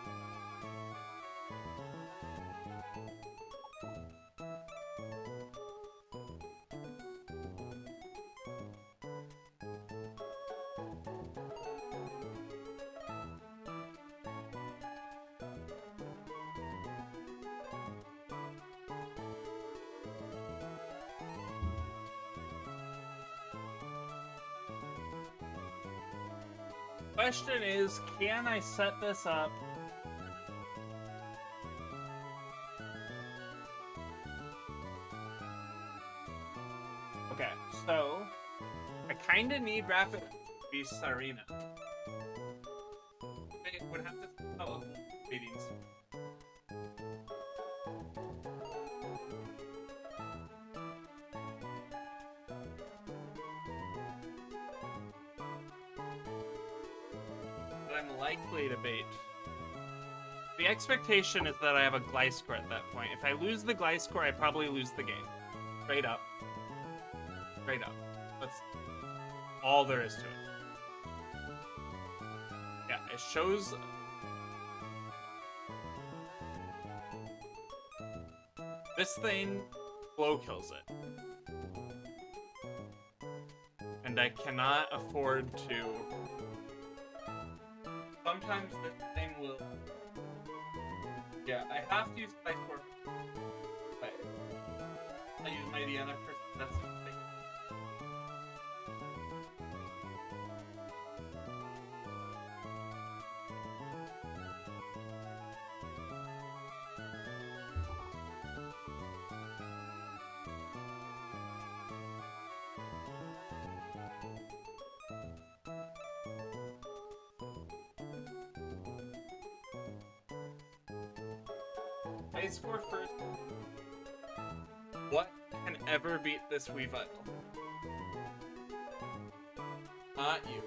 Question is, can I set this up? Okay, so I kind of need Rapid Beast Arena. I would have to follow meetings. I'm likely to bait. The expectation is that I have a Gliscor at that point. If I lose the Gliscor, I probably lose the game. Straight up. Straight up. That's all there is to it. Yeah, it shows... This thing blow kills it. And I cannot afford to... Sometimes this thing will... Yeah, I have to use Gliscor. I use my Diana first. That's the thing. I score first. What can ever beat this Weavile? Not you.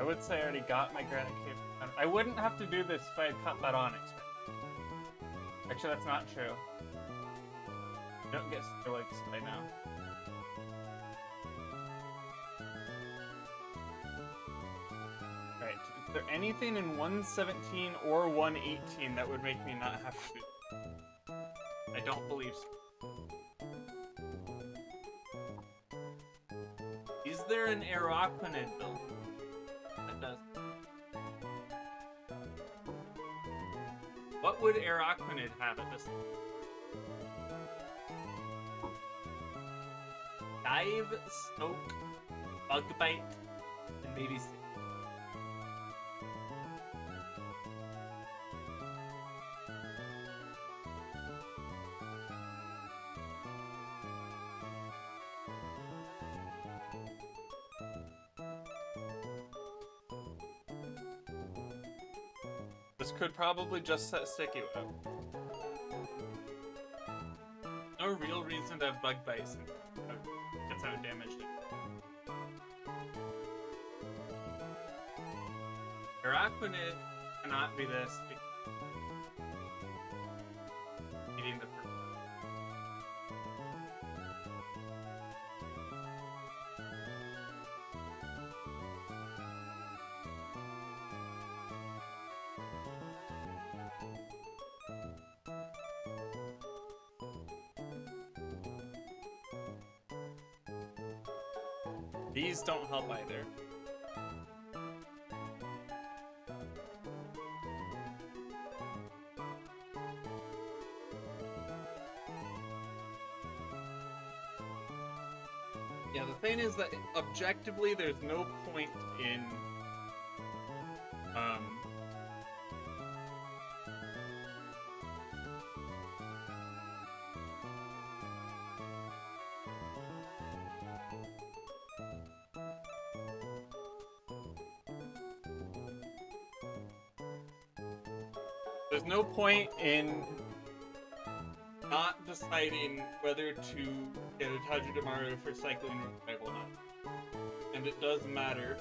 I would say I already got my Granite Cave. I wouldn't have to do this if I had cut that on. Actually, that's not true. You don't get steroids by now. Right. Is there anything in 117 or 118 that would make me not have to do this? I don't believe so. Is there an Araquanid build? What would Araquanid have at this? Dive, Soak, Bug Bite, and maybe Sting. This could probably just set Sticky Web. No real reason to have Bug Bite since gets out damaged. Araquanid cannot be this. Eating the fruit. These don't help either. Yeah, the thing is that objectively there's no point in there's no point in not deciding whether to get a Tajidamaru for cycling revival or not. And it does matter.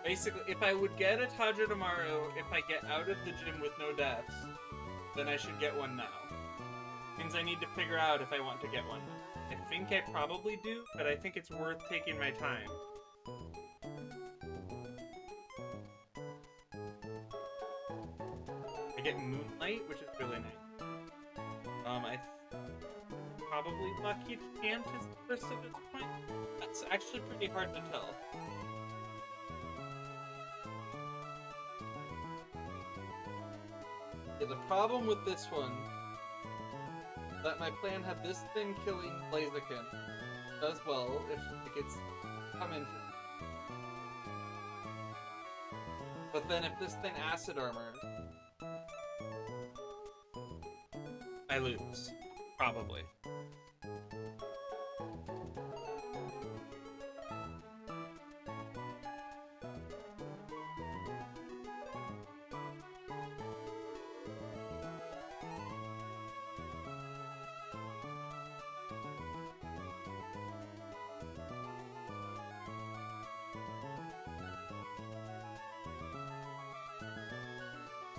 Basically, if I would get a Tajidamaru if I get out of the gym with no deaths, then I should get one now. Means I need to figure out if I want to get one now. I think I probably do, but I think it's worth taking my time. I get Moonlight, which is really nice. Probably Lucky Chant is the first at this point. That's actually pretty hard to tell. Yeah, the problem with this one that my plan had this thing killing Blaziken does well if it gets come in. But then if this thing acid armor, I lose. Probably.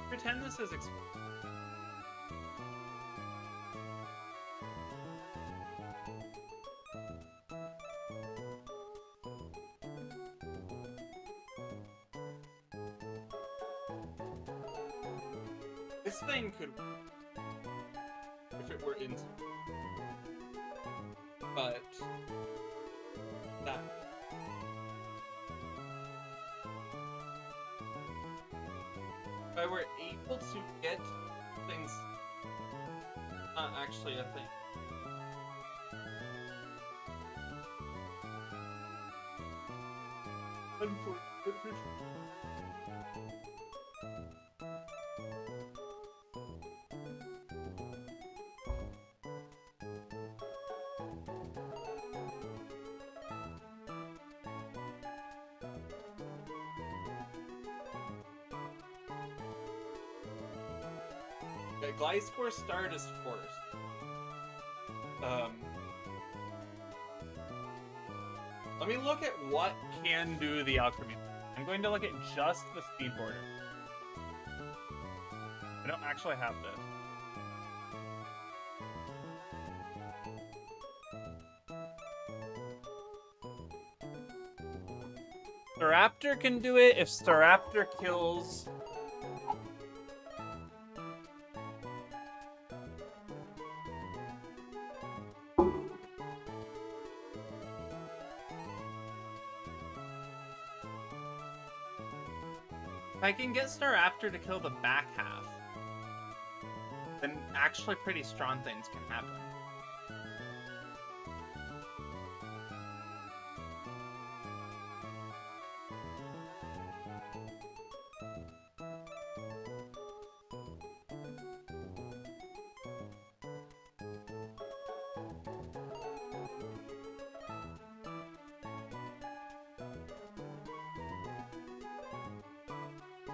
Pretend this is this thing could if it were in, but that. If I were able to get things, not actually a thing. Unfortunately. Okay, Gliscor start is forced. Let me look at what can do the alchemy. I'm going to look at just the speed border. I don't actually have this. Staraptor can do it if Staraptor kills. If I can get Staraptor to kill the back half, then actually pretty strong things can happen.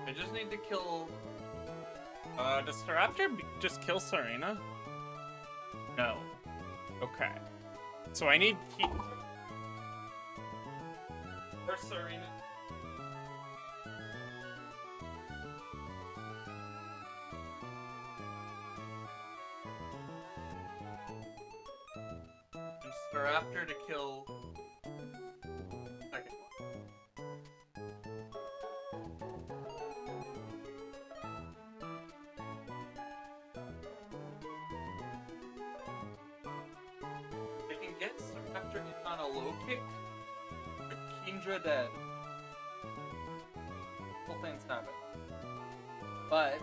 I just need to kill... does Staraptor just kill Serena? No. Okay. So I need Heat. Or Serena. And Staraptor to kill... second one. Get Staraptor in on a low kick, with Kingdra dead. Whole thing's happen. But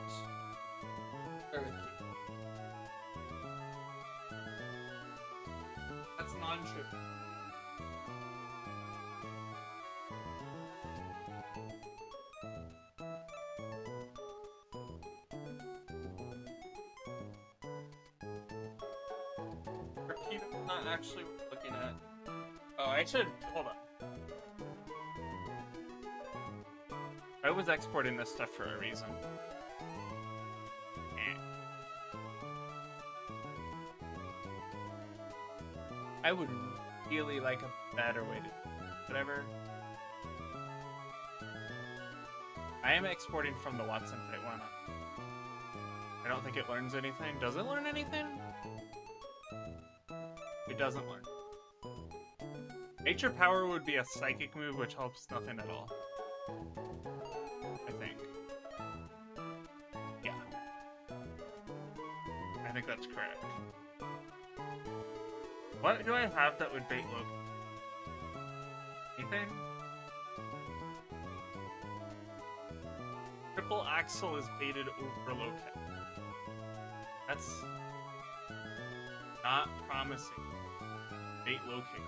start with Kingdra. That's non-true. Not actually looking at. Oh, I should hold on. I was exporting this stuff for a reason. I would really like a better way to whatever. I am exporting from the Watson fight. Why not? I don't think it learns anything. Does it learn anything? It doesn't learn. Nature Power would be a psychic move, which helps nothing at all. I think. Yeah. I think that's correct. What do I have that would bait Loki? Anything? Triple Axel is baited over Loki. That's not promising. Bait low kick.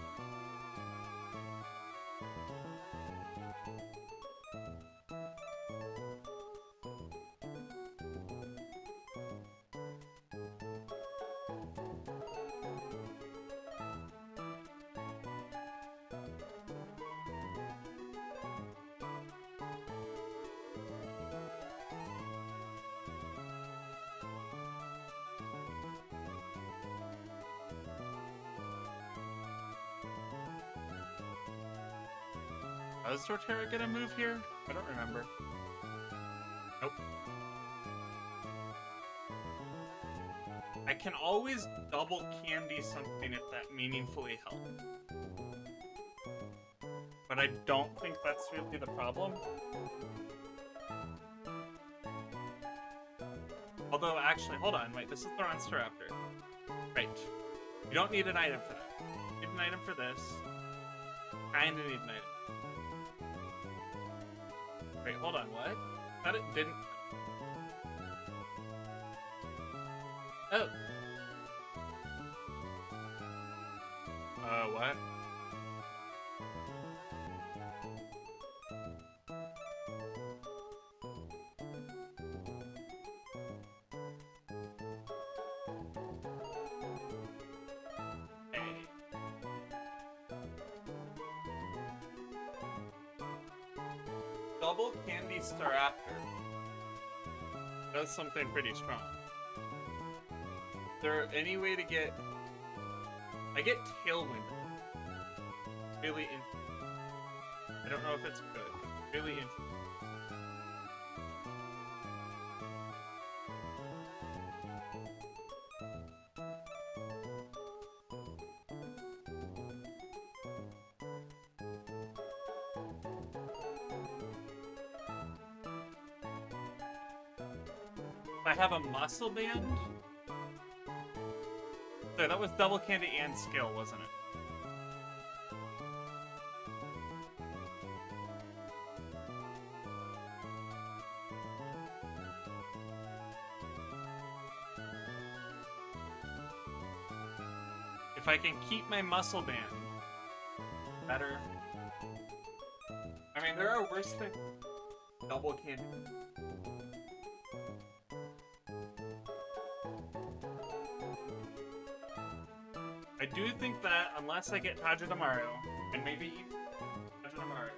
Is Torterra gonna move here? I don't remember. Nope. I can always double candy something if that meaningfully helps. But I don't think that's really the problem. Although, actually, hold on, wait, this is the Staraptor. Right. You don't need an item for that. You need an item for this. Kinda need an item. Wait, hold on, what? Thought it didn't... Oh. What? Hey. Double Candy Staraptor does something pretty strong. Is there any way to get... I get Tailwind. Really interesting. I don't know if it's good. Really interesting. I have a muscle band. So that was double candy and skill, wasn't it? if I can keep my muscle band, better. I mean, there are worse things. Double candy. I do think that unless I get Tajidamaru, and maybe Tajidamaru,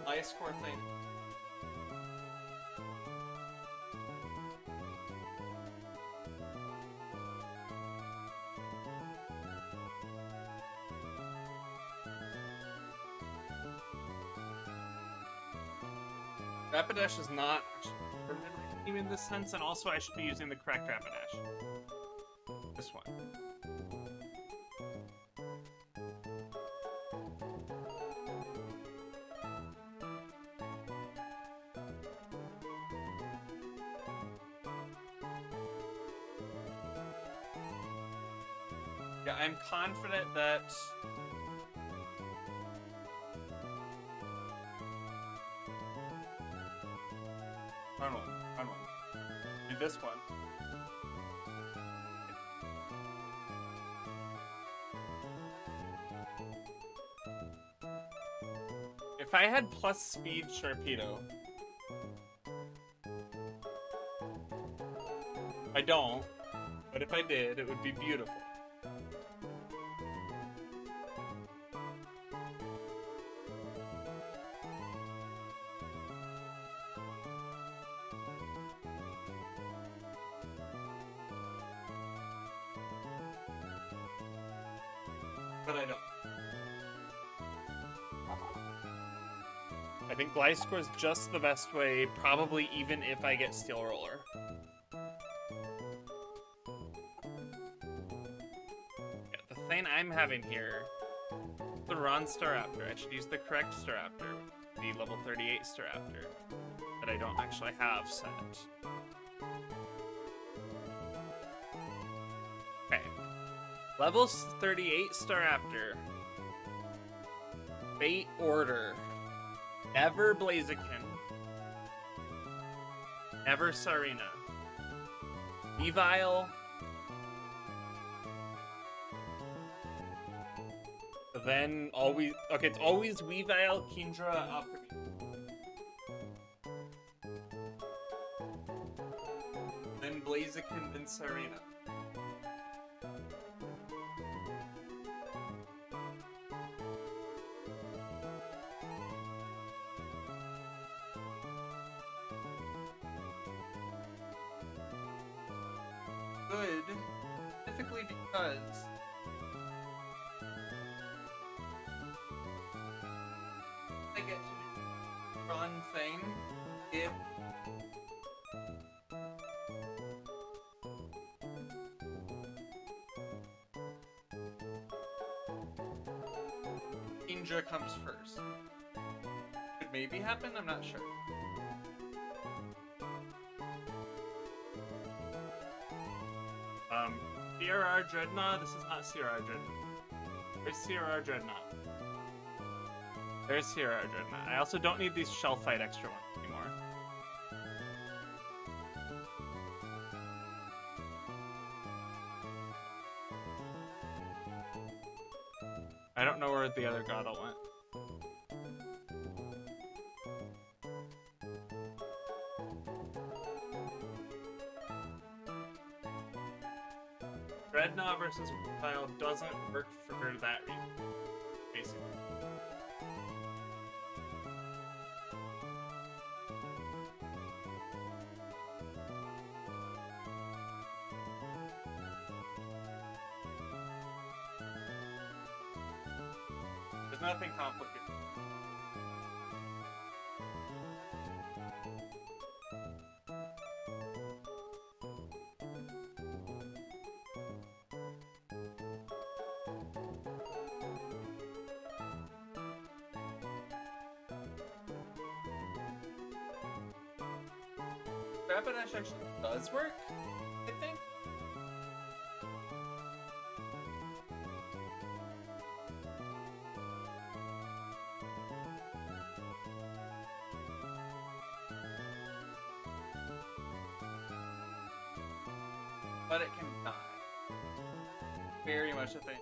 highest score thing. Rapidash is not permanently in this sense, and also I should be using the correct Rapidash. This one. Yeah, I'm confident that run one. Do this one. If I had plus speed Sharpedo, I don't, but if I did, it would be beautiful. But I don't. I think Gliscor is just the best way, probably even if I get Steel Roller. Yeah, the thing I'm having here, the wrong Staraptor. I should use the correct Staraptor, the level 38 Staraptor, that I don't actually have set. Okay. Level 38 Staraptor. Fate Order. Never Blaziken. Never Sarina. Weavile. Then always... Okay, it's always Weavile, Kingdra, Alchemy. Then Blaziken, then Sarina. Good, specifically because I get to do run thing if Ninja comes first. Could maybe happen, I'm not sure. CRR Dreadnought? This is not CRR Dreadnought. Where's CRR Dreadnought? There's CRR Dreadnought. I also don't need these Shell Fight extra ones anymore. I don't know where the other Godel went. Dreadnought versus Weavile doesn't work for that reason, basically. There's nothing complicated. Rapidash actually does work, I think. But it can die. very much a thing.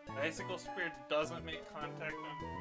The icicle spear doesn't make contact on.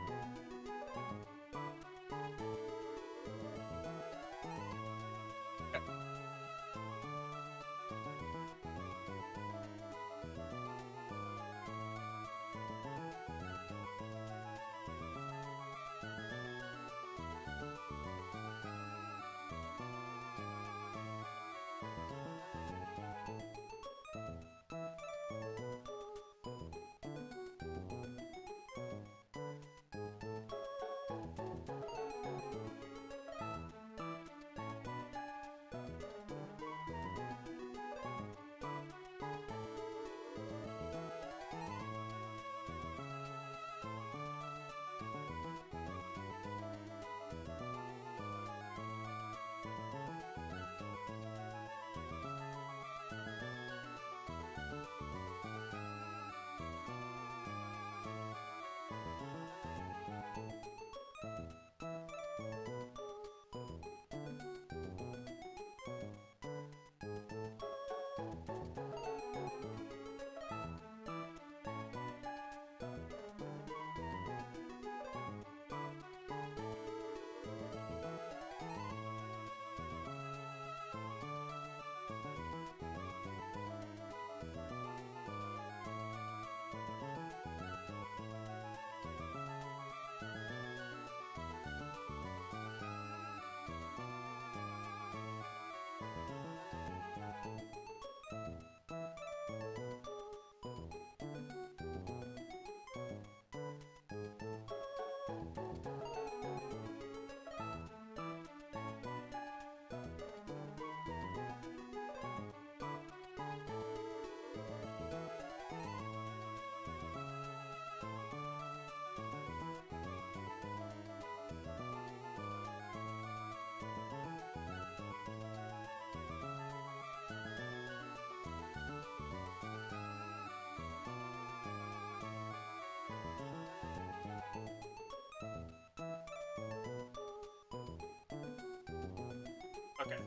Okay.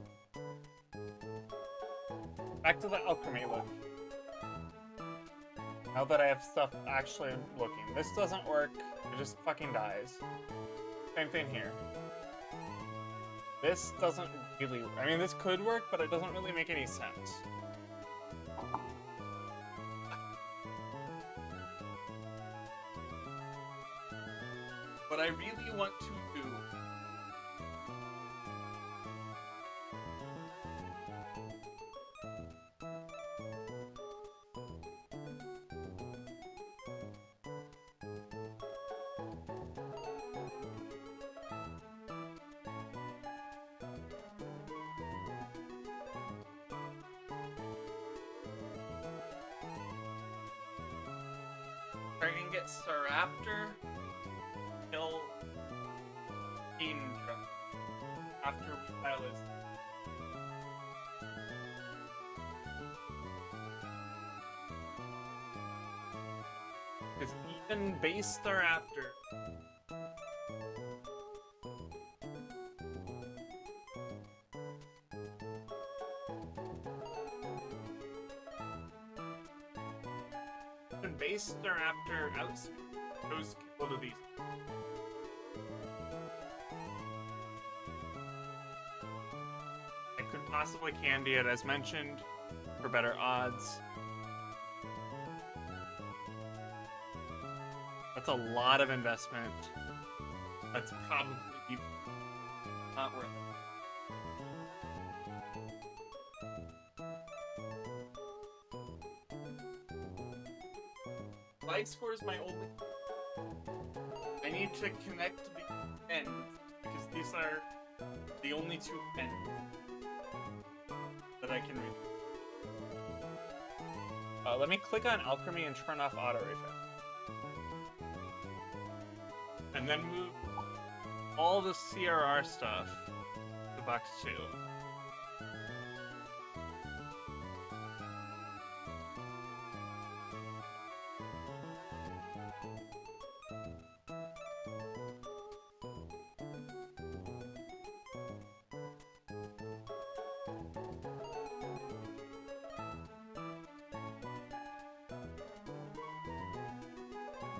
Back to the alchemy look. Now that I have stuff actually looking. This doesn't work, it just fucking dies. Same thing here. This doesn't really, I mean this could work, but it doesn't really make any sense. What I really want to do I can get Staraptor, kill Indra after we file his. Because even base Staraptor base Staraptor outspeed goes both of these. I could possibly candy it as mentioned for better odds. That's a lot of investment. That's probably not worth it. Life score is my only. I need to connect the ends because these are the only two ends that I can read. Let me click on alchemy and turn off auto refill. And then move all the CRR stuff to box 2.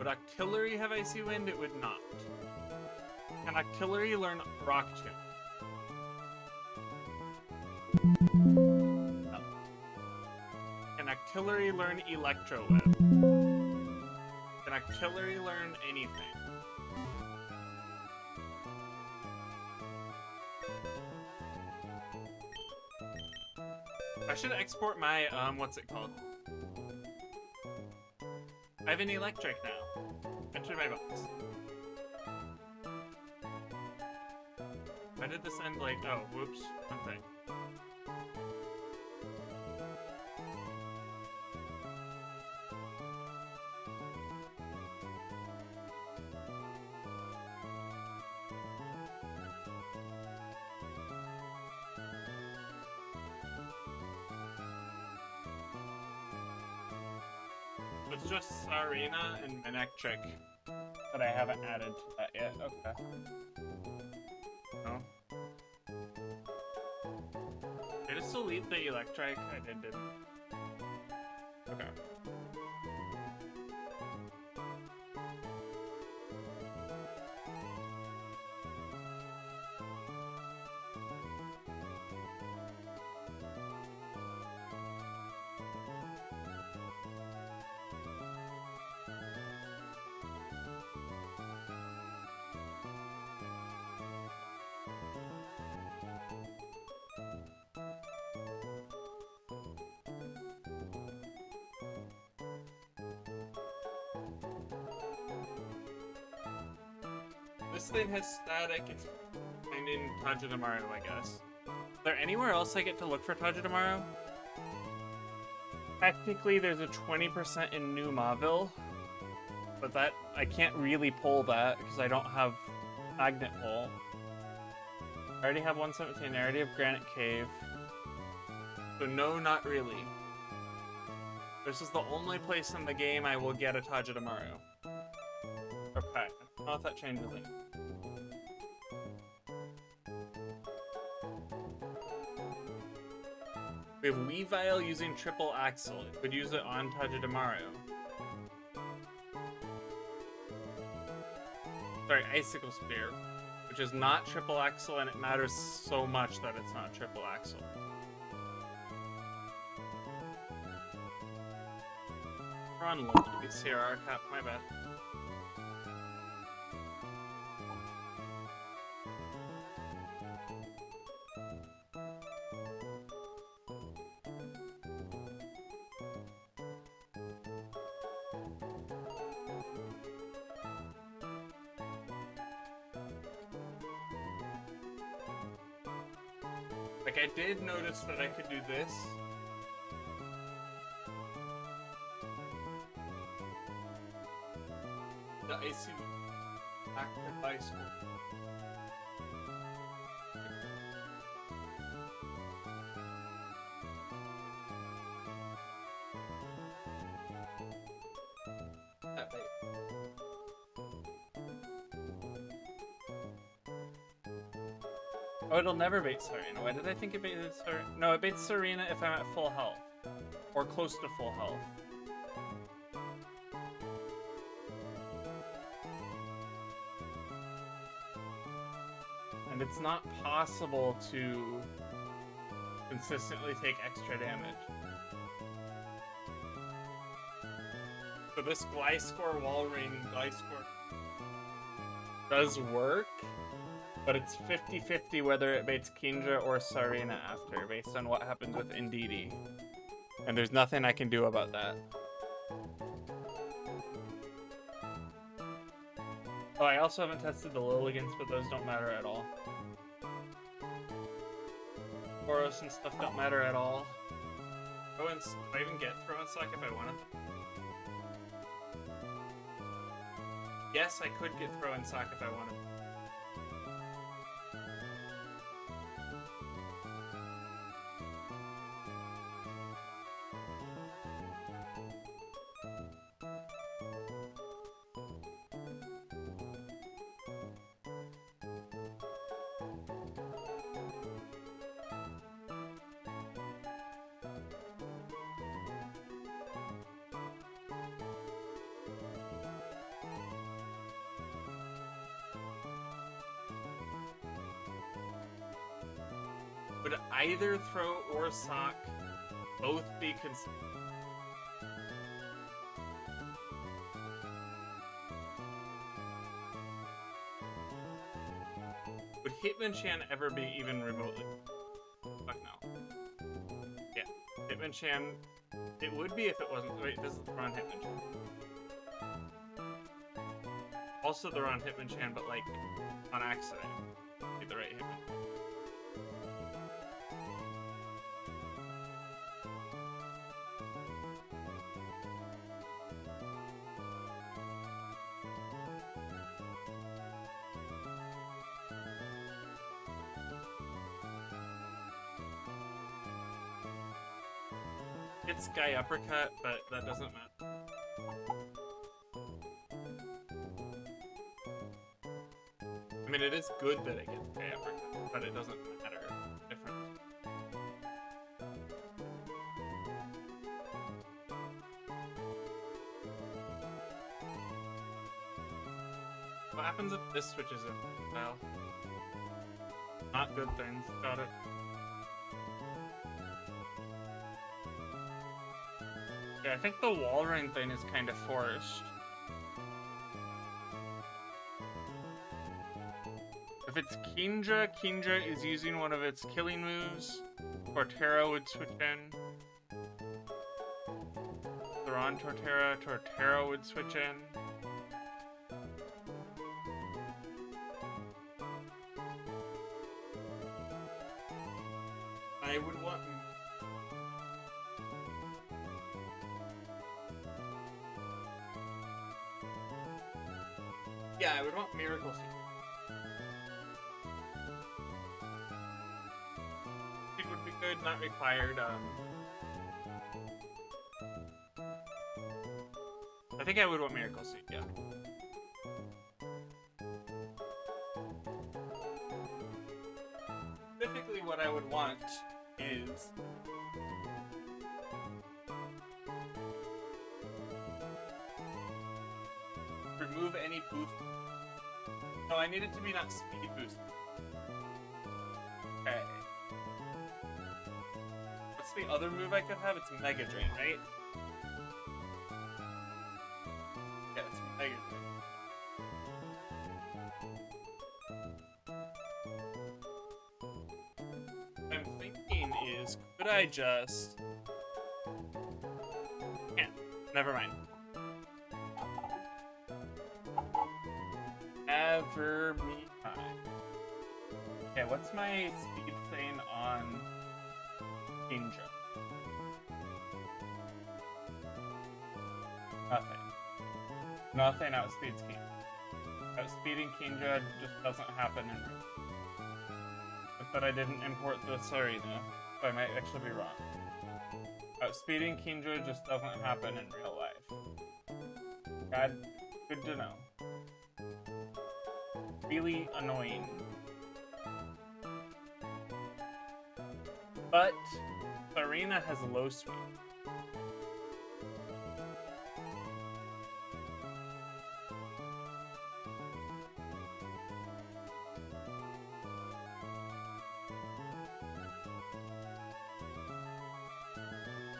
Would Octillery have Icy Wind? It would not. Can Octillery learn Rock Tomb? No. Can Octillery learn Electro Web? Can Octillery learn anything? I should export my, what's it called? I have an electric now. Enter my box. Why did this end like, oh, whoops, one thing. It's just Sarina and Manectric that I haven't added to that yet. Okay. No. Did it still leave the Electric? I didn't. Okay. This thing has static. It's finding Tajidamaru, I guess. Is there anywhere else I get to look for Tajidamaru? Technically, there's a 20% in New Mauville, but that I can't really pull that because I don't have Magnet Pull. I already have 117. I already have Granite Cave. So no, not really. This is the only place in the game I will get a Tajidamaru. Okay, I don't know if that changes it. We have Weavile using Triple Axle. It would use it on Tajidamaru. Sorry, Icicle Spear, which is not Triple Axle, and it matters so much that it's not Triple Axle. We're on limited CRR cap, my bad. Like, I did notice that I could do this. The icy active bicycle. That bait. Oh, it'll never bait Serena. Why did I think it baited Serena? No, it baits Serena if I'm at full health. Or close to full health. And it's not possible to consistently take extra damage. So this Gliscor Walrein Gliscor does work, but it's 50-50 whether it baits Kindra or Sarina after, based on what happens with Indeedee. And there's nothing I can do about that. Oh, I also haven't tested the Lilligans, but those don't matter at all. Boros and stuff don't matter at all. Oh, and do I even get Throw and Suck if I wanted? Yes, I could get Throw and Suck if I wanted. Would either throw or sock both be considered? Would Hitmonchan ever be even remotely? Fuck no. Yeah, Hitmonchan. It would be if it wasn't. Wait, this is the wrong Hitmonchan. Also the wrong Hitmonchan, but like on accident. Be the right Hitmonchan. It's Sky Uppercut, but that doesn't matter. I mean, it is good that it gets Sky Uppercut, but it doesn't matter. Different. What happens if this switches it? Well, not good things. Got it. Yeah, I think the wall ring thing is kind of forced. If it's Kingdra, Kingdra is using one of its killing moves. Torterra would switch in. They're on Torterra, Torterra would switch in. I would want... Yeah, I would want Miracle Seed. It would be good, not required. I think I would want Miracle Seed, yeah. Specifically, what I would want is remove any boost. No, I need it to be not speed boost. Okay. What's the other move I could have? It's Mega Drain, right? Yeah, it's Mega Drain. What I'm thinking is, could I just... Can't. Never mind. Ever me time. Okay, what's my speed thing on Kingdra? Nothing. Nothing outspeeds Kingdra. Outspeeding Kingdra just doesn't happen in real. But I didn't import this arena, so I might actually be wrong. Outspeeding Kingdra just doesn't happen in real life. God, good to know. Really annoying. But Arena has low sweep.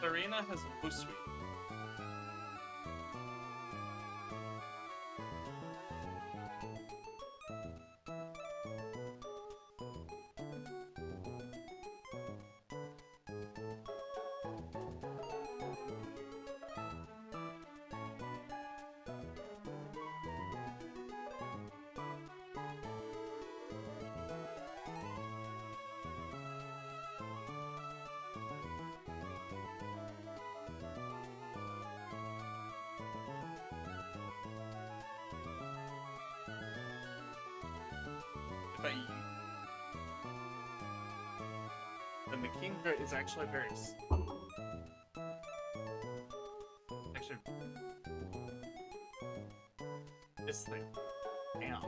Arena has low sweep. But then the Kingdra is actually very actually this thing. Damn.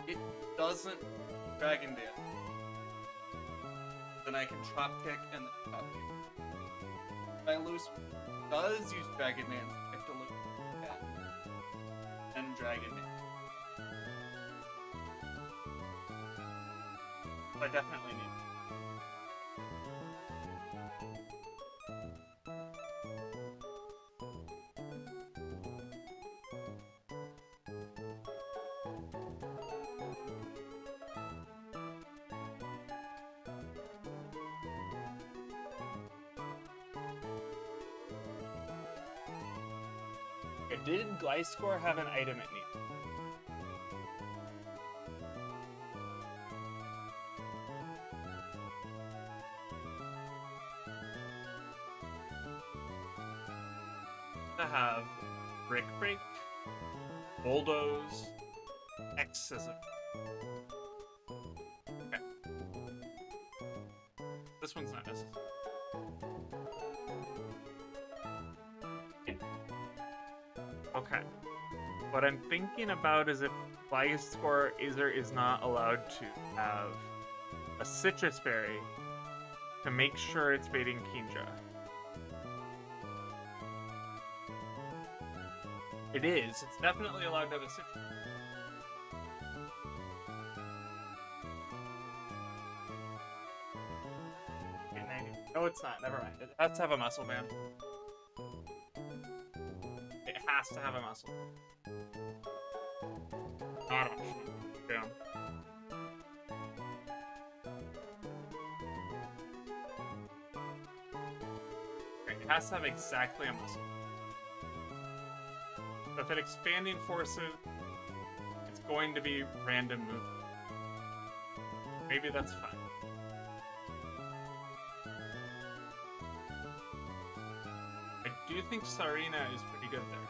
it doesn't Dragon Dance, then I can Chop Kick and then Chop Kick. If I lose does use Dragon Dance, I have to look at that. Then Dragon Dance. I definitely need. Did Gliscor have an item it needs? To have Brick Break, Bulldoze, X Scissor. Okay. This one's not necessary. Okay. What I'm thinking about is if Gliscor is or is not allowed to have a Citrus Berry to make sure it's baiting Kinja. It is. It's definitely allowed to have a Citrus. No, it's not. Never mind. It has to have a muscle band. It has to have a muscle. Not optional. Yeah. It has to have exactly a muscle. So if it expanding forces, it's going to be random movement. Maybe that's fine. I do think Sarina is pretty good there.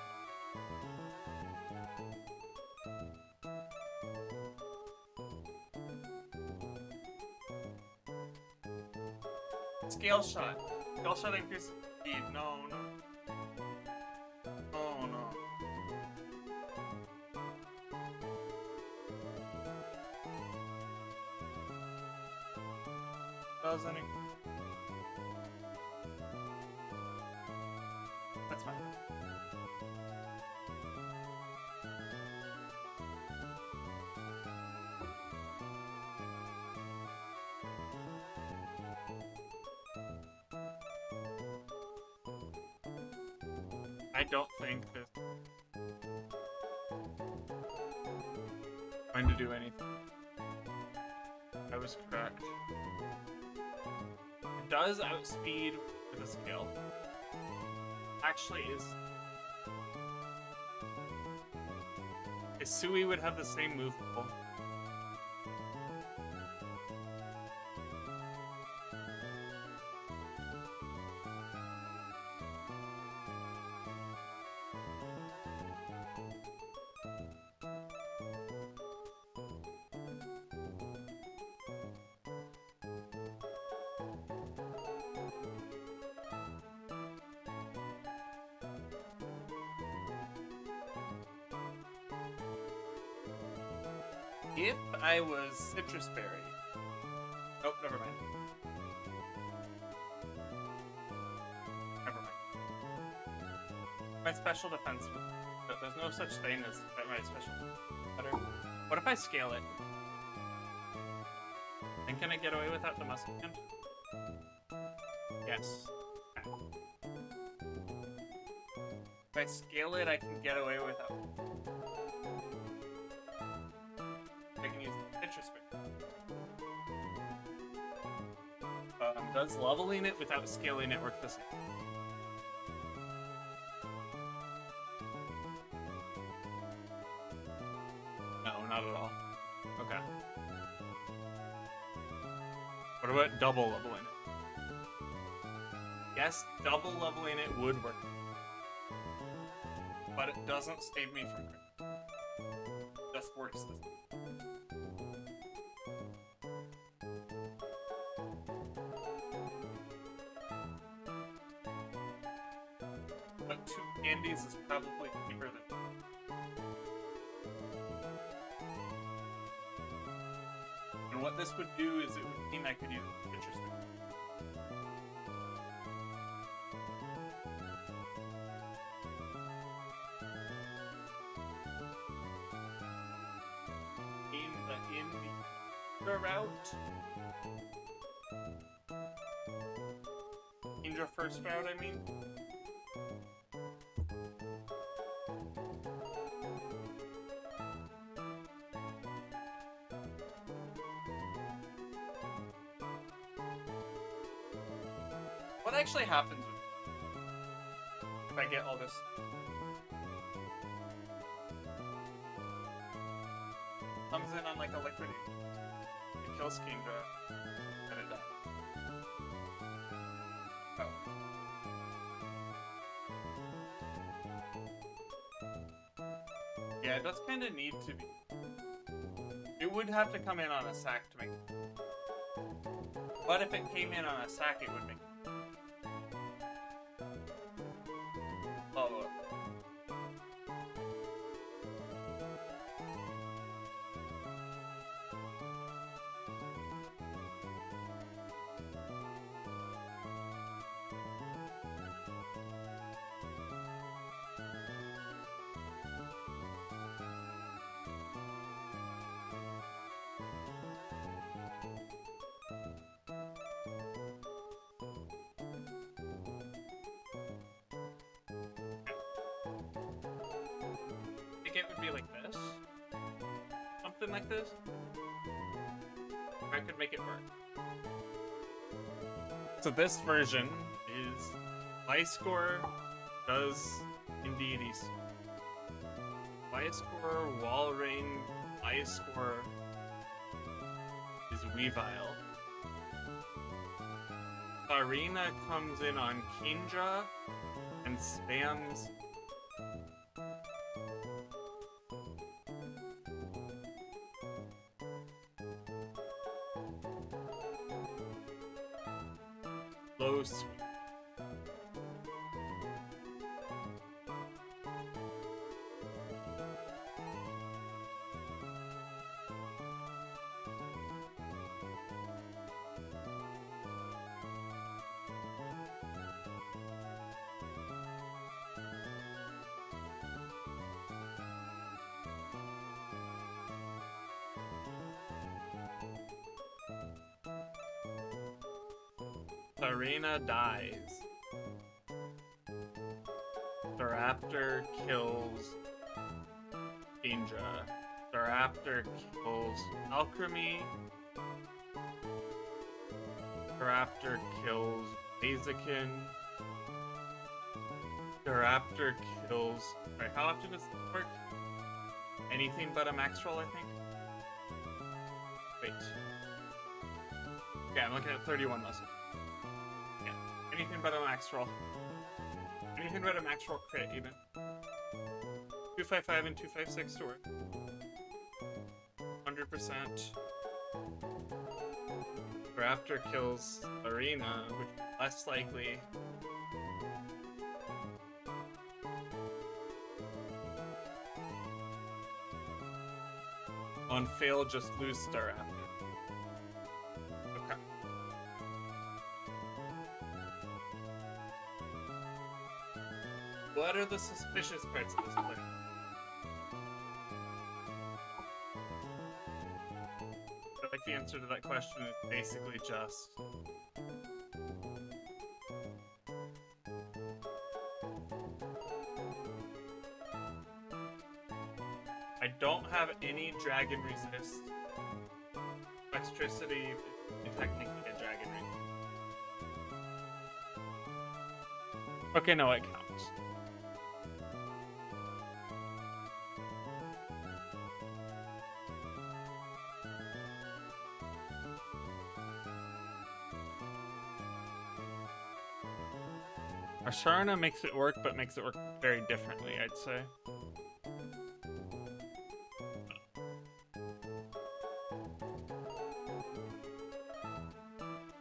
Scale Shot. Scale Shot increases speed. No, no. Oh, no. Doesn't it? That's fine. I don't think this going to do anything. I was correct. It does outspeed with a scale. Actually is Sui would have the same move pool. If I was Citrus Berry. Oh, never mind. Never mind. My special defense. There's no such thing as my special better. What if I scale it? And can I get away without the muscle hand? Yes. Okay. If I scale it, I can get away without. I can use the Citrus Berry. Does leveling it without scaling it work the same? No, not at all. Okay. What about double leveling it? Yes, double leveling it would work. But it doesn't save me from crit. Just works this way. But 2 candies is probably cheaper than. what this would do is it would mean I could use Pitcher Spin. In the route. Indra first route, I mean. What actually happens if I get all this? Comes in on like a liquidity. It kills Kendra, and it dies. Oh. Yeah, it does kind of need to be. It would have to come in on a sack to make it. But if it came in on a sack, it would make it. Oh. I think it would be like this. Something like this. I could make it work. So this version is Y score does indeed Y score, wall rain, Y score is Weavile. Arena comes in on Kendra and spams low sweep. Arena dies. The raptor kills Indra. The raptor kills Alchemy. The raptor kills Blaziken. The raptor kills... Alright, how often does this work? Anything but a max roll, I think? Wait. Yeah, I'm looking at 31 lessons. Anything but a max roll. Anything but a max roll crit, even. 255 and 256 to work. 100%. Raptor kills Arena, which is less likely. On fail, just lose Star Raptor. Okay. What are the suspicious parts of this play? I think the answer to that question is basically just... I don't have any dragon resist. Electricity is technically a dragon resist. Okay, no, it counts. Asharna makes it work, but makes it work very differently, I'd say.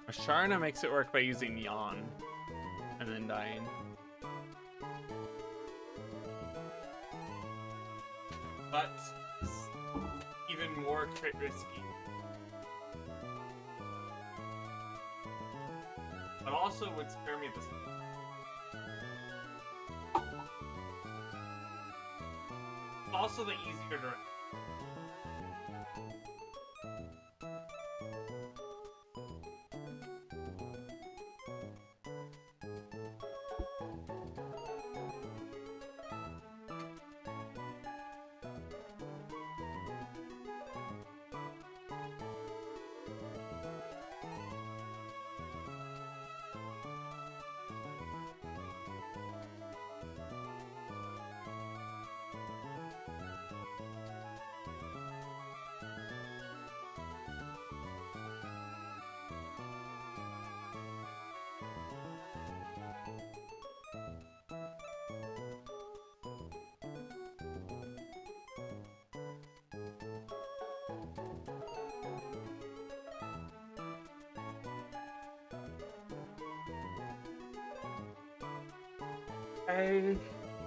Asharna makes it work by using Yawn and then dying. But it's even more crit risky but also would spare me this. Also the easier to.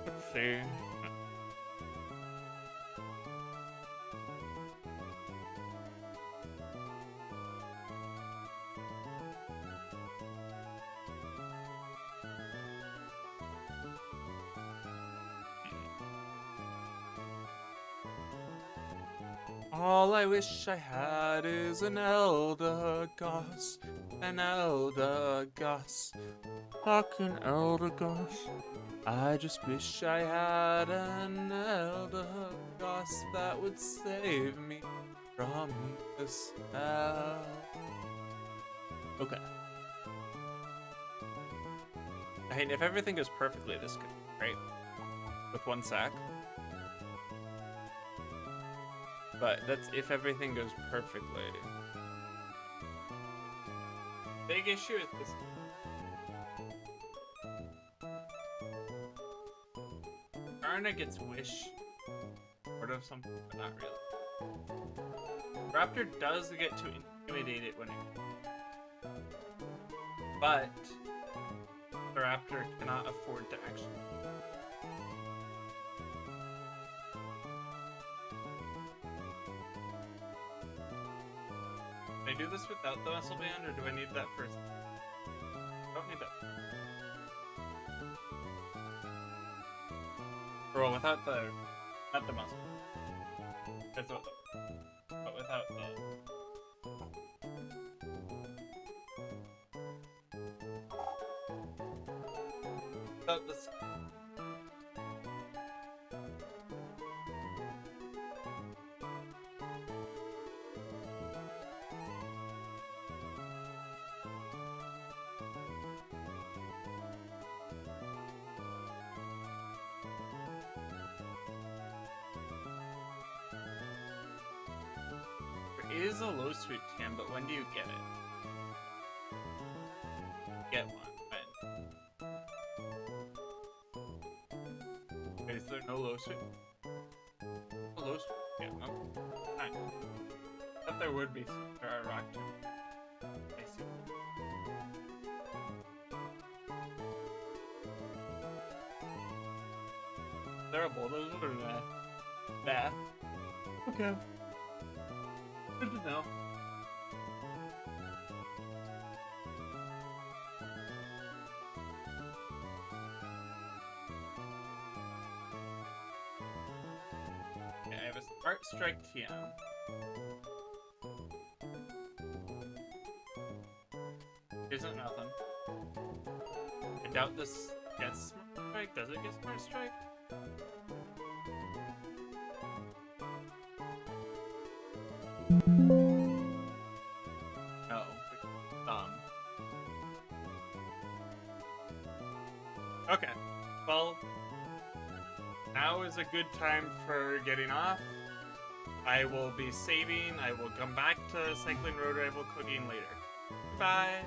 Let's see. All I wish I had is an elder goss, an elder goss, fucking elder goss. I just wish I had an elder goss that would save me from this hell. Okay. I mean, if everything goes perfectly, this could, right? With one sack. But that's if everything goes perfectly. Big issue is this. Arna gets wish, sort of something, but not really. Raptor does get to intimidate it when it, but the Raptor cannot afford to actually. Can I do this without the muscle band, or do I need that first? I don't need that. Or without the, not the muscle. That's what, but without the. Without this. There is a low sweet tan, but when do you get it? Get one. When? Wait, is there no low sweet? Oh, low sweet. Yeah, no. Fine. I thought there would be. There are rock too. I see. Is there a bulldozer or nah? Nah. Okay. Good to know. Okay, I have a Smart Strike TM. Isn't nothing. I doubt this gets Smart Strike. Does it get Smart Strike? No. Okay. Well, now is a good time for getting off. I will be saving. I will come back to Cycling Road Rival Cooking later. Goodbye.